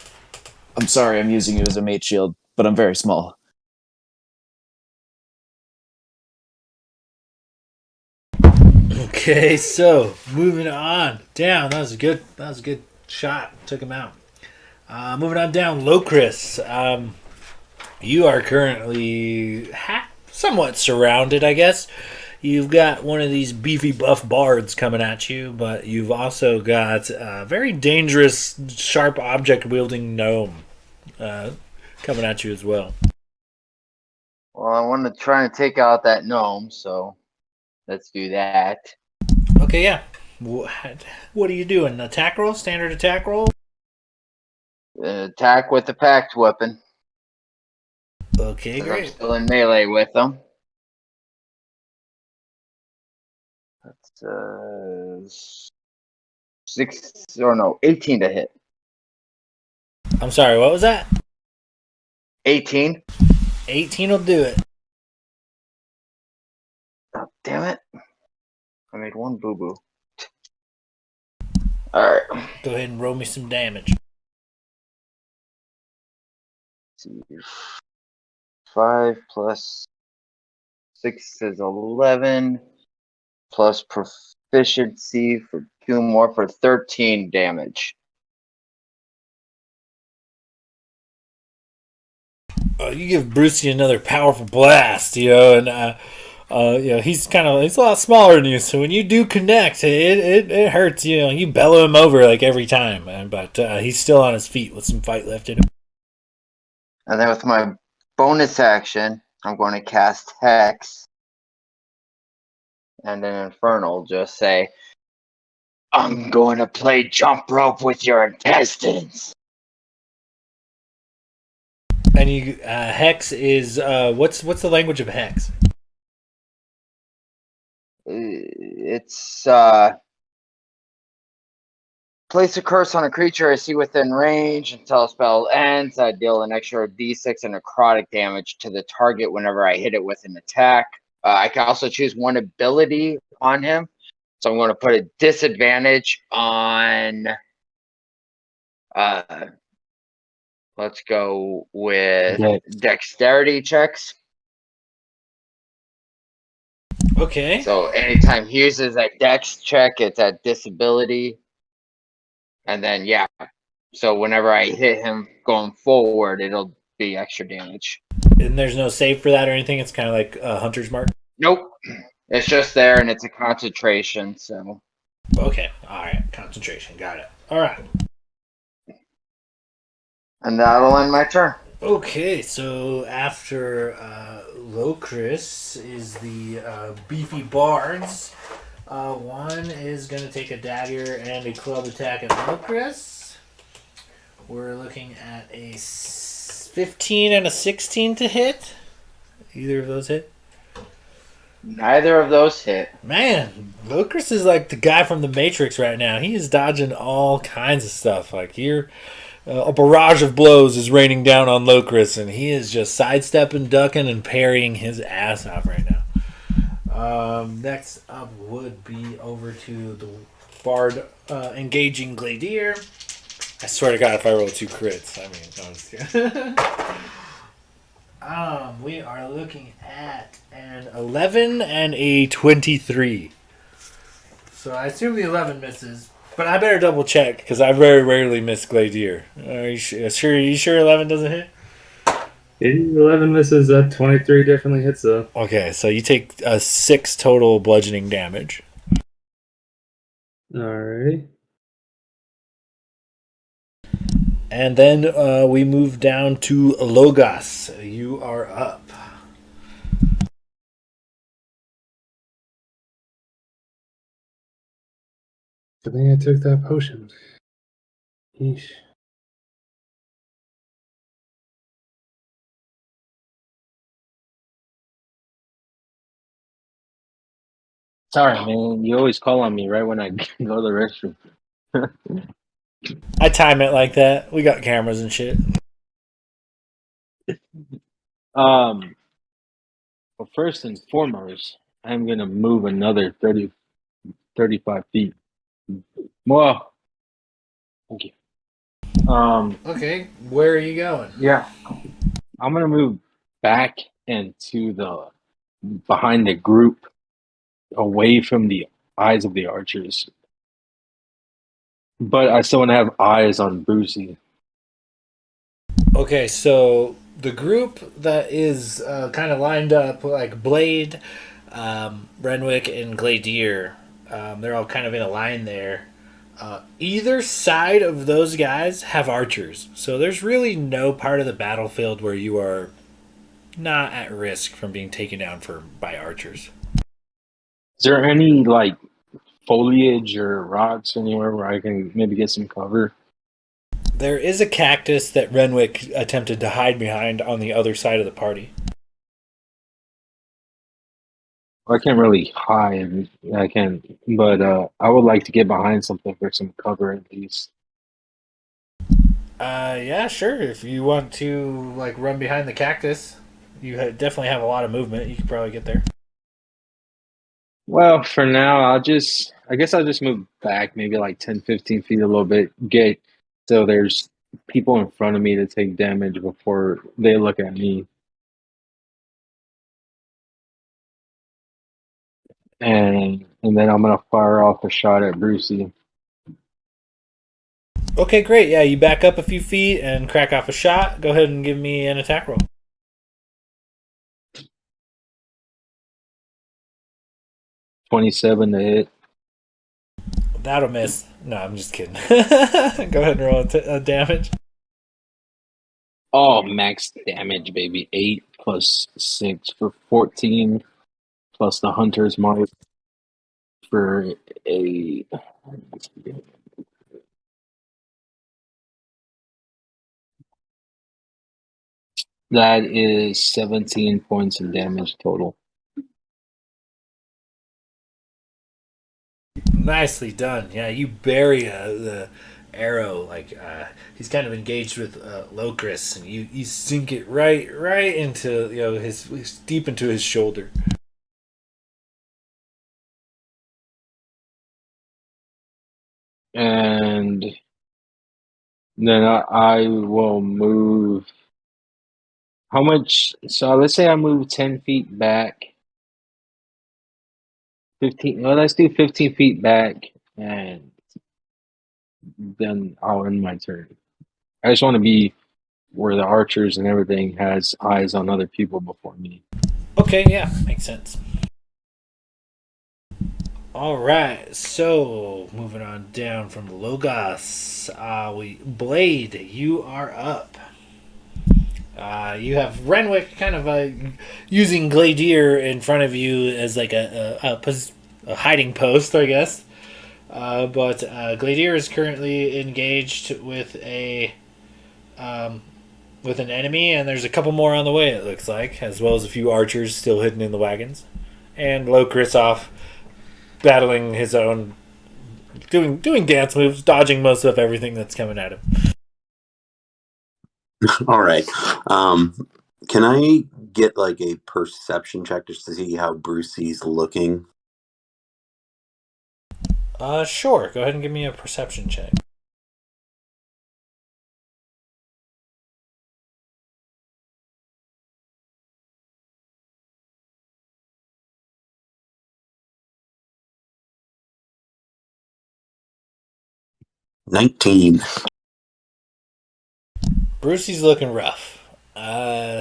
"I'm sorry I'm using you as a mate shield, but I'm very small." Okay, so moving on down. That was a good shot. Took him out. Moving on down, Locris. You are currently somewhat surrounded, I guess. You've got one of these beefy buff bards coming at you, but you've also got a very dangerous, sharp object wielding gnome coming at you as well. Well, I want to try and take out that gnome, so let's do that. Okay, yeah. What are you doing? Attack roll? Standard attack roll? Attack with the packed weapon. Okay, great. I'm still in melee with them. That's 18 to hit. I'm sorry, what was that? 18. 18 will do it. Oh, damn it. I made one boo-boo. Alright. Go ahead and roll me some damage. Let's see. 5 plus 6 is 11. Plus proficiency for 2 more for 13 damage. You give Brucey another powerful blast, and he's a lot smaller than you, so when you do connect, it hurts. You bellow him over like every time, but he's still on his feet with some fight left in him. And then with my bonus action, I'm going to cast Hex. And then Infernal just say, "I'm going to play jump rope with your intestines." And you, Hex is what's the language of Hex? It's place a curse on a creature I see within range until a spell ends. I deal an extra d6 and necrotic damage to the target whenever I hit it with an attack. I can also choose one ability on him. So I'm going to put a disadvantage on, let's go with dexterity checks. Okay. So anytime he uses that dex check, it's at disability. And then, yeah. So whenever I hit him going forward, it'll be extra damage. And there's no save for that or anything? It's kind of like a hunter's mark? Nope. It's just there and it's a concentration, so. Okay, all right. Concentration. Got it. All right. And that'll end my turn. Okay, so after Locris is the beefy bards. One is going to take a dagger and a club attack at Locris. We're looking at a 15 and a 16 to hit. Either of those hit? Neither of those hit. Man, Locris is like the guy from the Matrix right now. He is dodging all kinds of stuff. Like here, a barrage of blows is raining down on Locris, and he is just sidestepping, ducking, and parrying his ass off right now. Next up would be over to the bard engaging Gladier. I swear to God, if I roll 2 crits, I mean, no, I'm just kidding. We are looking at an 11 and a 23. So I assume the 11 misses, but I better double check because I very rarely miss Gladier. Are you sure? Are you sure 11 doesn't hit? 11 misses. 23 definitely hits though. Okay, so you take 6 total bludgeoning damage. Alrighty. And then we move down to Logos. You are up. Good thing I took that potion. Yeesh. Sorry, man. You always call on me right when I go to the restroom. I time it like that. We got cameras and shit. Well, first and foremost, I'm gonna move another 30, 35 feet. Well, thank you. Okay, where are you going? Yeah, I'm gonna move back into the behind the group, away from the eyes of the archers. But I still want to have eyes on Brucey. Okay, so the group that is kind of lined up, like Blade, Renwick, and Gladier, they're all kind of in a line there. Either side of those guys have archers, so there's really no part of the battlefield where you are not at risk from being taken down by archers. Is there any like foliage or rocks anywhere where I can maybe get some cover? There is a cactus that Renwick attempted to hide behind on the other side of the party. I can't really hide. I can, but I would like to get behind something for some cover at least. Yeah, sure. If you want to like run behind the cactus, you definitely have a lot of movement. You could probably get there. Well, for now, I guess I'll just move back maybe like 10, 15 feet a little bit. Get so there's people in front of me to take damage before they look at me. And then I'm gonna fire off a shot at Brucey. Okay, great. Yeah, you back up a few feet and crack off a shot. Go ahead and give me an attack roll. 27 to hit. That'll miss. No, I'm just kidding. Go ahead and roll a damage. Oh, max damage, baby. 8 plus 6 for 14, plus the hunter's mark for a. That is 17 points of damage total. Nicely done. Yeah, you bury the arrow. Like he's kind of engaged with Locris, and you sink it right into his deep into his shoulder. And then I will move. How much? So let's say I move 10 feet back. 15. Well, let's do 15 feet back, and then I'll end my turn. I just want to be where the archers and everything has eyes on other people before me. Okay, yeah, makes sense. All right, so moving on down from Logos, Blade, you are up. You have Renwick kind of using Gladier in front of you as like a hiding post, I guess. But Gladier is currently engaged with an enemy, and there's a couple more on the way. It looks like, as well as a few archers still hidden in the wagons, and Lokris off battling his own, doing dance moves, dodging most of everything that's coming at him. All right. Can I get like a perception check just to see how Brucey's looking? Sure. Go ahead and give me a perception check. $19. Brucey's looking rough.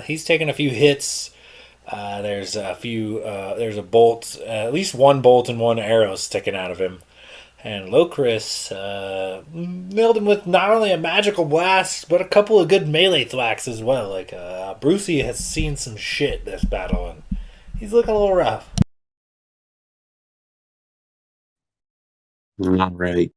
He's taking a few hits. There's a bolt, at least one bolt and one arrow sticking out of him. And Lokris nailed him with not only a magical blast, but a couple of good melee thwacks as well. Like, Brucey has seen some shit this battle, and he's looking a little rough. All right.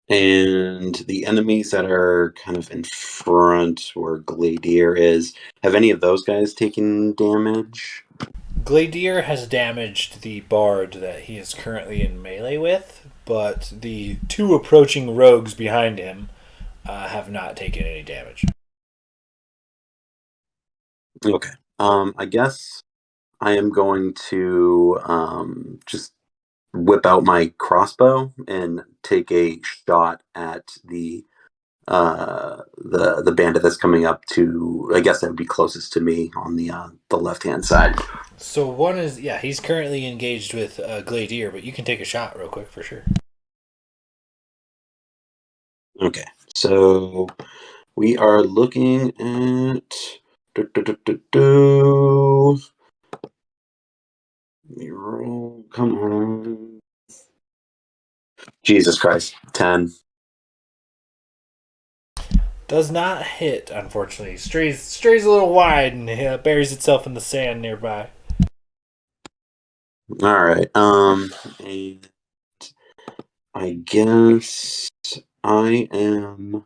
And the enemies that are kind of in front where Gladier is, have any of those guys taken damage? Gladier has damaged the bard that he is currently in melee with, but the two approaching rogues behind him have not taken any damage. Okay. I guess I am going to just whip out my crossbow and take a shot at the bandit that's coming up to. I guess that would be closest to me on the left hand side. So one is, yeah, he's currently engaged with Gladier, but you can take a shot real quick for sure. Okay, so we are looking at. Let me roll. Come on. Jesus Christ. 10. Does not hit, unfortunately. Strays a little wide and buries itself in the sand nearby. All right. And I guess I am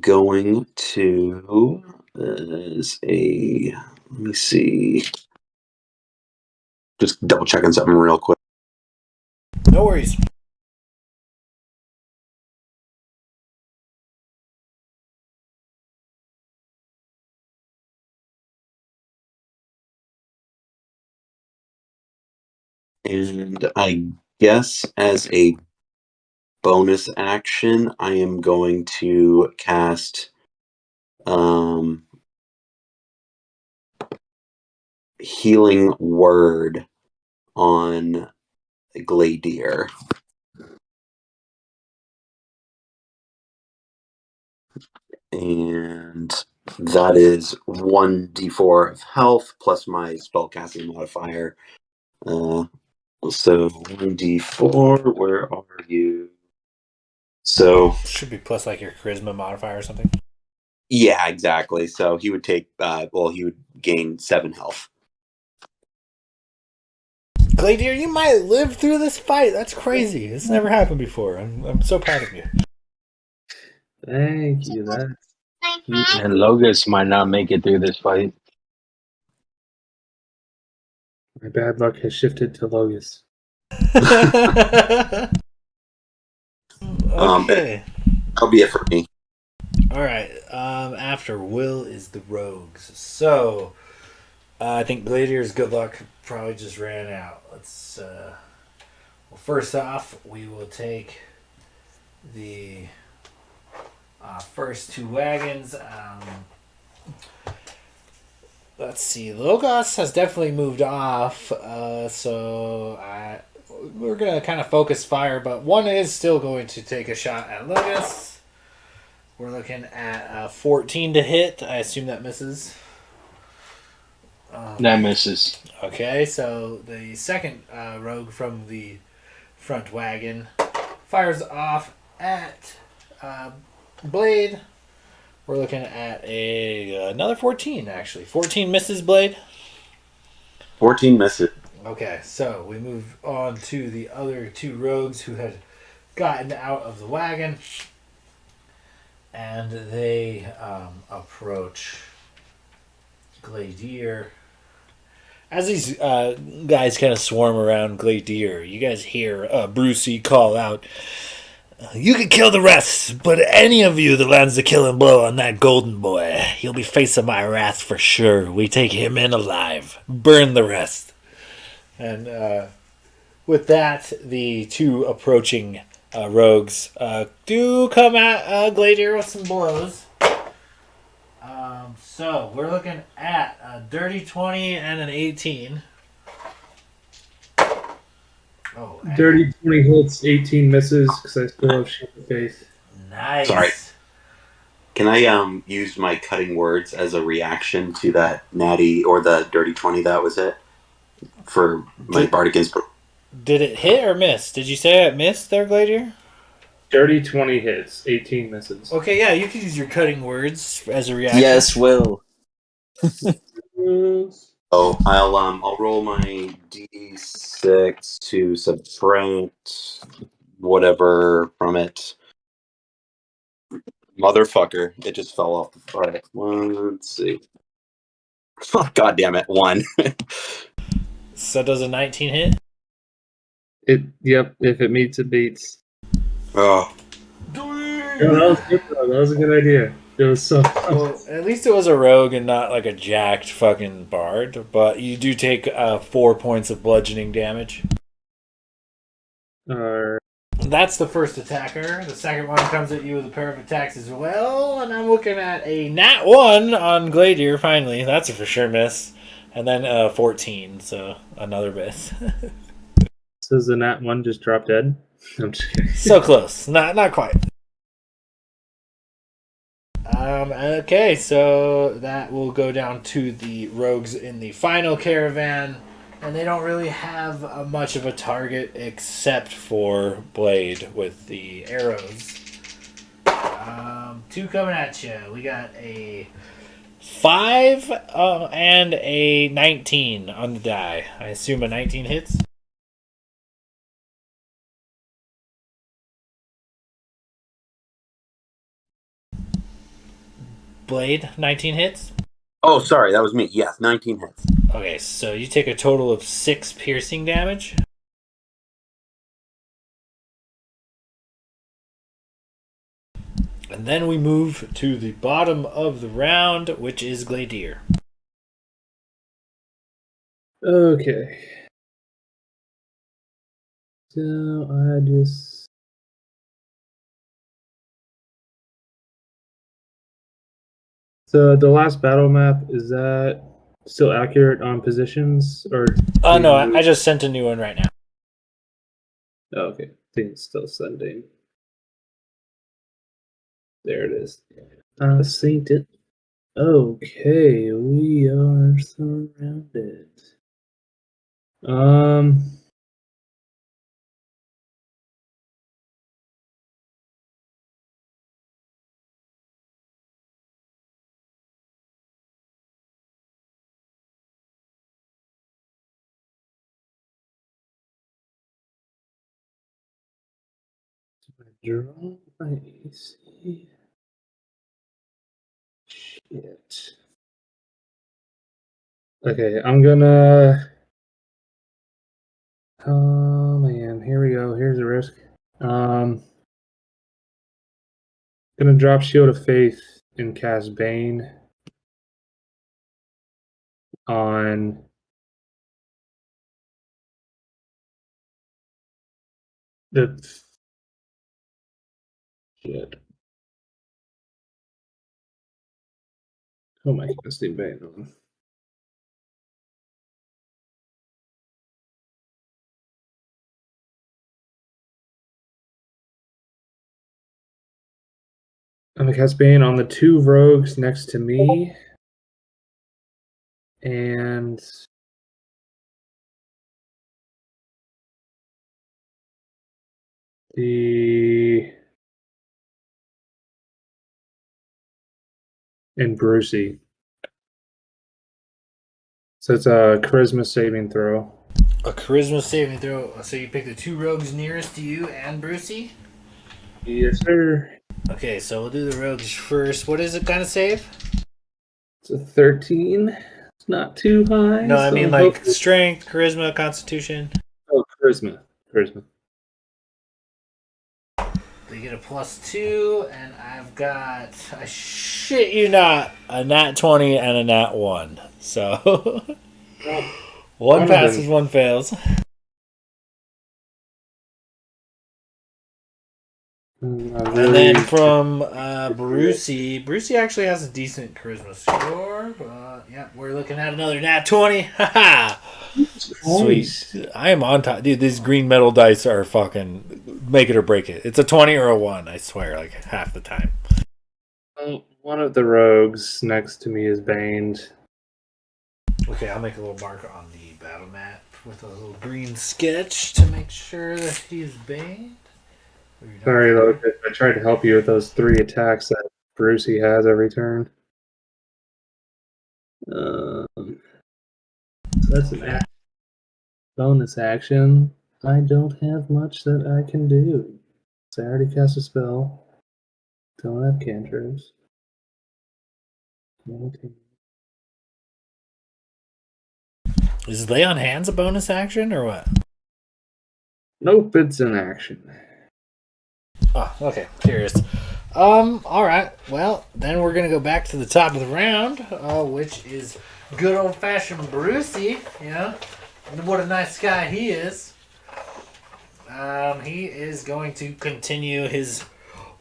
going to as a let me see. Just double checking something real quick. No worries. And I guess as a bonus action, I am going to cast Healing Word on Gladier. And that is 1d4 of health plus my spellcasting modifier. So 1d4, where are you? So Should be plus like your charisma modifier or something. yeah, exactly. So he would take he would gain 7 health. Gladier, you might live through this fight. That's crazy. This never happened before. I'm so proud of you. Thank you. That's And Logos might not make it through this fight. my bad luck has shifted to Logos. Okay. That'll be it for me. All right. After Will is the rogues. So I think Gladier's good luck probably just ran out. Let's. Well, first off, we will take the first two wagons. Let's see. Logos has definitely moved off, so we're gonna kind of focus fire, but one is still going to take a shot at Logos. We're looking at 14 to hit. I assume that misses. That misses. Okay, so the second rogue from the front wagon fires off at Blade. We're looking at another 14, actually. 14 misses, Blade. 14 misses. Okay, so we move on to the other two rogues who had gotten out of the wagon. And they approach Gladier. As these guys kind of swarm around Gladier, you guys hear Brucey call out, "You can kill the rest, but any of you that lands the killing blow on that golden boy, he'll be facing my wrath for sure. We take him in alive. Burn the rest." And with that, the two approaching rogues do come at Gladier with some blows. So we're looking at a dirty 20 and an 18. Oh, Dirty 20 hits, 18 misses, because I still have Shield of Faith. nice. Sorry. Can I use my cutting words as a reaction to that natty or the dirty 20 that was it? For my bardic inspiration. Did it hit or miss? Did you say it missed there, Gladier? Dirty 20 hits, 18 misses. Okay, yeah, you can use your cutting words as a reaction. Yes, Will. Oh, I'll roll my d6 to subtract whatever from it. Motherfucker, it just fell off the fire. Let's see. God damn it, 1. So does a 19 hit? Yep, if it meets, it beats. Oh, Yeah, that was good, though. That was a good idea. It was so Well, at least it was a rogue and not like a jacked fucking bard. But you do take 4 points of bludgeoning damage. That's the first attacker. The second one comes at you with a pair of attacks as well. And I'm looking at a nat 1 on Gladier, finally. That's a for sure miss. And then 14, so another miss. Says the nat 1 just dropped dead. I'm just kidding. So close. Not quite. Okay, so that will go down to the rogues in the final caravan. And they don't really have much of a target except for Blade with the arrows. 2 coming at you. We got a 5 and a 19 on the die. I assume a 19 hits. Blade, 19 hits. oh, sorry, that was me. Yes, 19 hits. Okay, so you take a total of 6 piercing damage. And then we move to the bottom of the round, which is Gladier. Okay. So I just. So the last battle map, is that still accurate on positions? Or Oh, no, I just sent a new one right now. Oh, okay. I think it's still sending. There it is. Synced it. Okay, we are surrounded. Draw my AC. Shit. Okay, I'm gonna. Oh man, here we go. Here's a risk. Gonna drop Shield of Faith and cast Bane on the shit. Who am I casting Bane on? I'm gonna cast Bane on the 2 rogues next to me. And Brucey. So it's a charisma saving throw. A charisma saving throw. So you pick the two rogues nearest to you and Brucey? Yes, sir. Okay, so we'll do the rogues first. What is it kind of save? It's a 13. It's not too high. No, I so mean like strength, charisma, constitution. Oh, charisma. Charisma. They get a +2, and I've got, I shit you not, a nat 20 and a nat 1. So, one passes, one fails. And then from Brucey actually has a decent charisma score, but yeah, we're looking at another nat 20. Haha! Sweet. I am on top. Dude, these green metal dice are fucking make it or break it. It's a 20 or a 1, I swear, like half the time. One of the rogues next to me is baned. Okay, I'll make a little mark on the battle map with a little green sketch to make sure that he's baned. Sorry, Lucas. I tried to help you with those 3 attacks that Brucey has every turn. That's an bonus action. I don't have much that I can do. So I already cast a spell. Don't have cantrips. Is lay on hands a bonus action or what? Nope, it's an action. Oh, okay. Curious. Alright. Well, then we're gonna go back to the top of the round, which is good old fashioned Brucey, you know? What a nice guy he is. He is going to continue his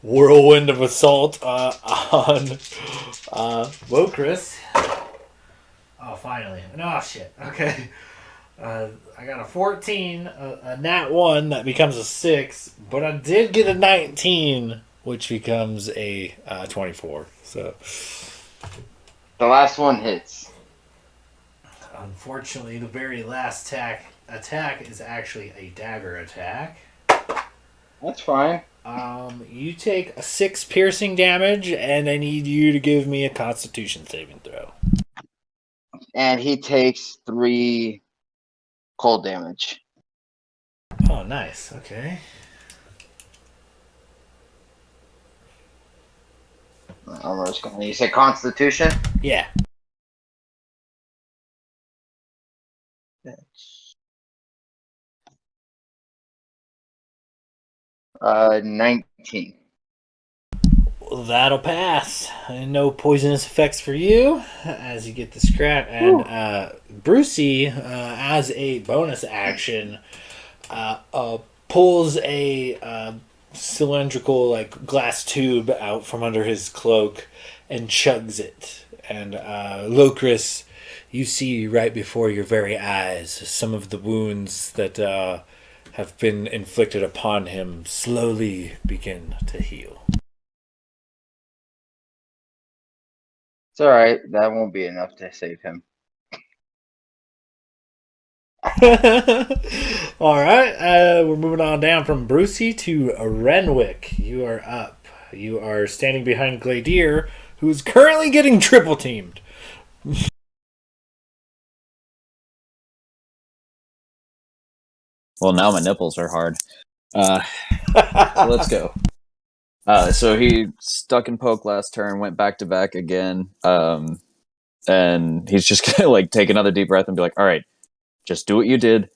whirlwind of assault on Locris. Oh, finally. No, shit. Okay. I got a 14, a nat 1 that becomes a 6, but I did get a 19, which becomes a 24. So The last one hits. unfortunately, the very last attack is actually a dagger attack. That's fine. You take a 6 piercing damage, and I need you to give me a Constitution saving throw. And he takes 3 cold damage. Oh, nice. Okay. Armor's going. You said Constitution? Yeah. That's 19. That'll pass. And no poisonous effects for you as you get the scrap. And Brucey, as a bonus action, pulls a cylindrical like glass tube out from under his cloak and chugs it. And Locris, you see right before your very eyes some of the wounds that have been inflicted upon him slowly begin to heal. It's alright. That won't be enough to save him. All right, we're moving on down from Brucey to Renwick. You are up. You are standing behind Gladier, who is currently getting triple teamed. Well, now my nipples are hard. So let's go. So he stuck and poke last turn, went back to back again, and he's just gonna like take another deep breath and be like, "All right, just do what you did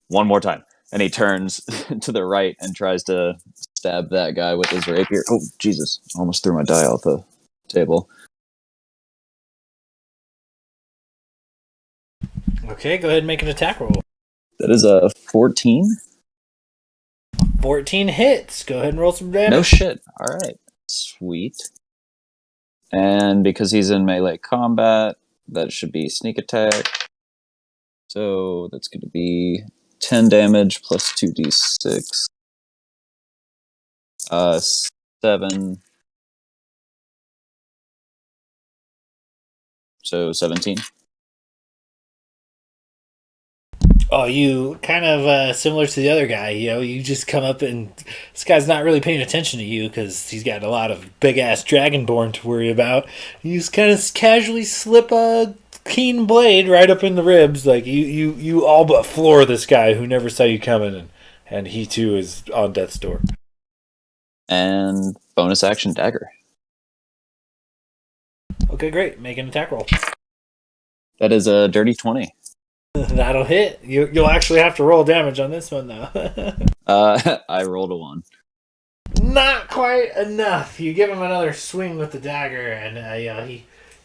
one more time." And he turns to the right and tries to stab that guy with his rapier. Oh, Jesus! Almost threw my die off the table. Okay, go ahead and make an attack roll. That is a 14. 14 hits. Go ahead and roll some damage. No shit. All right. Sweet. And because he's in melee combat, that should be sneak attack. So that's going to be 10 damage plus 2d6. 7. So 17. Oh, you kind of similar to the other guy. You just come up and this guy's not really paying attention to you because he's got a lot of big ass dragonborn to worry about. You just kind of casually slip a keen blade right up in the ribs, like you all but floor this guy who never saw you coming, and he too is on death's door. And bonus action dagger. Okay, great. Make an attack roll. That is a dirty 20. That'll hit. You'll actually have to roll damage on this one though. I rolled a 1. Not quite enough. You give him another swing with the dagger, and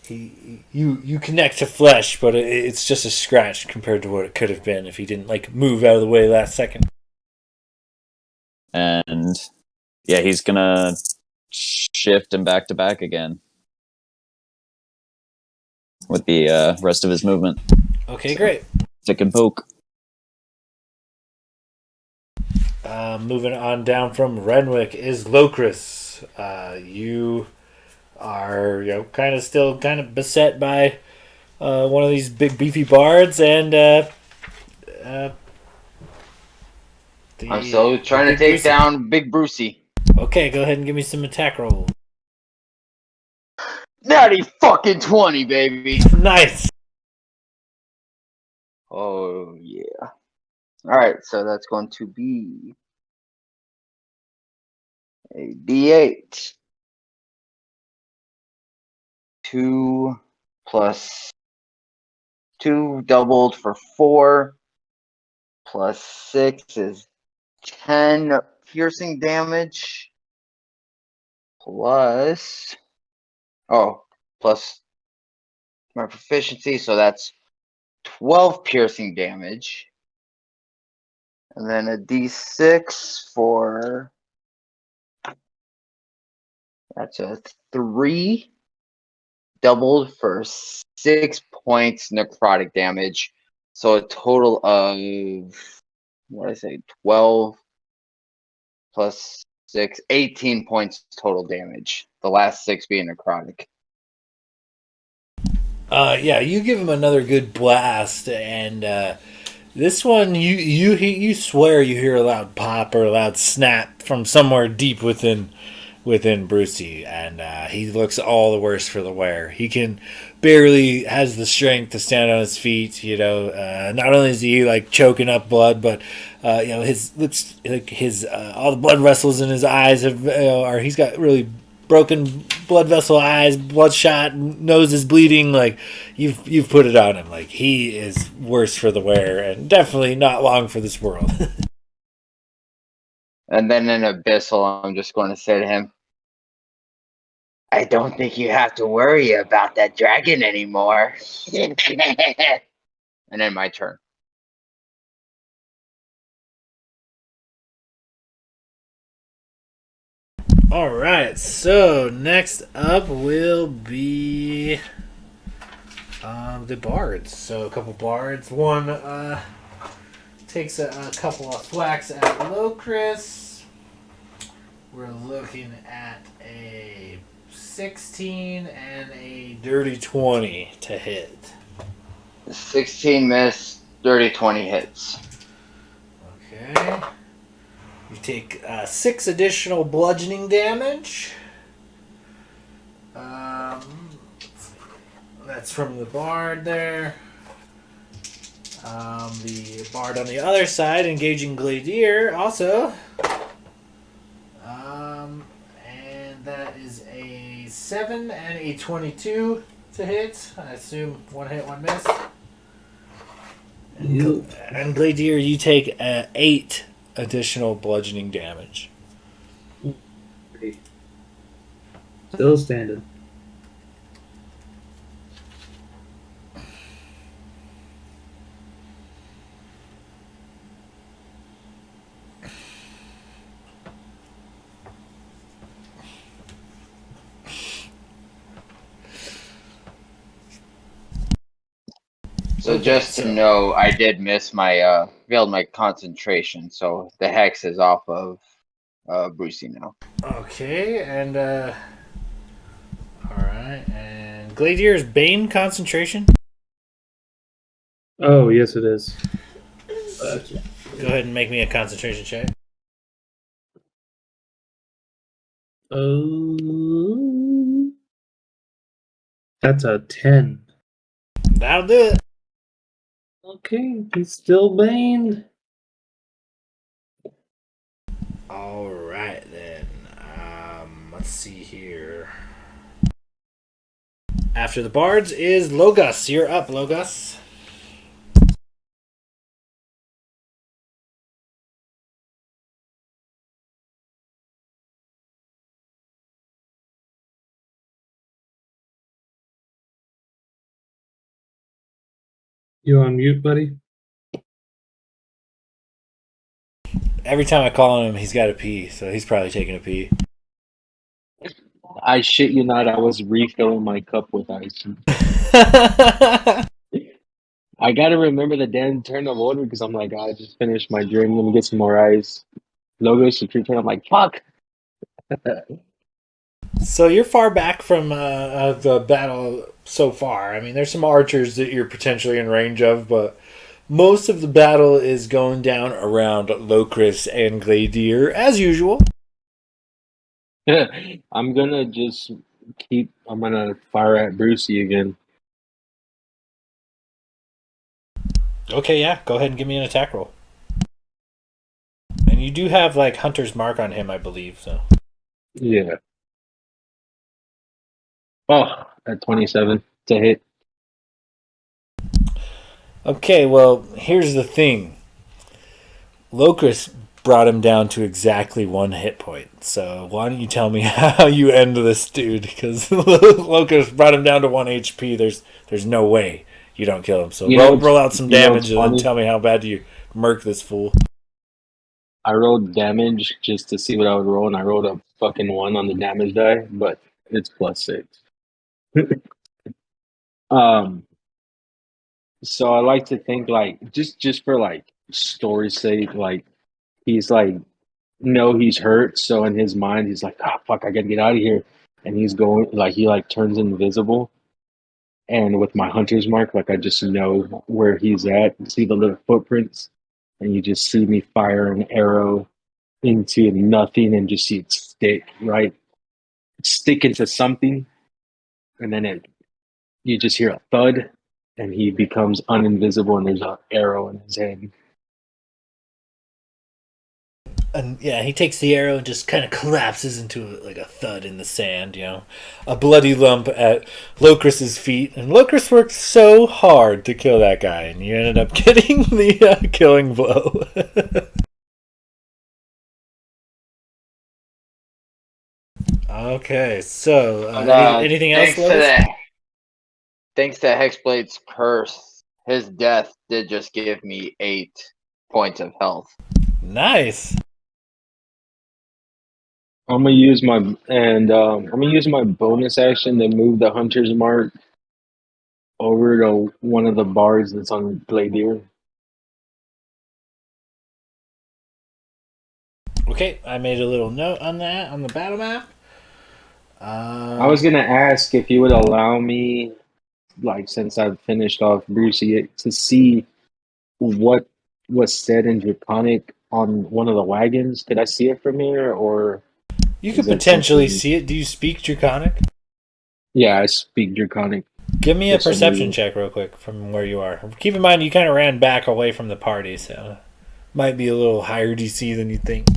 you connect to flesh, but it's just a scratch compared to what it could have been if he didn't like move out of the way last second. And yeah, he's gonna shift and back to back again with the rest of his movement. Okay, great. Stick and poke. Moving on down from Renwick is Locris. You are kind of still beset by one of these big beefy bards, and I'm still trying to take down Big Brucey. Okay, go ahead and give me some attack roll. Natty fucking 20, baby. Nice. Oh yeah. Alright, so that's going to be a D8. 2 plus 2 doubled for 4 plus 6 is 10 piercing damage plus plus my proficiency, so that's 12 piercing damage, and then a d6 for that's a 3 doubled for 6 points necrotic damage, so a total of 12 plus 6, 18 points total damage, the last 6 being necrotic. Yeah, you give him another good blast, and this one you swear you hear a loud pop or a loud snap from somewhere deep within Brucey, and he looks all the worse for the wear. He can barely has the strength to stand on his feet. Not only is he like choking up blood, but his looks like his all the blood vessels in his eyes have he's got really broken blood vessel eyes, bloodshot, nose is bleeding. Like you've put it on him. Like he is worse for the wear, and definitely not long for this world. And then in Abyssal, I'm just going to say to him, I don't think you have to worry about that dragon anymore. And then my turn. All right, so next up will be the bards. So a couple bards. One takes a couple of thwacks at Locris. We're looking at a 16 and a dirty 20 to hit. 16 miss, dirty 20 hits. Okay. You take 6 additional bludgeoning damage. That's from the bard there. The bard on the other side, engaging Gladier, also. And that is a 7 and a 22 to hit. I assume one hit, one miss. And Gladier, you take 8 additional bludgeoning damage. Still standing. So just to know, I did miss my failed my concentration, so the hex is off of Brucey now. Okay, and alright, and Gladier's Bane concentration? Oh, yes, it is. Go ahead and make me a concentration check. That's a 10. That'll do it. Okay, he's still Bane. All right then. Let's see here. After the bards is Logos. You're up, Logos. You on mute, buddy? Every time I call on him, he's got to pee, so he's probably taking a pee. I shit you not, I was refilling my cup with ice. I gotta remember the damn turn of order because I'm like, I just finished my drink. Let me get some more ice. Logos, your turn. I'm like, fuck. So you're far back from the battle so far. I mean, there's some archers that you're potentially in range of, but most of the battle is going down around Locris and Gladier, as usual. I'm gonna fire at Brucey again. Okay, yeah, go ahead and give me an attack roll. And you do have, like, Hunter's Mark on him, I believe, so. Yeah. Oh, at 27 to hit. Okay, well, here's the thing. Locris brought him down to exactly 1 hit point. So why don't you tell me how you end this dude? Because Locris brought him down to 1 HP. There's no way you don't kill him. So roll out some damage and then tell me how bad you murk this fool. I rolled damage just to see what I would roll, and I rolled a fucking 1 on the damage die, but it's +6. So I like to think like just for like story's sake, like he's like he's hurt, so in his mind he's like, oh fuck, I gotta get out of here. And he's going like he like turns invisible. And with my hunter's mark, like I just know where he's at. You see the little footprints, and you just see me fire an arrow into nothing and just see it stick into something, and then you just hear a thud, and he becomes uninvisible, and there's an arrow in his hand. And yeah, he takes the arrow and just kind of collapses into like a thud in the sand, a bloody lump at Locris's feet. And Locris worked so hard to kill that guy, and you ended up getting the killing blow. Okay, so anything else, Lois? Thanks to Hexblade's curse, his death did just give me 8 points of health. Nice. I'm gonna use my bonus action to move the hunter's mark over to one of the bars that's on Gladier. Okay, I made a little note on that on the battle map. I was gonna ask if you would allow me, like since I've finished off Brucey, to see what was said in Draconic on one of the wagons. Could I see it from here, or you could potentially see it? Do you speak Draconic? Yeah, I speak Draconic. Give me a perception check real quick from where you are. Keep in mind you kind of ran back away from the party, so might be a little higher DC than you think. It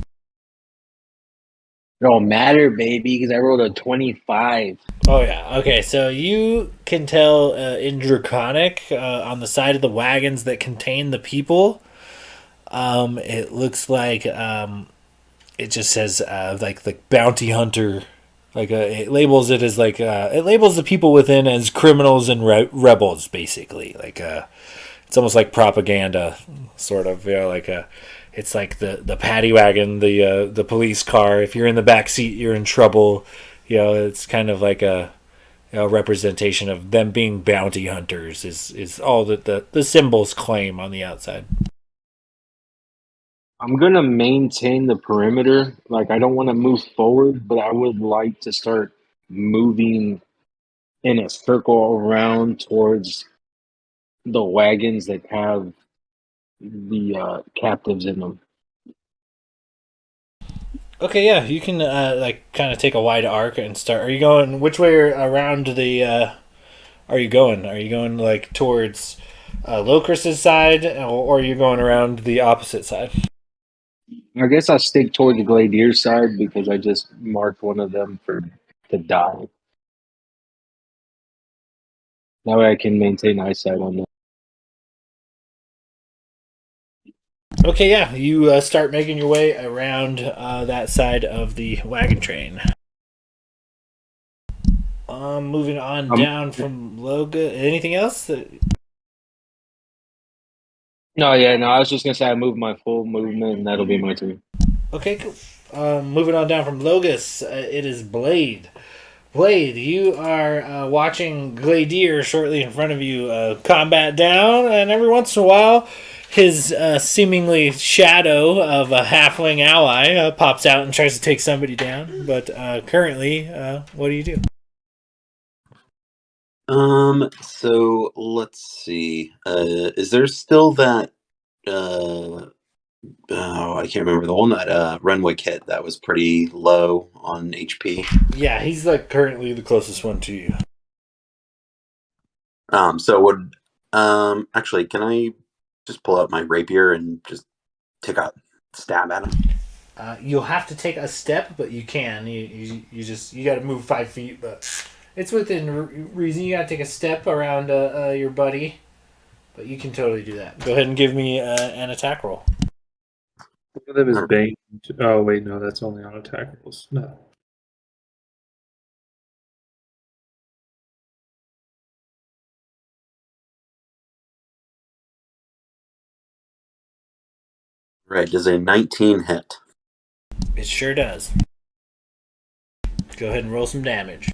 don't matter, baby, because I rolled a 25. Oh yeah. Okay, so you can tell in Draconic on the side of the wagons that contain the people. It looks like it just says like the bounty hunter. Like it labels it as like it labels the people within as criminals and rebels, basically. Like it's almost like propaganda, sort of. Like it's like the paddy wagon, the police car. If you're in the back seat, you're in trouble. It's kind of like a representation of them being bounty hunters. Is all that the symbols claim on the outside. I'm gonna maintain the perimeter. Like I don't want to move forward, but I would like to start moving in a circle around towards the wagons that have the captives in them. Okay, yeah, you can like kind of take a wide arc and start. Are you going which way around the? Are you going? Are you going like towards Locris's side, or are you going around the opposite side? I guess I'll stick toward the Gladier side because I just marked one of them for to die. That way I can maintain eyesight on them. Okay, yeah, you start making your way around that side of the wagon train. Moving on down from Loga. Anything else? No, yeah, no. I was just gonna say I moved my full movement, and that'll be my turn. Okay, cool. Moving on down from Logus, it is Blade. Blade, you are watching Gladier shortly in front of you combat down, and every once in a while, his seemingly shadow of a halfling ally pops out and tries to take somebody down. But currently, what do you do? So let's see. Is there still that? Oh, I can't remember the one that Renwick hit. That was pretty low on HP. Yeah, he's like currently the closest one to you. So would actually, can I just pull out my rapier and just take a stab at him? You'll have to take a step, but you can. You just you got to move 5 feet, but it's within reason. You got to take a step around your buddy, but you can totally do that. Go ahead and give me an attack roll. One of them is Bane. Oh, wait, no, that's only on attack rolls. No. Right, does a 19 hit? It sure does. Go ahead and roll some damage.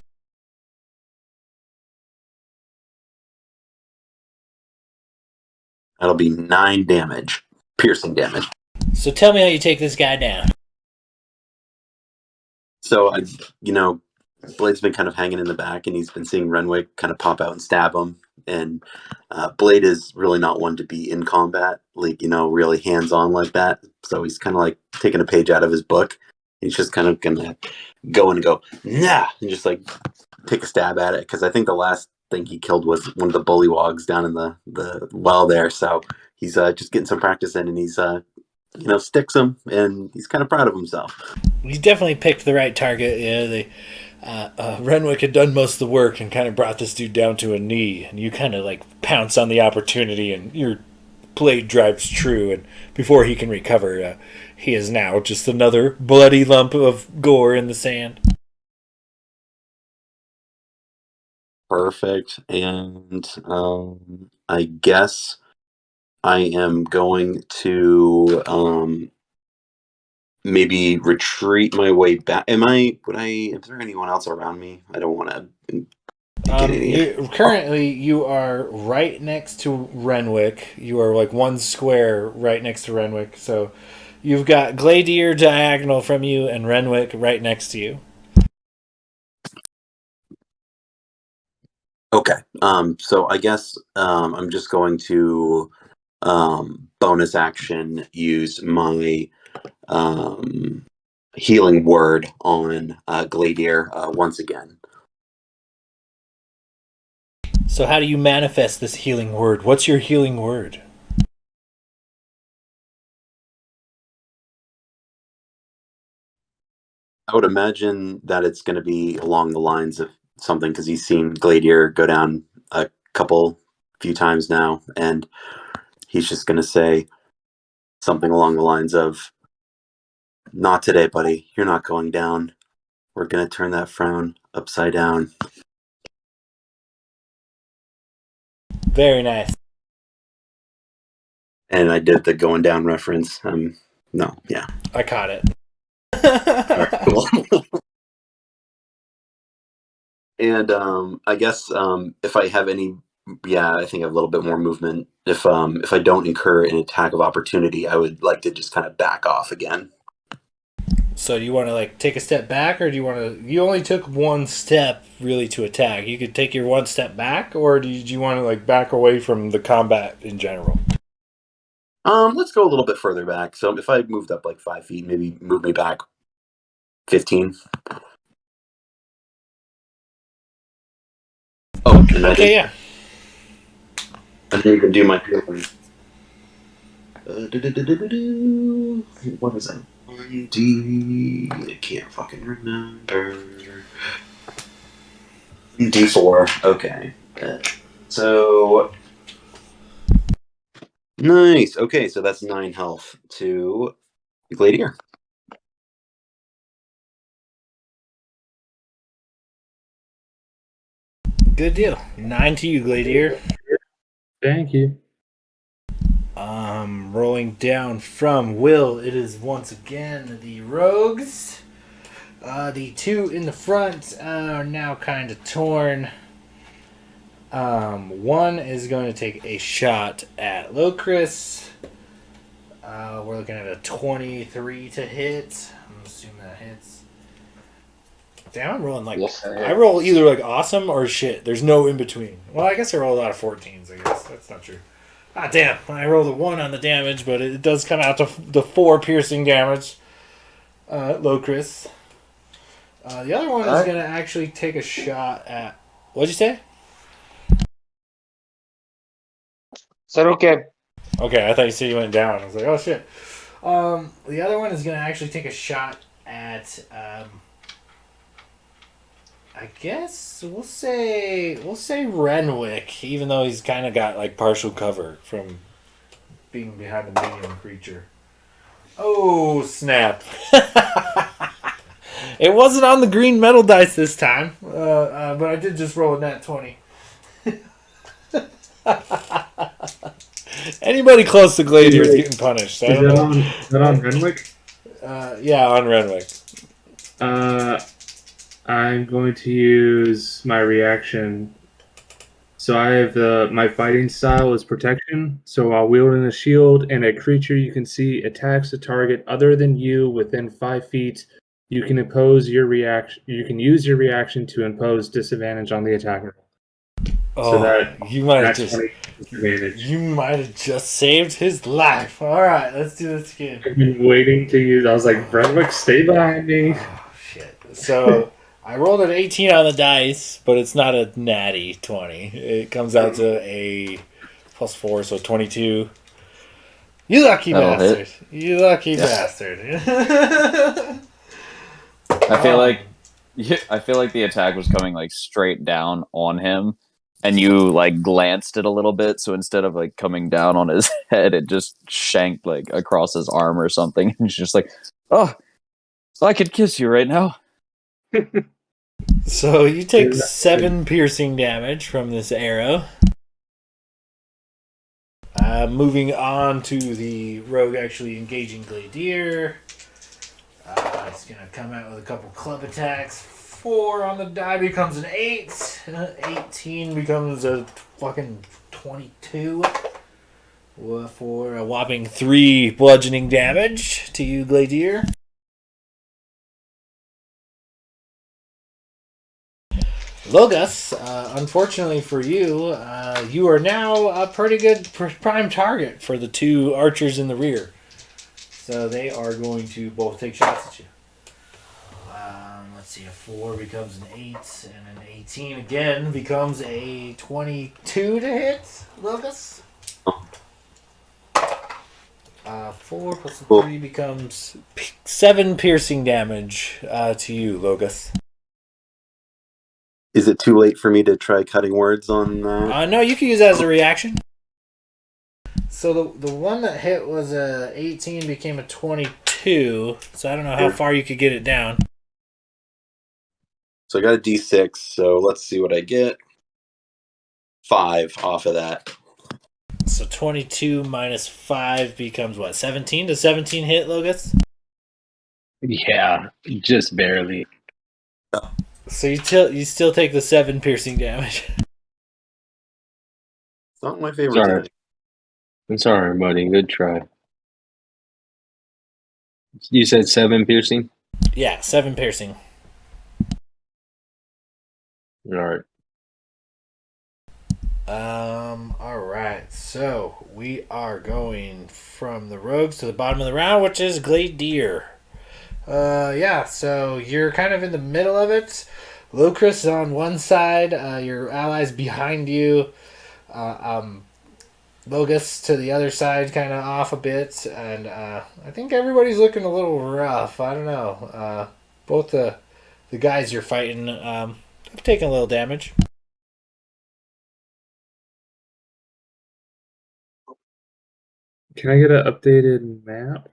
That'll be 9 damage, piercing damage. So tell me how you take this guy down. So Blade's been kind of hanging in the back, and he's been seeing Renwick kind of pop out and stab him. And Blade is really not one to be in combat, like really hands on like that. So he's kind of like taking a page out of his book. He's just kind of gonna go and go nah, and just like take a stab at it, because I think the last thing he killed was one of the bullywogs down in the well there. So he's just getting some practice in, and he's sticks him, and he's kind of proud of himself. You definitely picked the right target. Renwick had done most of the work and kind of brought this dude down to a knee, and you kind of like pounce on the opportunity, and your blade drives true, and before he can recover, he is now just another bloody lump of gore in the sand. Perfect. And I guess I am going to maybe retreat my way back. Is there anyone else around me? I don't want to Currently, you are right next to Renwick. You are like one square right next to Renwick. So you've got Gladier diagonal from you and Renwick right next to you. Okay. So I guess I'm just going to bonus action use my healing word on Gladier once again. So how do you manifest this healing word? What's your healing word? I would imagine that it's going to be along the lines of something, because he's seen Gladier go down a few times now, and he's just going to say something along the lines of, "Not today, buddy. You're not going down. We're going to turn that frown upside down." Very nice. And I did the going down reference. No, yeah. I caught it. All right, cool. And I guess if I have any, I think I have a little bit more movement. If I don't incur an attack of opportunity, I would like to just kind of back off again. So do you want to like take a step back, or do you want to? You only took one step really to attack. You could take your one step back, or did you want to like back away from the combat in general? Let's go a little bit further back. So if I moved up like 5 feet, maybe move me back 15. Oh, and that Okay, is, yeah. I didn't even do my. What is that? 1D. I can't fucking remember. D4. Okay. So nice. Okay, so that's 9 health to Gladier. Good deal. 9 to you, Gladier. Thank you. Rolling down from Will, it is once again the rogues. The two in the front are now kind of torn. One is going to take a shot at Locris. We're looking at a 23 to hit. I'm assuming that hits. Damn, I'm rolling like Yes, I roll either like awesome or shit. There's no in between. Well, I guess I roll a lot of 14s. I guess that's not true. Ah, damn! I rolled a 1 on the damage, but it does come out to the 4 piercing damage. Locris. The other one is going to actually take a shot at. What'd you say? Said okay. Okay, I thought you said you went down. I was like, oh shit. The other one is going to actually take a shot at. I guess we'll say Renwick, even though he's kind of got like partial cover from being behind the medium creature. Oh snap! It wasn't on the green metal dice this time, but I did just roll a nat 20. Anybody close to Gladier is getting punished. I Is don't know. that on Renwick? Yeah, on Renwick. I'm going to use my reaction. So I have my fighting style is protection. So while wielding a shield and a creature you can see attacks a target other than you within 5 feet, you can impose your reaction. You can use your reaction to impose disadvantage on the attacker. Oh, that you might have that's just 20 disadvantage. you might have just saved his life. All right, let's do this again. I've been waiting to use. I was like, Renwick, stay behind me. Oh shit! So I rolled an 18 on the dice, but it's not a natty 20. It comes out to a +4, so 22. You lucky That'll bastard! hit. You lucky Yeah. bastard! I feel like the attack was coming like straight down on him, and you like glanced it a little bit. So instead of like coming down on his head, it just shanked like across his arm or something. And he's just like, "Oh, I could kiss you right now." So you take 7 piercing damage from this arrow. Moving on to the rogue actually engaging Gladier. He's going to come out with a couple club attacks. 4 on the die becomes an 8. 18 becomes a fucking 22. For a whopping 3 bludgeoning damage to you, Gladier. Logus, unfortunately for you, you are now a pretty good prime target for the 2 archers in the rear. So they are going to both take shots at you. Let's see, a 4 becomes an 8, and an 18 again becomes a 22 to hit, Logus. 4 plus 3 becomes 7 piercing damage to you, Logus. Is it too late for me to try cutting words on that? No, you can use that as a reaction. So the one that hit was a 18, became a 22. So I don't know how far you could get it down. So I got a D6, so let's see what I get. 5 off of that. So 22 minus 5 becomes what? 17? Does 17 hit, Logus? Yeah, just barely. So you still take the 7 piercing damage. It's not my favorite Sorry. tonight. I'm sorry, buddy. Good try. You said 7 piercing? Yeah, 7 piercing. All right. All right. So we are going from the rogues to the bottom of the round, which is Gladier. Yeah. So you're kind of in the middle of it. Locris is on one side. Your allies behind you. Bogus to the other side, kind of off a bit, and I think everybody's looking a little rough. I don't know. Both the guys you're fighting have taken a little damage. Can I get an updated map?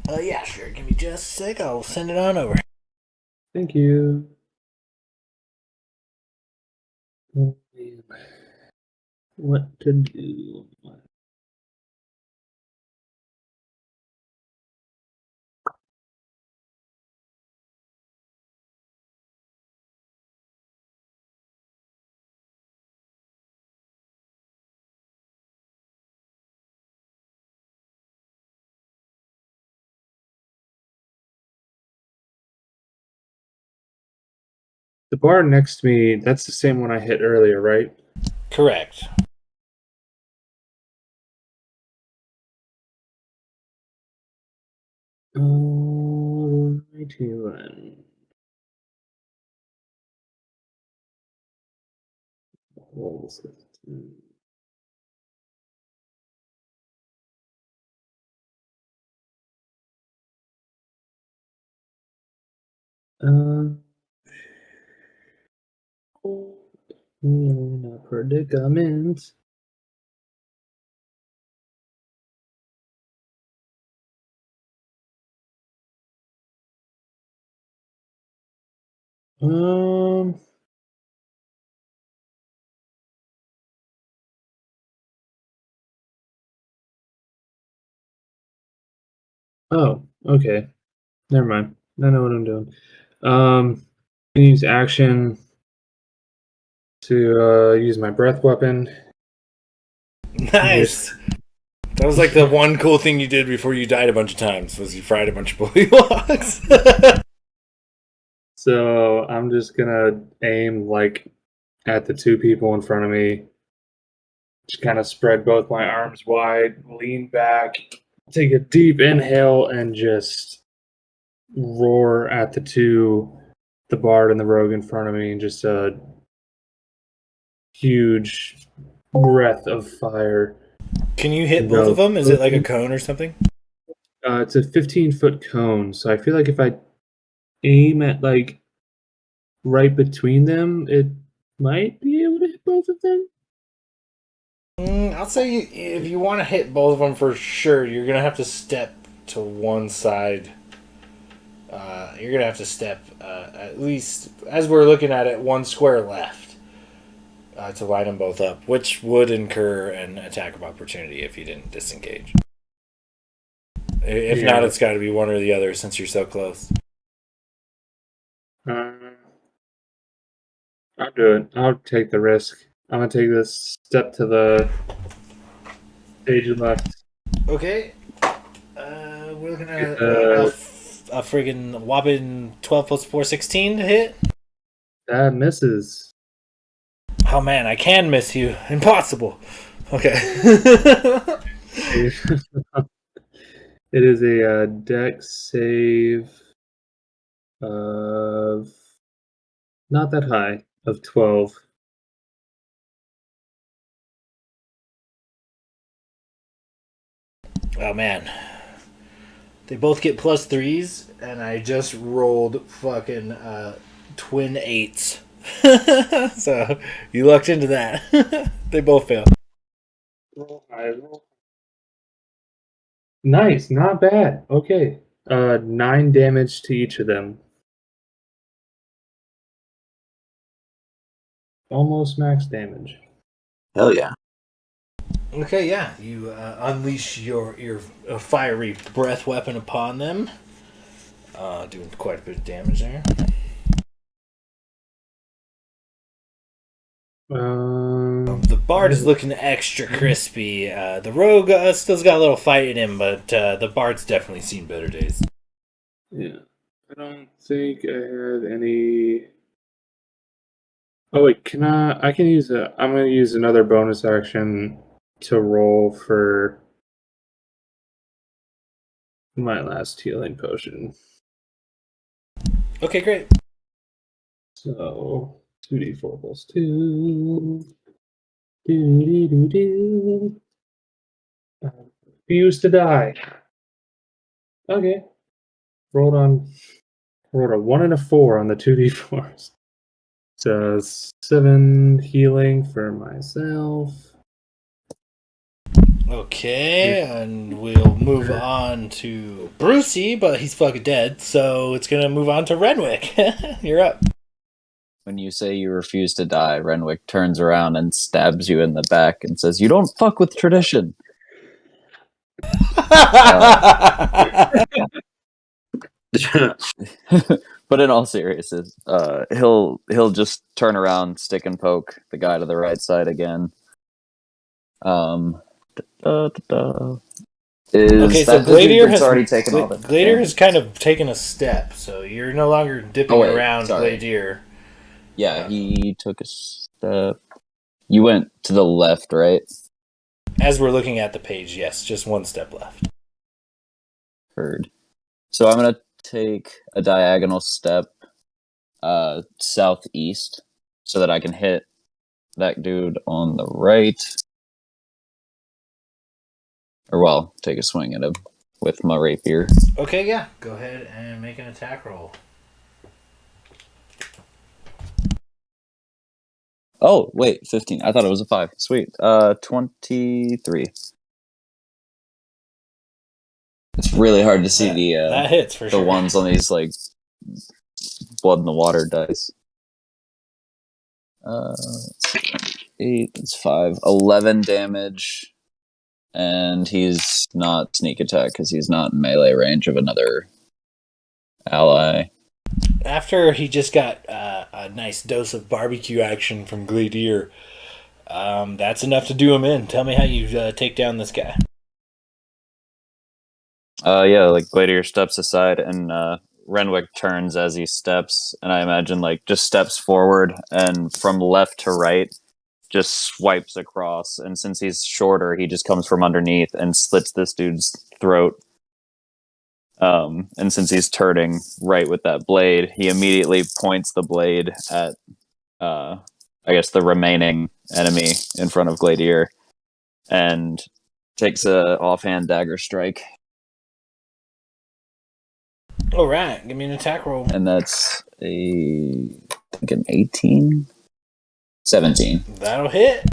Yeah, sure. Give me just a sec. I'll send it on over. Thank you. Oh, man. What to do? The bar next to me, that's the same one I hit earlier, right? Correct. Alrighty then. Um, in a predicament. Um, oh, okay. Never mind. I know what I'm doing. I use action to use my breath weapon. Nice. That was like the one cool thing you did before you died a bunch of times was you fried a bunch of bullywugs. So I'm just gonna aim like at the two people in front of me. Just kind of spread both my arms wide, lean back, take a deep inhale, and just roar at the bard and the rogue in front of me, and just a huge breath of fire. Can you hit both of them? Is it like a cone or something? It's a 15-foot cone, so I feel like if I aim at like right between them, it might be able to hit both of them. I'll say if you want to hit both of them for sure, you're gonna have to step to one side. You're gonna have to step at least, as we're looking at it, one square left to line them both up, which would incur an attack of opportunity if you didn't disengage. If not, it's got to be one or the other since you're so close. I'll do it. I'll take the risk. I'm gonna take this step to the stage left. Okay. We're looking at a friggin' whopping 12 plus 4, 16 to hit. That misses. Oh man, I can miss you. Impossible. Okay. It is a dex save of not that high, of 12. Oh man. They both get plus 3s, and I just rolled fucking twin 8s. So you lucked into that. They both fail. Roll high, roll. Nice, not bad. Okay. 9 damage to each of them. Almost max damage. Hell yeah. Okay, yeah. You unleash your fiery breath weapon upon them. Doing quite a bit of damage there. The bard is looking extra crispy. The rogue still's got a little fight in him, but the bard's definitely seen better days. Yeah. I don't think I have any Oh wait, can I can use I'm gonna use another bonus action to roll for my last healing potion. Okay, great. So 2d4 plus 2. Do. Refuse to die. Okay. Rolled a 1 and a 4 on the 2d4s. So 7 healing for myself. Okay, and we'll move on to Brucey, but he's fucking dead, so it's gonna move on to Renwick. You're up. When you say you refuse to die, Renwick turns around and stabs you in the back and says, "You don't fuck with tradition." But in all seriousness, he'll just turn around, stick and poke the guy to the right side again. Is Okay, so that the dude Gladiator that's has already taken all the Gladiator damage? has kind of taken a step, so you're no longer dipping Oh, wait, around sorry. Gladiator. Yeah, he took a step. You went to the left, right? As we're looking at the page, yes, just one step left. Heard. So I'm gonna take a diagonal step southeast so that I can hit that dude on the right. Or well, take a swing at him with my rapier. Okay, yeah, go ahead and make an attack roll. Oh, wait, 15. I thought it was a 5. Sweet. 23. It's really hard to see That hits for the sure. ones on these like blood in the water dice. 8, that's 5. 11 damage. And he's not sneak attack because he's not in melee range of another ally. After he just got a nice dose of barbecue action from Gladiator, that's enough to do him in. Tell me how you take down this guy. Yeah, like Gladiator steps aside and Renwick turns as he steps, and I imagine like just steps forward and from left to right just swipes across. And since he's shorter, he just comes from underneath and slits this dude's throat. And since he's turning right with that blade, he immediately points the blade at, I guess, the remaining enemy in front of Gladiator and takes a offhand dagger strike. All right, give me an attack roll. And that's I think an 18? 17. That'll hit.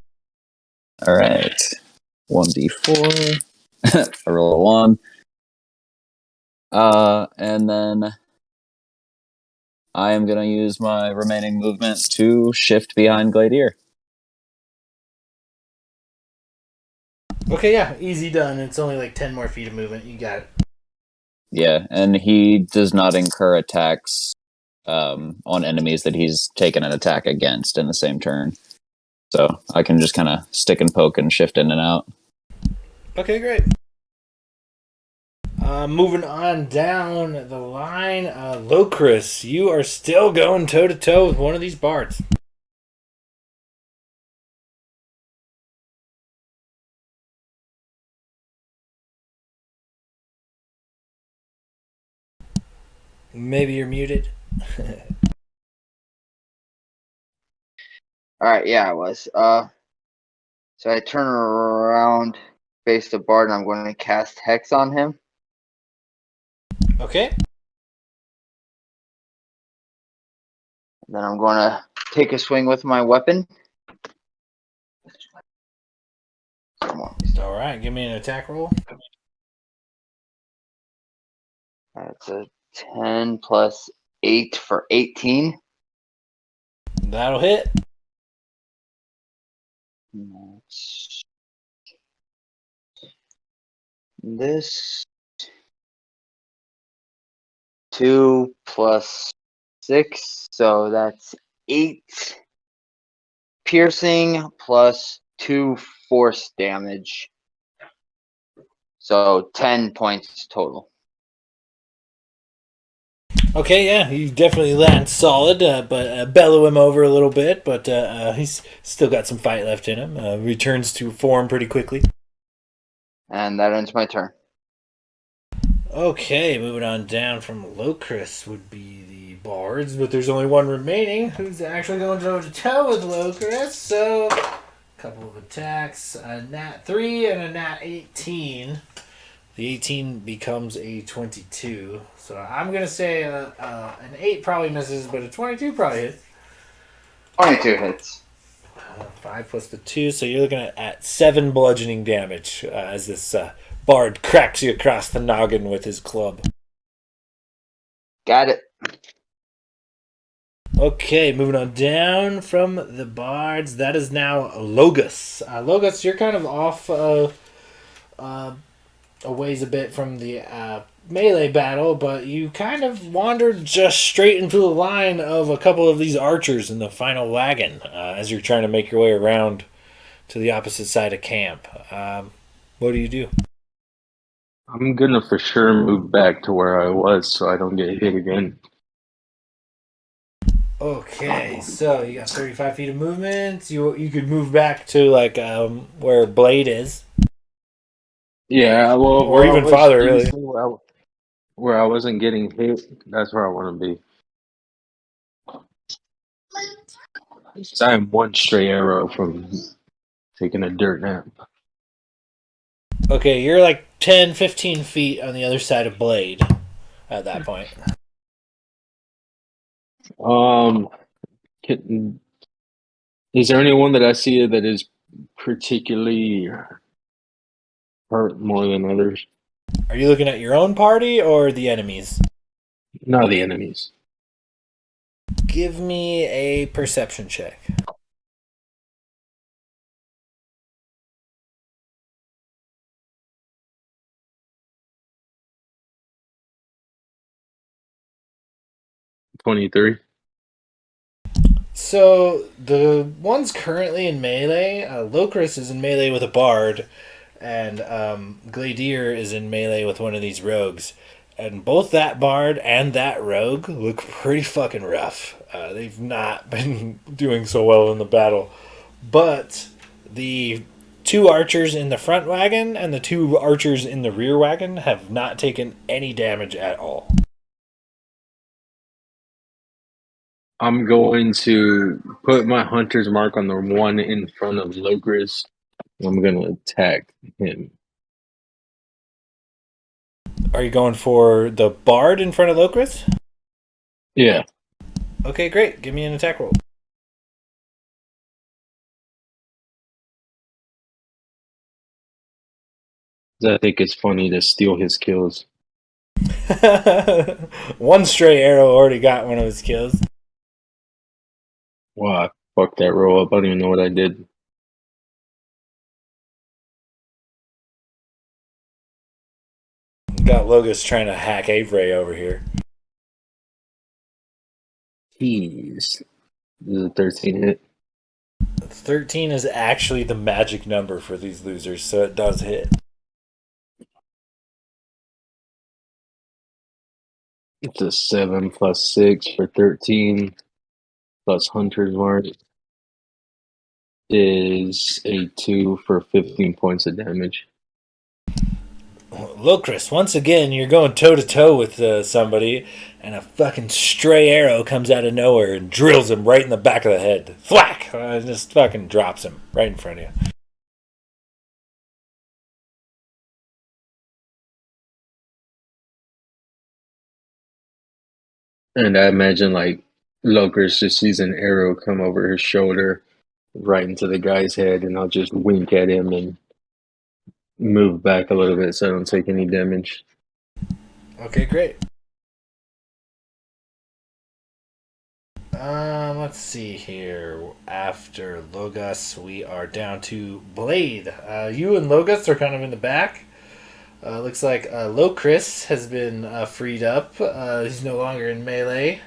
All right. 1d4. I roll a 1. And then I am going to use my remaining movement to shift behind Gladiator. Okay, yeah, easy done. It's only like 10 more feet of movement. You got it. Yeah, and he does not incur attacks on enemies that he's taken an attack against in the same turn. So I can just kind of stick and poke and shift in and out. Okay, great. Moving on down the line, Locris, you are still going toe to toe with one of these bards. Maybe you're muted. Alright, yeah, I was. So I turn around, face the bard, and I'm going to cast Hex on him. Okay. Then I'm going to take a swing with my weapon. Come on. All right, give me an attack roll. That's a 10 plus 8 for 18. That'll hit. That's this 2 plus 6, so that's 8 piercing plus 2 force damage. So 10 points total. Okay, yeah, you definitely land solid, but bellow him over a little bit, but he's still got some fight left in him. Returns to form pretty quickly. And that ends my turn. Okay, moving on down from Locris would be the Bards, but there's only one remaining who's actually going toe to toe with Locris, so a couple of attacks, a nat 3 and a nat 18. The 18 becomes a 22, so I'm going to say an 8 probably misses, but a 22 probably hits. 22 hits. 5 plus the 2, so you're looking at 7 bludgeoning damage as this Bard cracks you across the noggin with his club. Got it. Okay, moving on down from the Bards, that is now Logus. Logus, you're kind of off a ways a bit from the melee battle, but you kind of wandered just straight into the line of a couple of these archers in the final wagon as you're trying to make your way around to the opposite side of camp. What do you do? I'm gonna for sure move back to where I was so I don't get hit again. Okay, so you got 35 feet of movement. You could move back to like where Blade is, Yeah, well, or even farther, really. Where I wasn't getting hit, that's where I want to be. So I'm one stray arrow from taking a dirt nap. Okay, you're like 10, 15 feet on the other side of Blade at that point. Can, is there anyone that I see that is particularly hurt more than others? Are you looking at your own party or the enemies? No, the enemies. Give me a perception check. $23. So the ones currently in melee, Locris is in melee with a bard, and Gladier is in melee with one of these rogues. And both that bard and that rogue look pretty fucking rough. They've not been doing so well in the battle. But the 2 archers in the front wagon and the 2 archers in the rear wagon have not taken any damage at all. I'm going to put my hunter's mark on the one in front of Logris. I'm going to attack him. Are you going for the bard in front of Locris? Yeah. Okay, great. Give me an attack roll. I think it's funny to steal his kills. One stray arrow already got one of his kills. Wow, I fucked that roll up. I don't even know what I did. Got Logus trying to hack Avery over here. Jeez. This is a 13 hit. 13 is actually the magic number for these losers, so it does hit. It's a 7 plus 6 for 13 plus Hunter's Mark is a 2 for 15 points of damage. Locris, once again, you're going toe to toe with somebody, and a fucking stray arrow comes out of nowhere and drills him right in the back of the head. Thwack! Just fucking drops him right in front of you. And I imagine like Locris just sees an arrow come over his shoulder right into the guy's head, and I'll just wink at him and move back a little bit so I don't take any damage. Okay, great. Let's see here. After Logos, we are down to Blade. You and Logos are kind of in the back. Looks like Locris has been freed up. He's no longer in melee.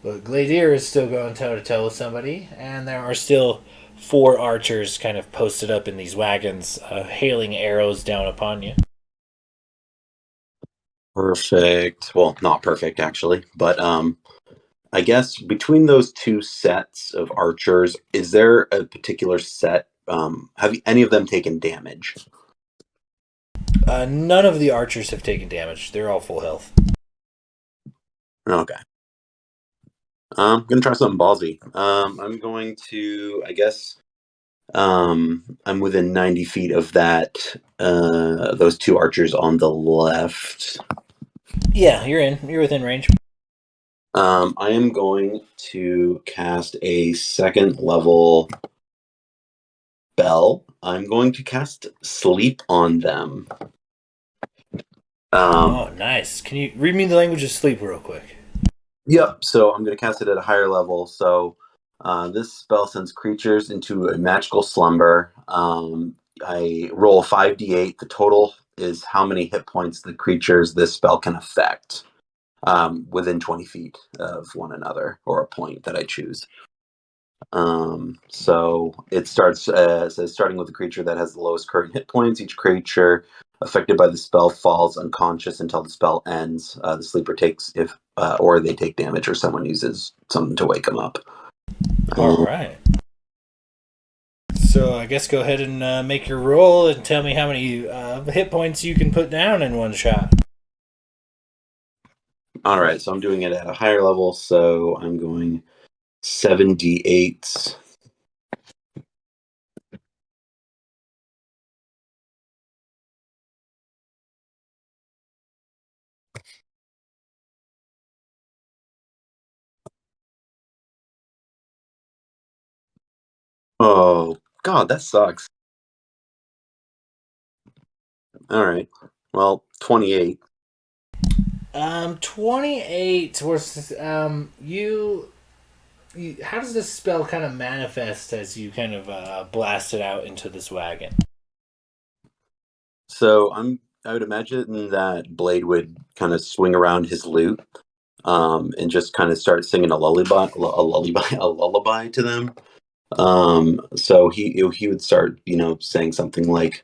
But Gladier is still going toe to toe with somebody, and there are still 4 archers kind of posted up in these wagons, hailing arrows down upon you. Perfect. Well, not perfect actually, but I guess between those two sets of archers, is there a particular set? Have any of them taken damage? None of the archers have taken damage. They're all full health. Okay. I'm gonna try something ballsy. I'm going to, I guess, I'm within 90 feet of that. Those two archers on the left. Yeah, you're in. You're within range. I am going to cast a second level spell. I'm going to cast Sleep on them. Oh, nice. Can you read me the language of sleep real quick? Yep. So I'm going to cast it at a higher level. So this spell sends creatures into a magical slumber. I roll 5d8. The total is how many hit points the creatures this spell can affect within 20 feet of one another, or a point that I choose. So it starts says starting with a creature that has the lowest current hit points. Each creature affected by the spell falls unconscious until the spell ends. The sleeper takes if or they take damage, or someone uses something to wake them up. All right. So I guess go ahead and make your roll and tell me how many hit points you can put down in one shot. All right, so I'm doing it at a higher level, so I'm going 7d8. Oh, God, that sucks. All right. Well, 28. 28 versus you. How does this spell kind of manifest as you kind of blast it out into this wagon? So I would imagine that Blade would kind of swing around his lute, and just kind of start singing a lullaby to them. So he would start, saying something like,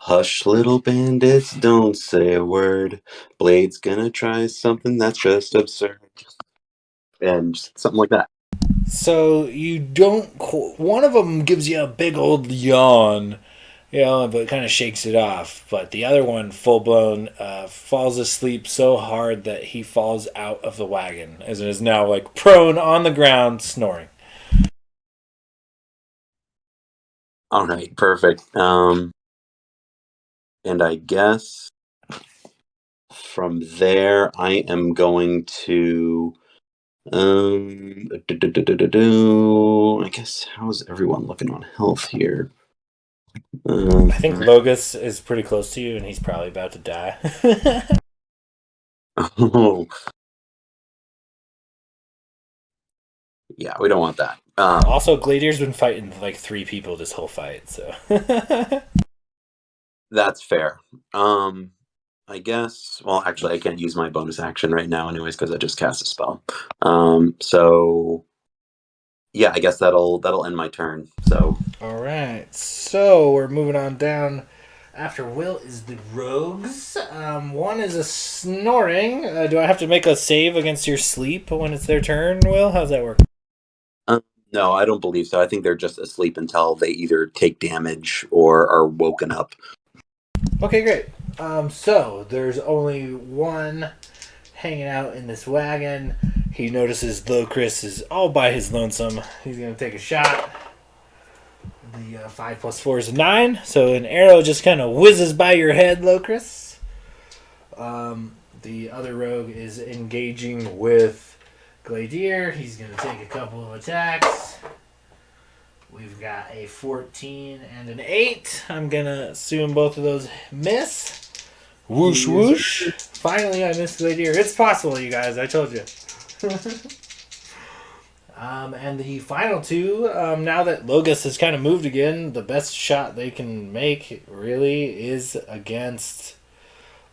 "Hush, little bandits, don't say a word. Blade's gonna try something that's just absurd," and just something like that. So you don't. One of them gives you a big old yawn, but kind of shakes it off. But the other one, full blown, falls asleep so hard that he falls out of the wagon, as it is now like prone on the ground, snoring. All right, perfect. And I guess from there, I am going to. I guess how's everyone looking on health here? I think Logus is pretty close to you, and he's probably about to die. Oh, yeah, we don't want that. Also, Gladier's been fighting like 3 people this whole fight, so. That's fair. I guess. Well, actually, I can't use my bonus action right now, anyways, because I just cast a spell. So yeah, I guess that'll end my turn. So All right, so we're moving on down. After Will is the rogues. One is a snoring. Do I have to make a save against your sleep when it's their turn, Will? How's that work? no, I don't believe so. I think they're just asleep until they either take damage or are woken up. Okay, great. So there's only one hanging out in this wagon. He notices though Chris is all by his lonesome. He's gonna take a shot. The 5 plus 4 is a 9, so an arrow just kind of whizzes by your head, Locris. The other rogue is engaging with Gladier. He's going to take a couple of attacks. We've got a 14 and an 8. I'm going to assume both of those miss. Whoosh, whoosh. Finally, I missed Gladier. It's possible, you guys. I told you. And the final two, now that Logus has kind of moved again, the best shot they can make really is against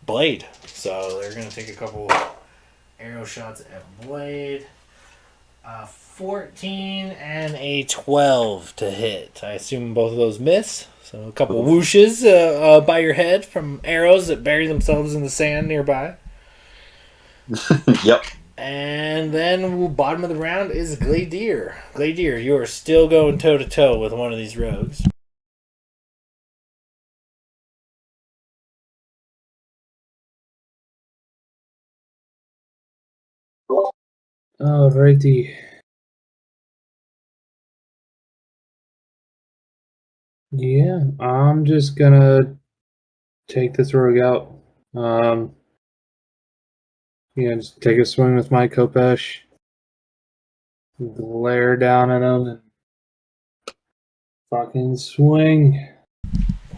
Blade. So they're going to take a couple arrow shots at Blade. 14 and a 12 to hit. I assume both of those miss. So a couple whooshes by your head from arrows that bury themselves in the sand nearby. Yep. And then bottom of the round is Gladier. Gladier, you are still going toe to toe with one of these rogues. Alrighty. Yeah, I'm just gonna take this rogue out. Just take a swing with my Kopesh, glare down at him, and fucking swing.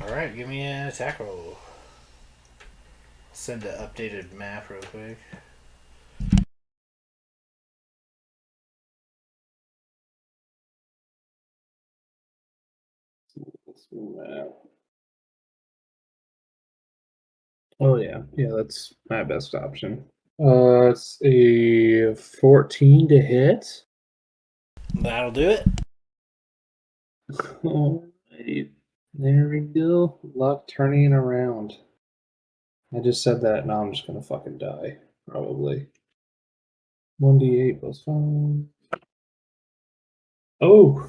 Alright, give me an attack roll. Send an updated map real quick. Oh yeah, that's my best option. It's a 14 to hit. That'll do it. Alright, there we go. Luck turning around. I just said that, now I'm just gonna fucking die, probably. 1d8 plus 5. Oh,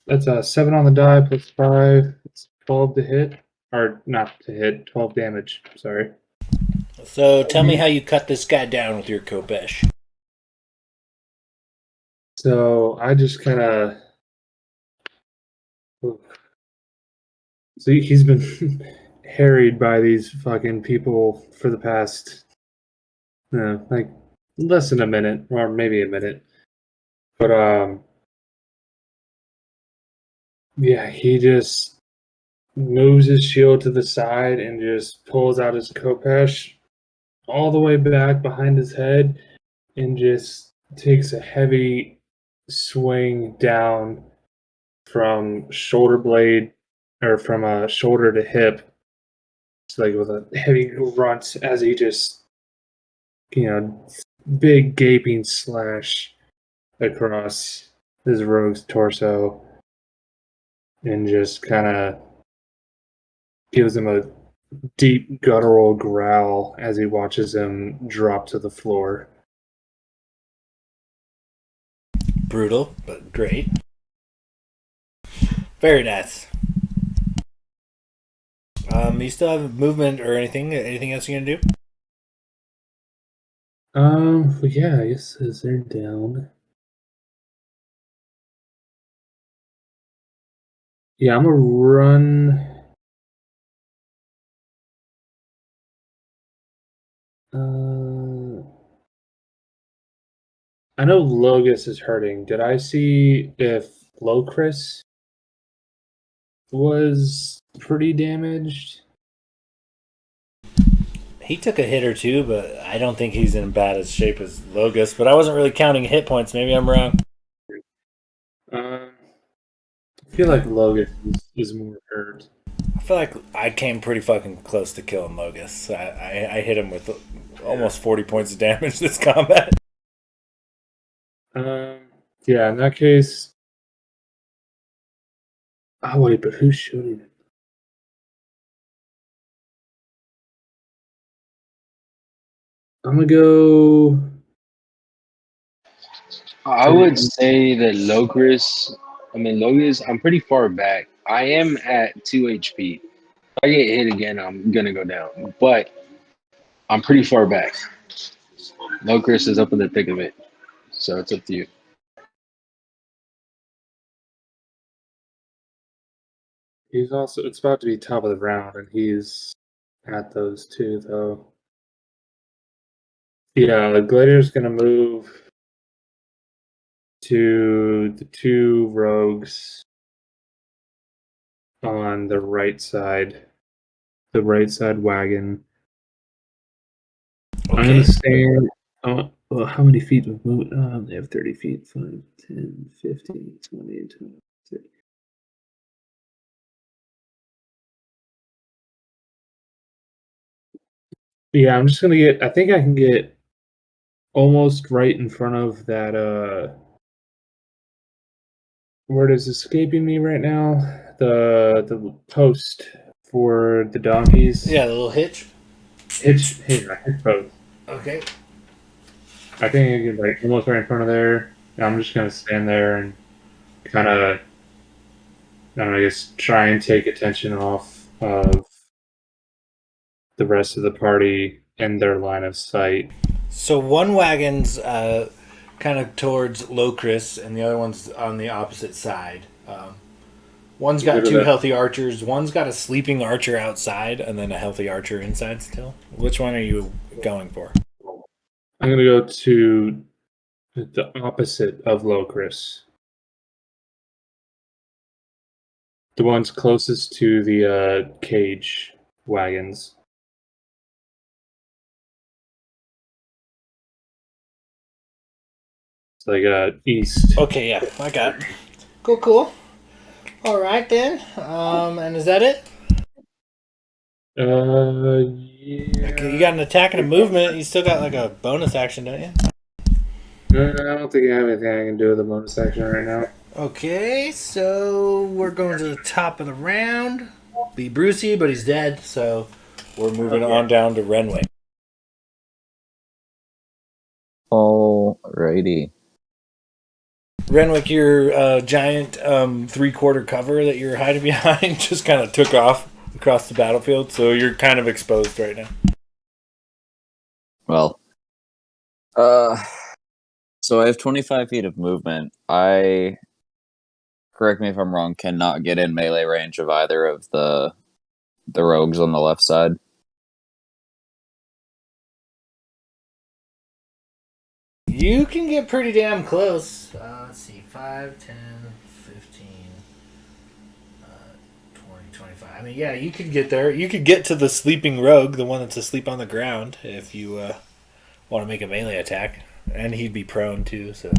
that's a 7 on the die plus 5. It's 12 to hit. Or not to hit, 12 damage. Sorry. So tell me how you cut this guy down with your Kopesh. So I just kind of. So he's been harried by these fucking people for the past, like less than a minute, or maybe a minute. But yeah, he just moves his shield to the side and just pulls out his Kopesh all the way back behind his head and just takes a heavy swing down from shoulder blade or from shoulder to hip. It's like with a heavy grunt as he just, big gaping slash across his rogue's torso and just kind of gives him a deep guttural growl as he watches him drop to the floor. Brutal, but great. Very nice. You still have movement or anything? Anything else you're gonna do? But yeah, I guess as they're down. Yeah, I'm gonna run. I know Logus is hurting. Did I see if Locris was pretty damaged? He took a hit or two, but I don't think he's in bad as shape as Logus. But I wasn't really counting hit points. Maybe I'm wrong. I feel like Logus is more hurt. I feel like I came pretty fucking close to killing Logus. I hit him with almost 40 points of damage this combat. Yeah, in that case. Oh wait, but who's shooting it? I'm gonna go. I would say that Locris, Locus, I'm pretty far back. I am at 2 HP. If I get hit again, I'm going to go down. But I'm pretty far back. Locris is up in the thick of it. So it's up to you. He's also. It's about to be top of the round, and he's at those two though. Yeah, the Gladiator's gonna move to the two rogues on the right side wagon. I'm gonna stand. Well, how many feet of movement? They have 30 feet. 5, 10, 15, 20, 30. Yeah, I'm just gonna get. I think I can get almost right in front of that. Word is escaping me right now. the post for the donkeys. Yeah, the little hitch. Hitch post. Okay. I think you get like almost right in front of there. I'm just gonna stand there and kind of, I don't know, I guess try and take attention off of the rest of the party and their line of sight. So one wagon's kind of towards Locris, and the other one's on the opposite side. One's got Good with two that. healthy archers. One's got a sleeping archer outside, and then a healthy archer inside still. Which one are you going for? I'm gonna go to the opposite of Locris. The ones closest to the cage wagons. It's like east. Okay, yeah, I got it. Cool. All right then. And is that it? Yeah. Okay, you got an attack and a movement. You still got like a bonus action, don't you? No, I don't think I have anything I can do with the bonus action right now. Okay, so we're going to the top of the round. Be Brucey, but he's dead, so we're moving on down to Renwick. Alrighty. Renwick, your giant 3/4 cover that you're hiding behind just kind of took off across the battlefield, so you're kind of exposed right now. Well, so I have 25 feet of movement. I, correct me if I'm wrong, cannot get in melee range of either of the rogues on the left side. You can get pretty damn close. Let's see, 5, 10, 15, 20, 25. I mean, yeah, you could get there. You could get to the sleeping rogue, the one that's asleep on the ground, if you want to make a melee attack. And he'd be prone, too, so...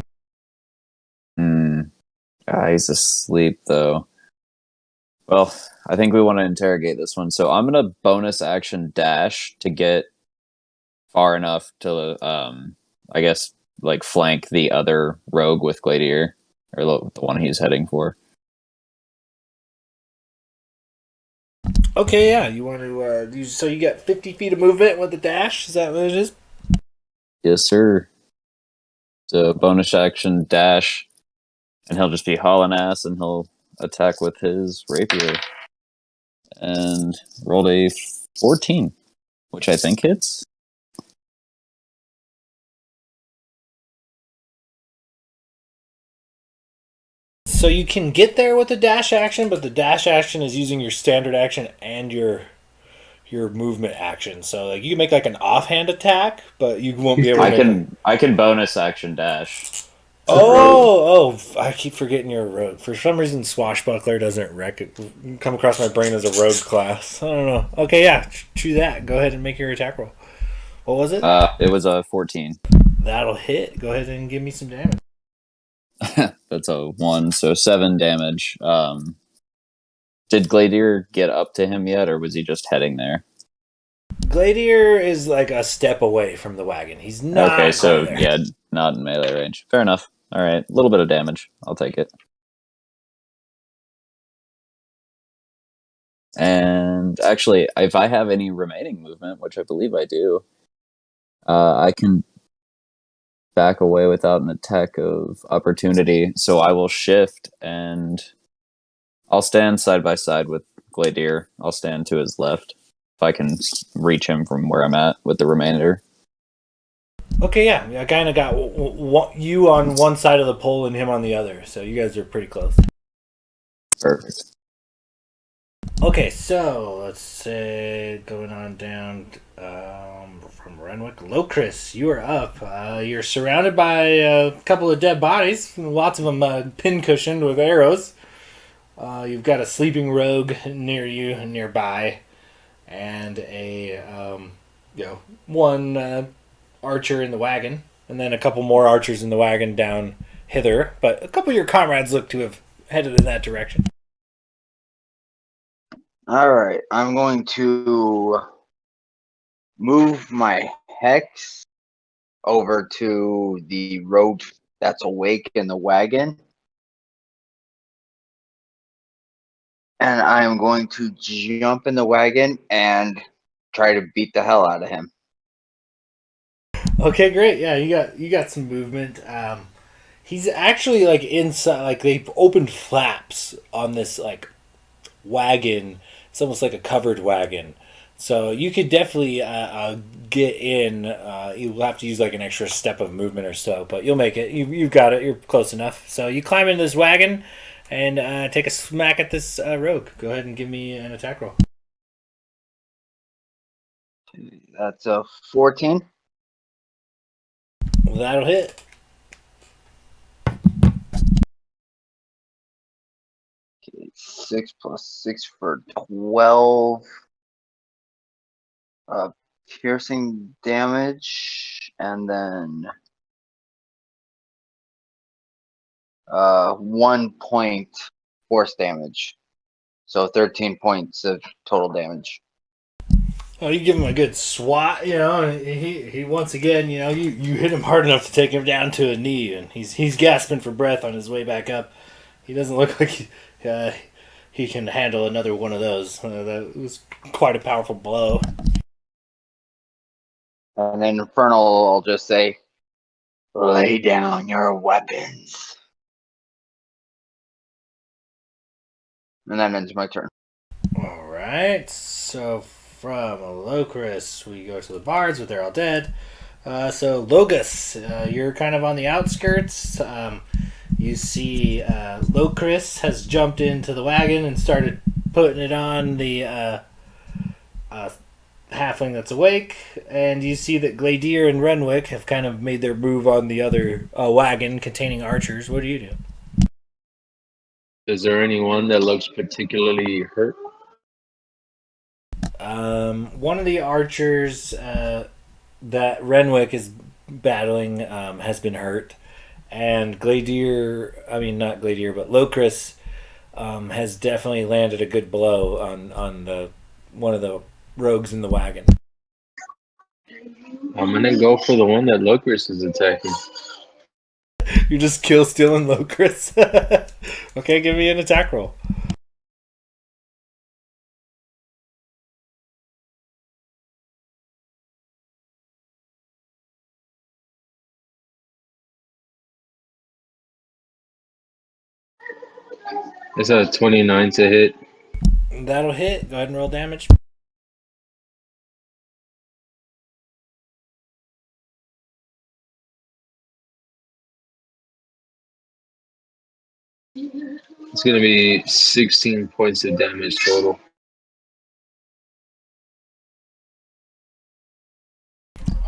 He's asleep, though. Well, I think we want to interrogate this one. So I'm going to bonus action dash to get far enough to, I guess, like flank the other rogue with Gladiator, or the one he's heading for. Okay, yeah, you want to... so you got 50 feet of movement with the dash? Is that what it is? Yes, sir. So bonus action dash, and he'll just be hauling ass, and he'll attack with his rapier. And rolled a 14, which I think hits. So you can get there with the dash action, but the dash action is using your standard action and your movement action. So like you can make like an offhand attack, but you won't be able to I can bonus action dash. I keep forgetting you're a rogue. For some reason, Swashbuckler doesn't come across my brain as a rogue class. I don't know. Okay, yeah, chew that. Go ahead and make your attack roll. What was it? It was a 14. That'll hit. Go ahead and give me some damage. That's a 1, so 7 damage. Did Gladiator get up to him yet, or was he just heading there? Gladiator is like a step away from the wagon. He's not. Okay, so there. yeah, not in melee range. Fair enough. All right, a little bit of damage. I'll take it. And actually, if I have any remaining movement, which I believe I do, I can back away without an attack of opportunity. So I will shift and I'll stand side by side with Gladiator. I'll stand to his left if I can reach him from where I'm at with the remainder. Okay, yeah. I kind of got you on one side of the pole and him on the other, so you guys are pretty close. Perfect. Okay, so let's say going on down from Renwick. Locris, you are up. You're surrounded by a couple of dead bodies, lots of them pin-cushioned with arrows. You've got a sleeping rogue near you, nearby, and one archer in the wagon, and then a couple more archers in the wagon down hither. But a couple of your comrades look to have headed in that direction. All right, I'm going to move my hex over to the rogue that's awake in the wagon. and I am going to jump in the wagon and try to beat the hell out of him. Okay, great. Yeah, you got some movement. He's actually like inside. Like they've opened flaps on this like wagon. It's almost like a covered wagon. So you could definitely get in. You'll have to use like an extra step of movement or so, but you'll make it. You've got it. You're close enough. So you climb into this wagon and take a smack at this rogue. Go ahead and give me an attack roll. That's a 14. Well, that'll hit. Okay, 6 plus 6 for 12. Piercing damage, and then 1 point force damage. So 13 points of total damage. Oh, you give him a good swat, you know. And he once again, you know, you hit him hard enough to take him down to a knee, and he's gasping for breath on his way back up. He doesn't look like he can handle another one of those. That was quite a powerful blow. And then Infernal will just say, "Lay down your weapons." And that ends my turn. All right. So from Locris, we go to the bards, but they're all dead. So Logus, you're kind of on the outskirts. You see Locris has jumped into the wagon and started putting it on the halfling that's awake, and you see that Gladier and Renwick have kind of made their move on the other wagon containing archers. What do you do? Is there anyone that looks particularly hurt? One of the archers that Renwick is battling has been hurt, and not Gladier, but Locris has definitely landed a good blow on the one of the rogues in the wagon. I'm gonna go for the one that Locris is attacking. You're just kill stealing Locris. Okay, give me an attack roll. It's a 29 to hit. That'll hit. Go ahead and roll damage. It's gonna be 16 points of damage total.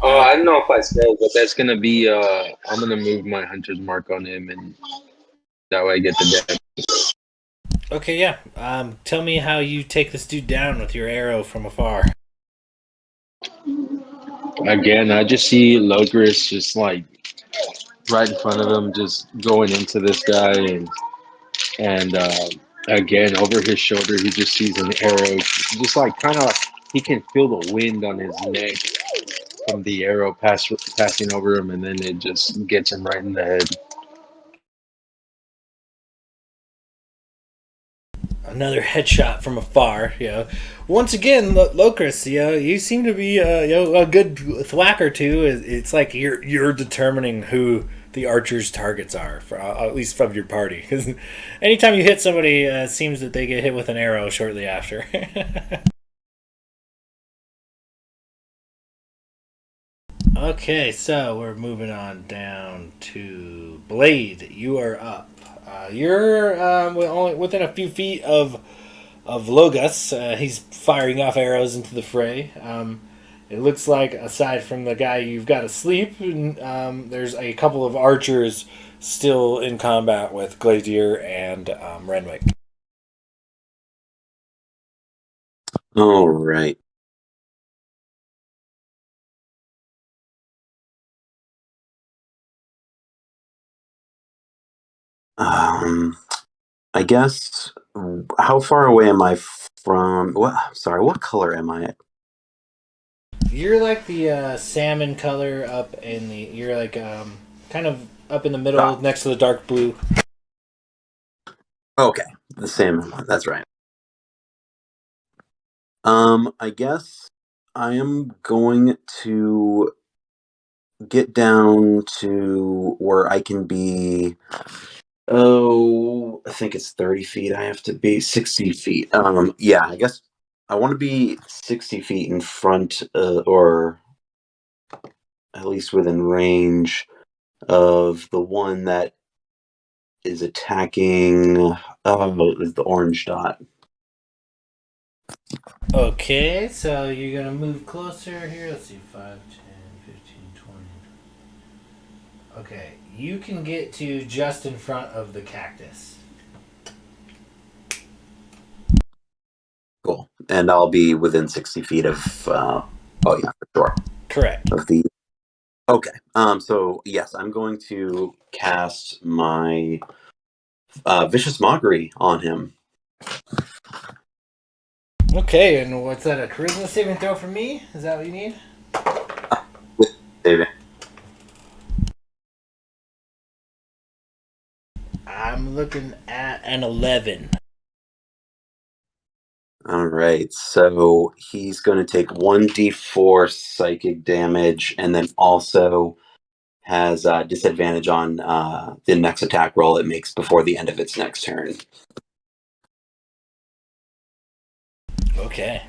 I don't know if I said, but that's gonna be. I'm gonna move my hunter's mark on him, and that way I get the damage. Okay, yeah. Tell me how you take this dude down with your arrow from afar. Again, I just see Locris just like right in front of him, just going into this guy, and again over his shoulder, he just sees an arrow, just like kind of like he can feel the wind on his neck from the arrow passing over him, and then it just gets him right in the head. Another headshot from afar. You know, once again, Locris. You know, you seem to be a good thwack or two. It's like you're determining who the archer's targets are, for at least from your party. Because anytime you hit somebody, it seems that they get hit with an arrow shortly after. Okay, so we're moving on down to Blade. You are up. You're only within a few feet of Logus. He's firing off arrows into the fray. It looks like, aside from the guy you've got asleep, there's a couple of archers still in combat with Gladier and Renwick. All right. I guess. How far away am I from? What? Sorry. What color am I? You're like the salmon color up in the. You're like kind of up in the middle, Ah. next to the dark blue. Okay, the salmon one. That's right. I guess I am going to get down to where I can be. Oh, I think it's 30 feet. I have to be 60 feet. Yeah, I guess I want to be 60 feet in front, or at least within range of the one that is attacking. Is the orange dot. Okay, so you're gonna move closer here. Let's see, 5, 10, 15, 20. Okay, you can get to just in front of the cactus. Cool. And I'll be within 60 feet of. Oh yeah, for sure. Correct. Of the. Okay. So yes, I'm going to cast my vicious mockery on him. Okay, and what's that? A charisma saving throw for me? Is that what you need? With saving. I'm looking at an 11. All right. So he's going to take 1d4 psychic damage, and then also has disadvantage on the next attack roll it makes before the end of its next turn. Okay.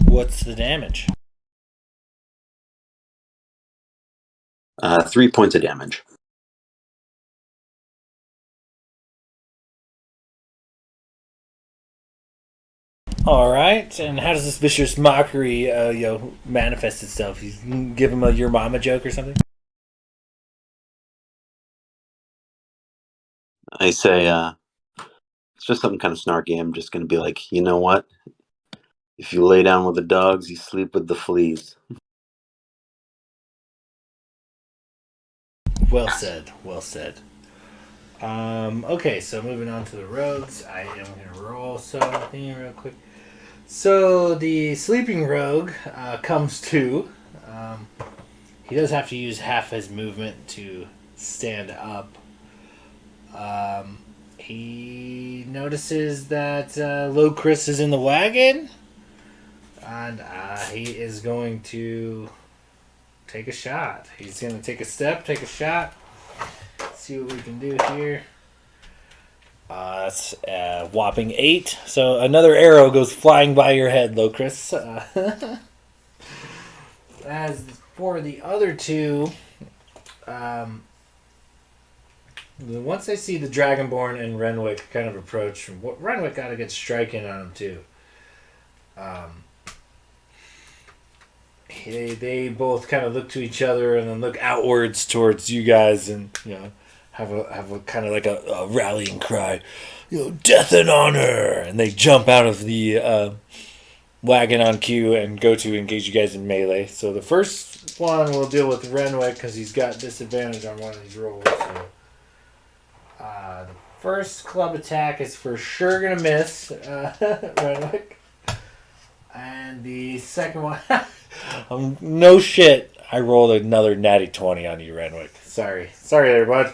What's the damage? 3 points of damage. All right, and how does this vicious mockery, manifest itself? You give him a "your mama" joke or something? I say, it's just something kind of snarky. I'm just going to be like, you know what? If you lay down with the dogs, you sleep with the fleas. Well said. Well said. Okay, so moving on to the rogues. I am going to roll something real quick. So the sleeping rogue comes to. He does have to use half his movement to stand up. He notices that Low Chris is in the wagon, and he is going to take a shot. He's going to take a step, take a shot. See what we can do here. That's a whopping 8. So another arrow goes flying by your head, Locris. As for the other two, once I see the Dragonborn and Renwick kind of approach, Renwick got to get striking on him too. They both kind of look to each other and then look outwards towards you guys, and have a kind of like a rallying cry, death and honor, and they jump out of the wagon on cue and go to engage you guys in melee. So the first one will deal with Renwick because he's got disadvantage on one of these rolls. So the first club attack is for sure gonna miss Renwick, and the second one, no shit, I rolled another natty 20 on you, Renwick. Sorry there, bud.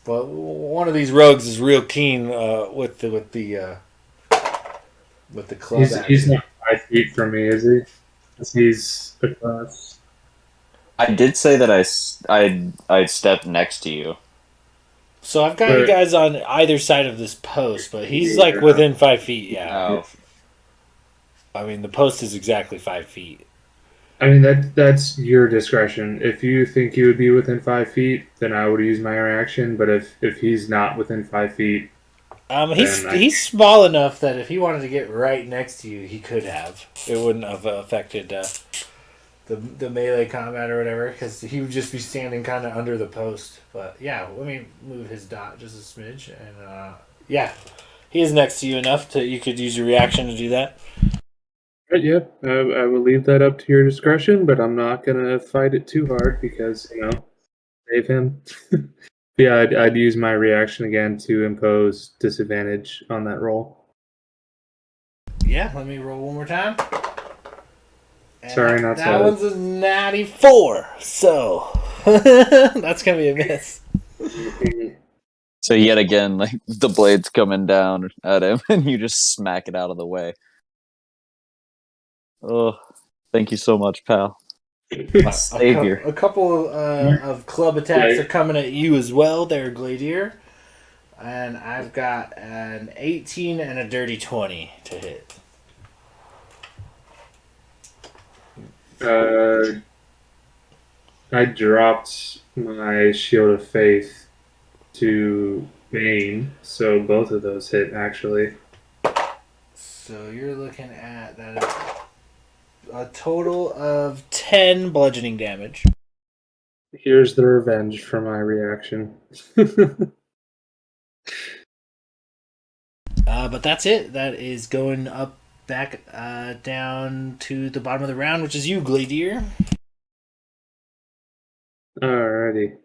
But one of these rogues is real keen with the club. He's not 5 feet from me, is he? 'Cause he's across. I did say that I'd step next to you. So I've got you guys on either side of this post, but he's like within 5 feet. Yeah. Oh. I mean, the post is exactly 5 feet. I mean, that's your discretion. If you think he would be within 5 feet, then I would use my reaction. But if he's not within 5 feet, he's small enough that if he wanted to get right next to you, he could have. It wouldn't have affected the melee combat or whatever, because he would just be standing kind of under the post. But yeah, let me move his dot just a smidge, and yeah, he is next to you enough that you could use your reaction to do that. But yeah, I will leave that up to your discretion, but I'm not gonna fight it too hard because save him. Yeah, I'd use my reaction again to impose disadvantage on that roll. Yeah, let me roll one more time. And Sorry, not that so. one's a natty 4, so that's gonna be a miss. So yet again, like the blade's coming down at him, and you just smack it out of the way. Oh, thank you so much, pal. My savior. A couple of club attacks are coming at you as well there, Gladier. And I've got an 18 and a dirty 20 to hit. I dropped my Shield of Faith to Bane, so both of those hit actually. So you're looking at that a total of 10 bludgeoning damage. Here's the revenge for my reaction. But that's it. That is going up back down to the bottom of the round, which is you, Gladier. Alrighty.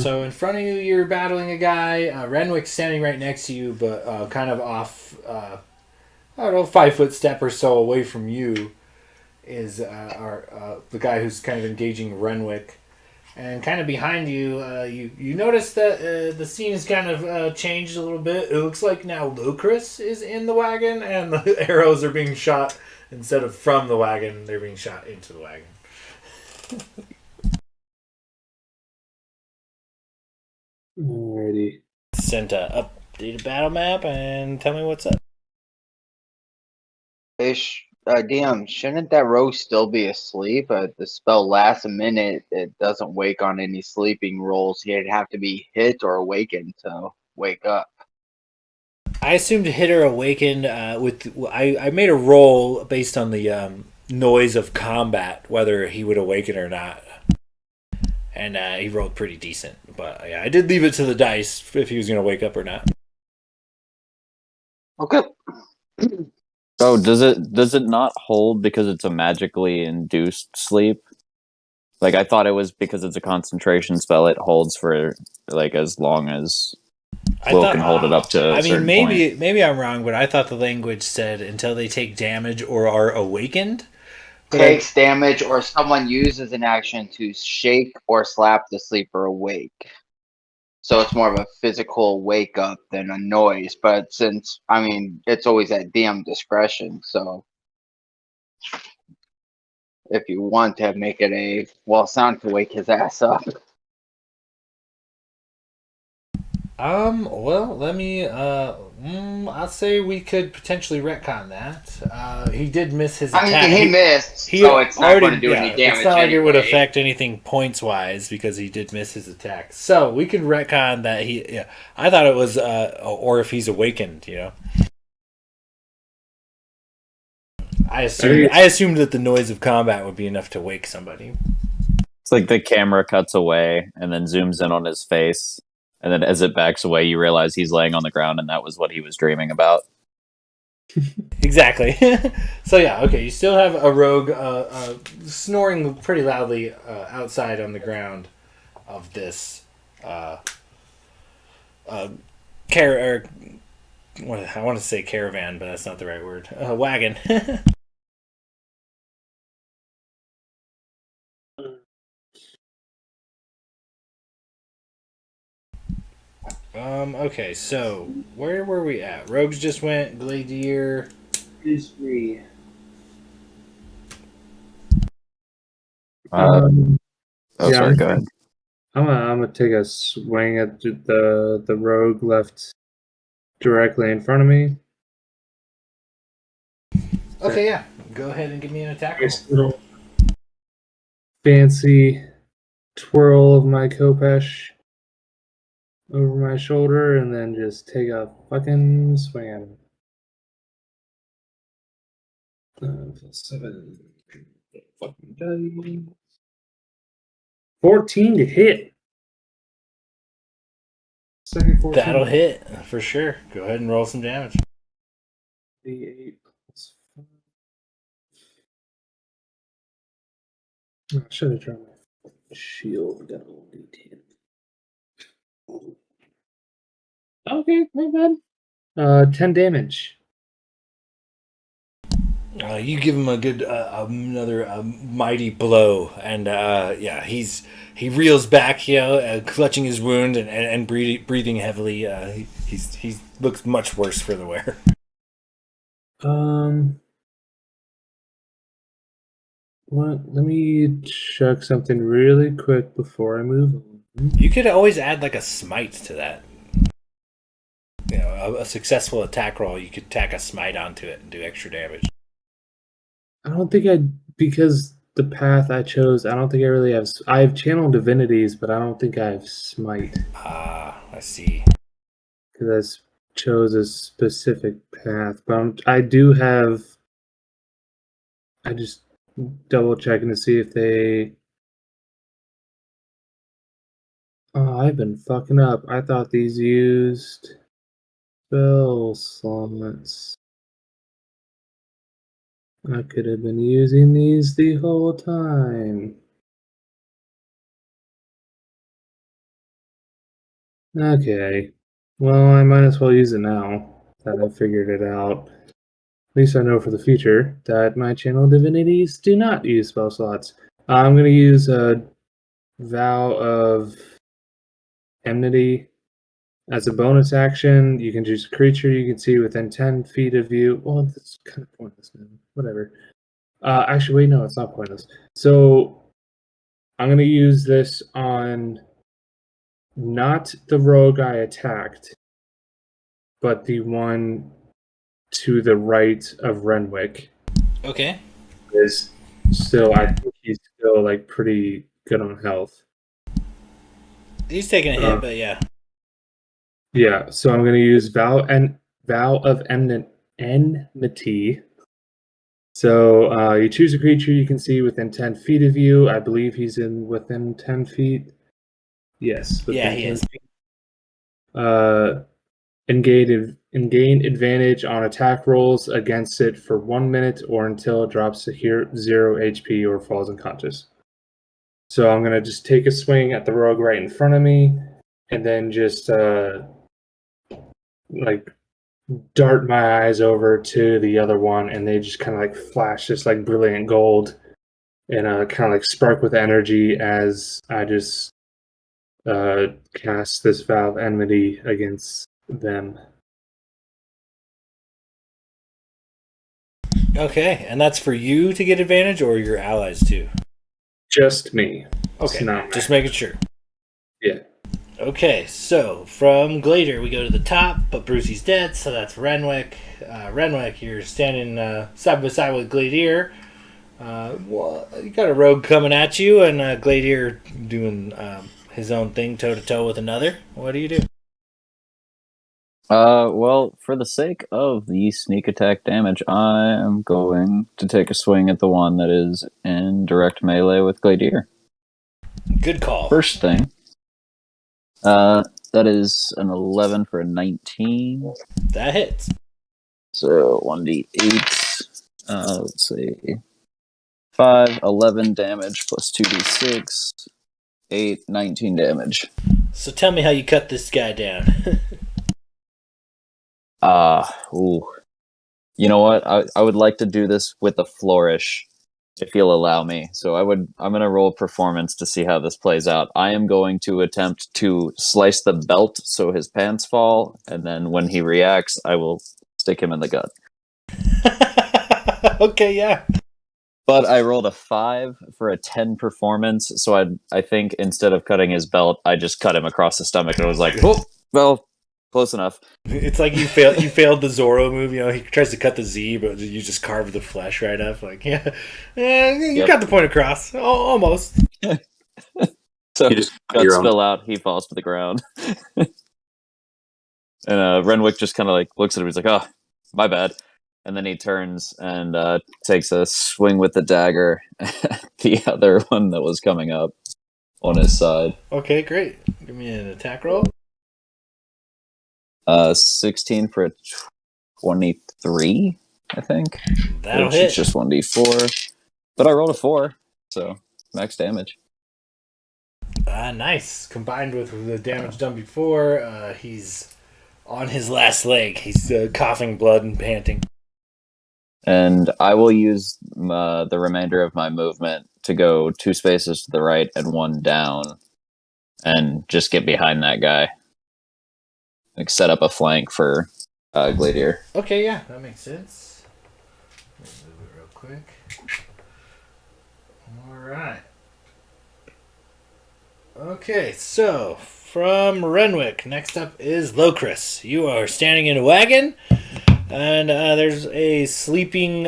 So in front of you, you're battling a guy. Renwick's standing right next to you, but kind of off, I don't know, 5 foot step or so away from you is the guy who's kind of engaging Renwick. And kind of behind you, you notice that the scene has kind of changed a little bit. It looks like now Lucris is in the wagon, and the arrows are being shot instead of from the wagon. They're being shot into the wagon. Alrighty. Sent a updated battle map, and tell me what's up. Hey, DM, shouldn't that rogue still be asleep? The spell lasts a minute. It doesn't wake on any sleeping rolls. He'd have to be hit or awakened to wake up. I assumed hit or awakened I made a roll based on the noise of combat, whether he would awaken or not. And he rolled pretty decent. But yeah, I did leave it to the dice if he was going to wake up or not. Okay. Oh, does it not hold because it's a magically induced sleep? Like, I thought it was because it's a concentration spell. It holds for like as long as Will can hold it up to. I mean, maybe I'm wrong, but I thought the language said until they take damage or are awakened. Takes damage or someone uses an action to shake or slap the sleeper awake. So it's more of a physical wake up than a noise. But since, I mean, it's always at DM discretion. So if you want to make it sound to wake his ass up. Well, let me, I'll say we could potentially retcon that. He did miss his attack. I mean, he missed, so it's not going to do any damage. It's not like it would affect anything points-wise because he did miss his attack. So we can retcon that I thought it was, or if he's awakened, you know. I assumed that the noise of combat would be enough to wake somebody. It's like the camera cuts away and then zooms in on his face. And then as it backs away, you realize he's laying on the ground, and that was what he was dreaming about. Exactly. So yeah, okay. You still have a rogue snoring pretty loudly outside on the ground of this I want to say caravan, but that's not the right word. Wagon. Okay, so where were we at? Rogues just went, Gladier Is me. Sorry, Yeah, go ahead. I'm gonna take a swing at the rogue left directly in front of me. Okay, yeah. Go ahead and give me an attack roll. Nice little fancy twirl of my Kopesh over my shoulder, and then just take a fucking swing at him. 7 fucking dice. 14 to hit. Second 14. That'll hit for sure. Go ahead and roll some damage. D8 plus 5. I should have tried my shield down D10. Okay, my bad. 10 damage. You give him a good another mighty blow, and he reels back, clutching his wound and breathing heavily. He looks much worse for the wear. Let me check something really quick before I move on. You could always add like a smite to that. You know, a successful attack roll, you could tack a smite onto it and do extra damage. I don't think because the path I chose, I don't think I really have. I have channel divinities, but I don't think I have smite Ah, I see. because I chose a specific path. But I do have. I just double checking to see if they. Oh, I've been fucking up. I thought these used spell slots. I could have been using these the whole time. Okay. Well, I might as well use it now that I figured it out. At least I know for the future that my channel divinities do not use spell slots. I'm going to use a Vow of Enmity as a bonus action. You can choose a creature you can see within 10 feet of you. Well, that's kind of pointless now. Whatever. Actually, wait, no, it's not pointless. So I'm going to use this on not the rogue I attacked, but the one to the right of Renwick. Okay. Is still, I think he's still like pretty good on health. He's taking a hit, but yeah. Yeah, so I'm going to use Vow of Enmity. So you choose a creature you can see within 10 feet of you. I believe he's within 10 feet. Yes, Yeah, within he 10 is. feet. And gain advantage on attack rolls against it for 1 minute or until it drops to 0 HP or falls unconscious. So I'm going to just take a swing at the rogue right in front of me and then just like dart my eyes over to the other one, and they just kind of like flash this like brilliant gold and kind of like spark with energy as I just cast this Vow of Enmity against them. Okay, and that's for you to get advantage or your allies too? Just me. Okay, It's not just mine. making sure. Yeah. Okay, so from Glader we go to the top, but Brucey's dead, so that's Renwick. Renwick, you're standing side by side with Gladir. Well, you got a rogue coming at you, and Gladir doing his own thing toe to toe with another. What do you do? Well, for the sake of the sneak attack damage, I am going to take a swing at the one that is in direct melee with Gladir. Good call. First thing, that is an 11 for a 19. That hits. So 1d8. Let's see. 5, 11 damage plus 2d6. 8, 19 damage. So tell me how you cut this guy down. Ooh. You know what? I would like to do this with a flourish, if you'll allow me. So I'm gonna roll performance to see how this plays out. I am going to attempt to slice the belt so his pants fall, and then when he reacts, I will stick him in the gut. Okay, yeah. But I rolled a 5 for a 10 performance, so I think instead of cutting his belt, I just cut him across the stomach, and I was like, oh, well, close enough. It's like you failed the Zorro move. You know, he tries to cut the Z, but you just carve the flesh right up. Like, yeah, you got the point across. Almost. So You just cut guts your own. spill out, he falls to the ground. And Renwick just kind of like looks at him, he's like, oh, my bad. And then he turns and takes a swing with the dagger at the other one that was coming up on his side. Okay, great. Give me an attack roll. 16 for a 23, I think. That'll Which hit. is just 1d4. But I rolled a 4, so max damage. Nice. Combined with the damage done before, he's on his last leg. He's coughing blood and panting. And I will use the remainder of my movement to go 2 spaces to the right and 1 down, and just get behind that guy. Like set up a flank for Gladir. Okay, yeah, that makes sense. quick. All right. Okay, so from Renwick, next up is Locris. You are standing in a wagon, and there's a sleeping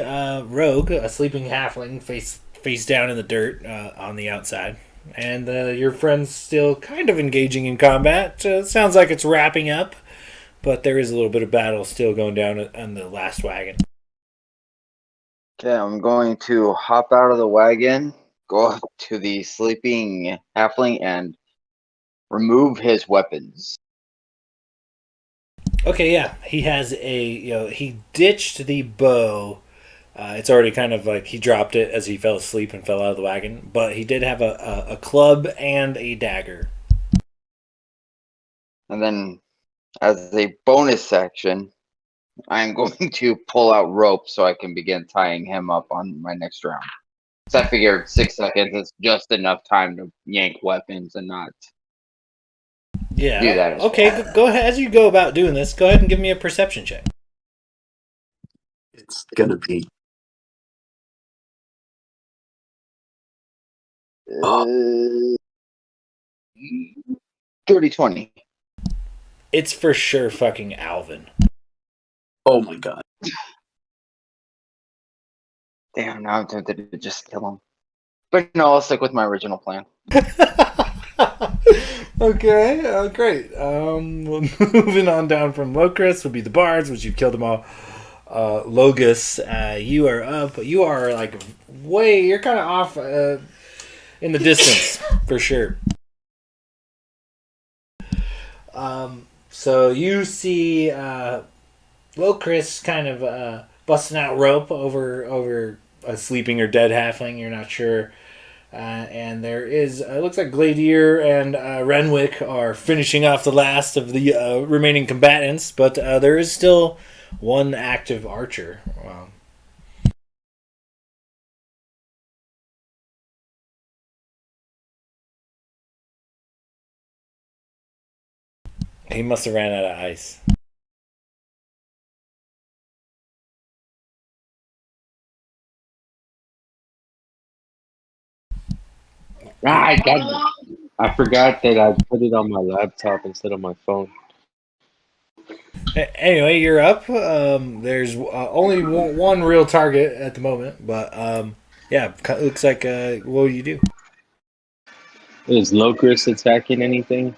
rogue, a sleeping halfling, face down in the dirt on the outside. And your friend's still kind of engaging in combat. Sounds like it's wrapping up, but there is a little bit of battle still going down on the last wagon. Okay, I'm going to hop out of the wagon, go up to the sleeping halfling, and remove his weapons. Okay, yeah, he has he ditched the bow. It's already kind of like he dropped it as he fell asleep and fell out of the wagon, but he did have a club and a dagger. And then, as a bonus action, I'm going to pull out rope so I can begin tying him up on my next round. So I figured 6 seconds is just enough time to yank weapons and not Yeah. do that as Okay, well. go ahead. As you go about doing this, go ahead and give me a perception check. It's gonna be Uh, 30-20. It's for sure fucking Alvin. oh my god. Damn, now I'm tempted to just kill him. But no, I'll stick with my original plan. Okay, great. Moving on down from Locris would be the Bards, which you've killed them all. Logus, you are up. You are like you're kind of off in the distance for sure. So you see Locris kind of busting out rope over a sleeping or dead halfling. You're not sure. And there is, it looks like Gladier and Renwick are finishing off the last of the remaining combatants, but there is still one active archer. Wow. He must have ran out of ice. I forgot that I put it on my laptop instead of my phone. Anyway, you're up. There's only one real target at the moment, but yeah, looks like what will you do? Is Locris attacking anything?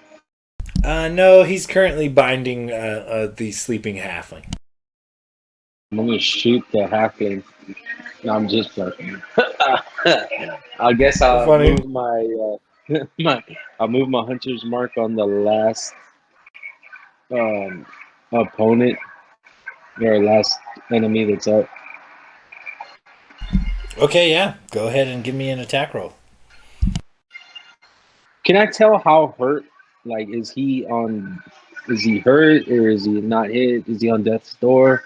No, he's currently binding the sleeping halfling. I'm gonna shoot the halfling. No, I'm just fucking. I guess I'll Funny. move I'll move my hunter's mark on the last opponent or last enemy that's up. Okay, yeah. Go ahead and give me an attack roll. Can I tell how hurt? Like, is he hurt or is he not hit? Is he on death's door?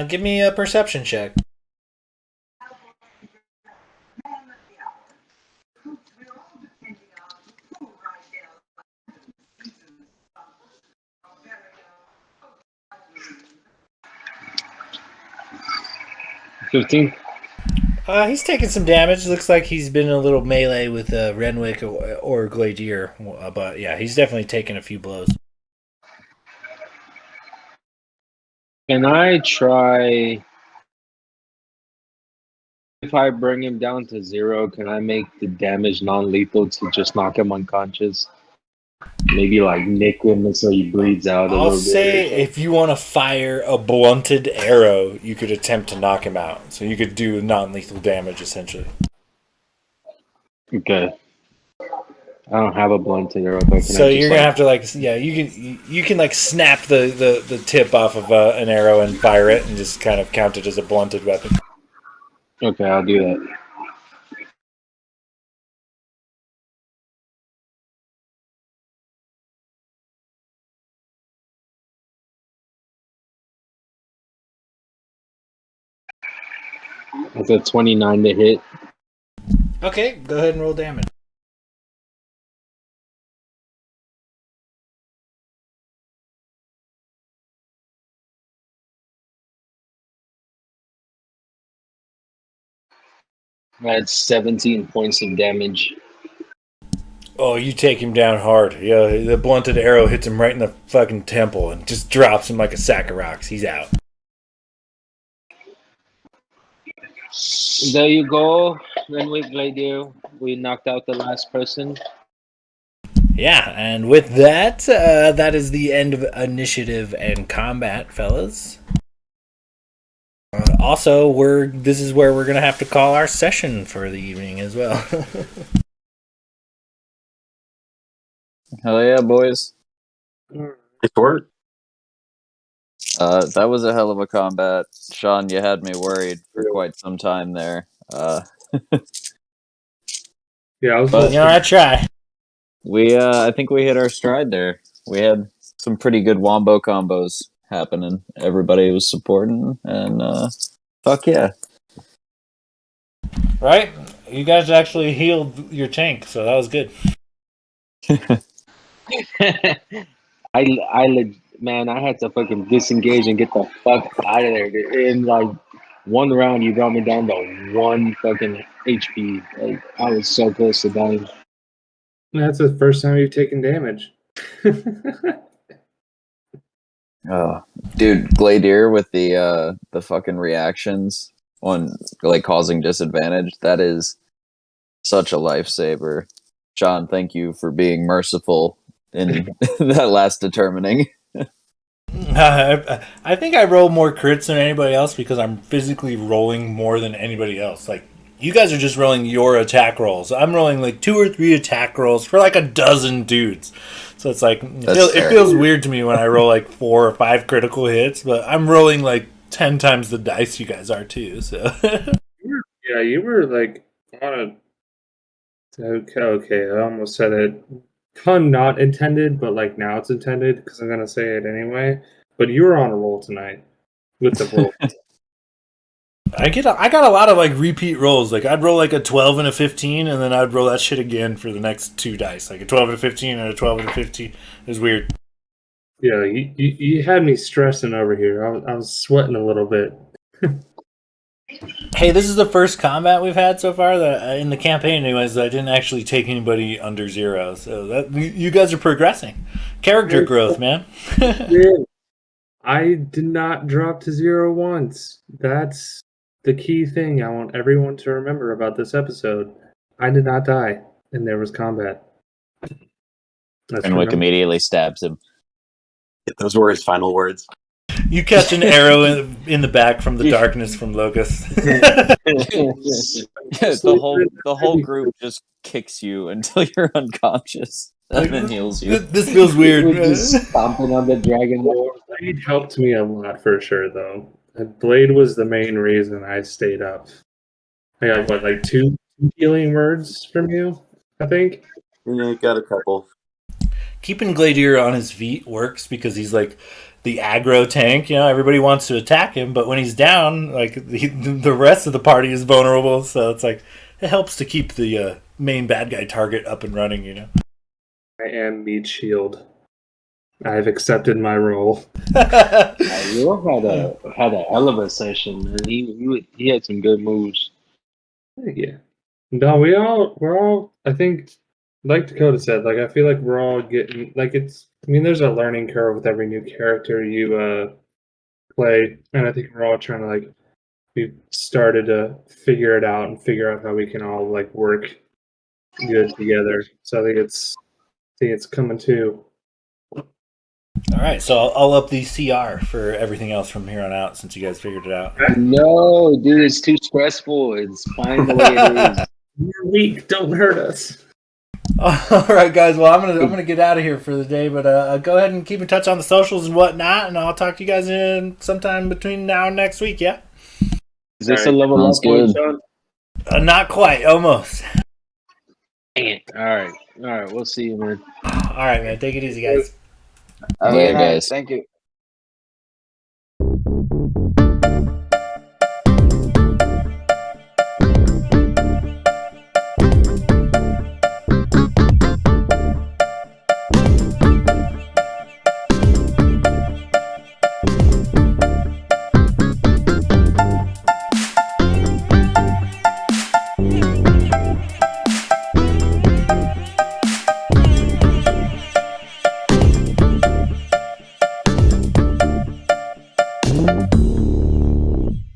Give me a perception check. $15. He's taking some damage. Looks like he's been in a little melee with Renwick or Gladier. But yeah, he's definitely taken a few blows. Can I try? If I bring him down to 0, can I make the damage non-lethal to just knock him unconscious? Maybe like nick him so he bleeds out a I'll little say bit. if you want to fire a blunted arrow, you could attempt to knock him out. So you could do non-lethal damage essentially. Okay. I don't have a blunted arrow, but So you're gonna have to you can like snap the tip off of an arrow and fire it and just kind of count it as a blunted weapon. Okay, I'll do that. That's a 29 to hit. Okay, go ahead and roll damage. That's 17 points of damage. Oh, you take him down hard. Yeah, the blunted arrow hits him right in the fucking temple and just drops him like a sack of rocks. He's out. There you go. Renwick Gladier. We knocked out the last person. Yeah, and with that, that is the end of initiative and combat, fellas. Also, this is where we're gonna have to call our session for the evening as well. Hell yeah, boys. Nice work. That was a hell of a combat. Sean, you had me worried for quite some time there. Yeah, I was. But- I try. I think we hit our stride there. We had some pretty good wombo combos happening. Everybody was supporting, and fuck yeah. Right? You guys actually healed your tank, so that was good. Man, I had to fucking disengage and get the fuck out of there. Dude. In like one round, you brought me down to 1 fucking HP. Like I was so close to dying. That's the first time you've taken damage. Oh, dude, Gladier with the fucking reactions on like causing disadvantage. That is such a lifesaver. John, thank you for being merciful in that last determining. I think I roll more crits than anybody else because I'm physically rolling more than anybody else. Like, you guys are just rolling your attack rolls. I'm rolling like 2 or 3 attack rolls for like a dozen dudes. So it's like, it feels weird to me when I roll like 4 or 5 critical hits, but I'm rolling like 10 times the dice you guys are too. So Yeah, you were like on a. Okay, I almost said it. Pun not intended, but like now it's intended because I'm gonna say it anyway. But you were on a roll tonight with the roll. I got a lot of like repeat rolls. Like I'd roll like a 12 and a 15, and then I'd roll that shit again for the next 2 dice. Like a 12 and a 15 and a 12 and a 15. It was weird. Yeah, you had me stressing over here. I was sweating a little bit. Hey, this is the first combat we've had so far that in the campaign, anyways. That I didn't actually take anybody under 0. So that you guys are progressing. Character growth, man. Yeah. I did not drop to 0 once. That's the key thing I want everyone to remember about this episode. I did not die, and there was combat. Renwick immediately stabs him. Those were his final words. You catch an arrow in the back from the darkness from Locust. the whole group just kicks you until you're unconscious and then heals you. This feels weird. We're just stomping on the dragon. Blade helped me a lot for sure, though. Blade was the main reason I stayed up. I got like 2 healing words from you, I think. Yeah, got a couple. Keeping Gladier on his feet works because he's like the aggro tank. You know, everybody wants to attack him, but when he's down, like the rest of the party is vulnerable. So it's like it helps to keep the main bad guy target up and running. You know. I am meat shield. I've accepted my role. Euro had a hell of a session, man. He had some good moves. Yeah. No, we're all. I think, like Dakota said, like I feel like we're all getting like it's. I mean, there's a learning curve with every new character you play, and I think we're all trying to like. We've started to figure it out and figure out how we can all like work good together. So I think it's coming too. All right, so I'll up the CR for everything else from here on out since you guys figured it out. No, dude, it's too stressful. It's fine the way it is. You're weak. Don't hurt us. All right, guys. Well, I'm gonna get out of here for the day, but go ahead and keep in touch on the socials and whatnot, and I'll talk to you guys in sometime between now and next week. Yeah. Is this a level up good. Sean? Not quite. Almost. Dang it. All right. We'll see you, man. All right, man. Take it easy, guys. Okay, Later, nice. guys. Thank you.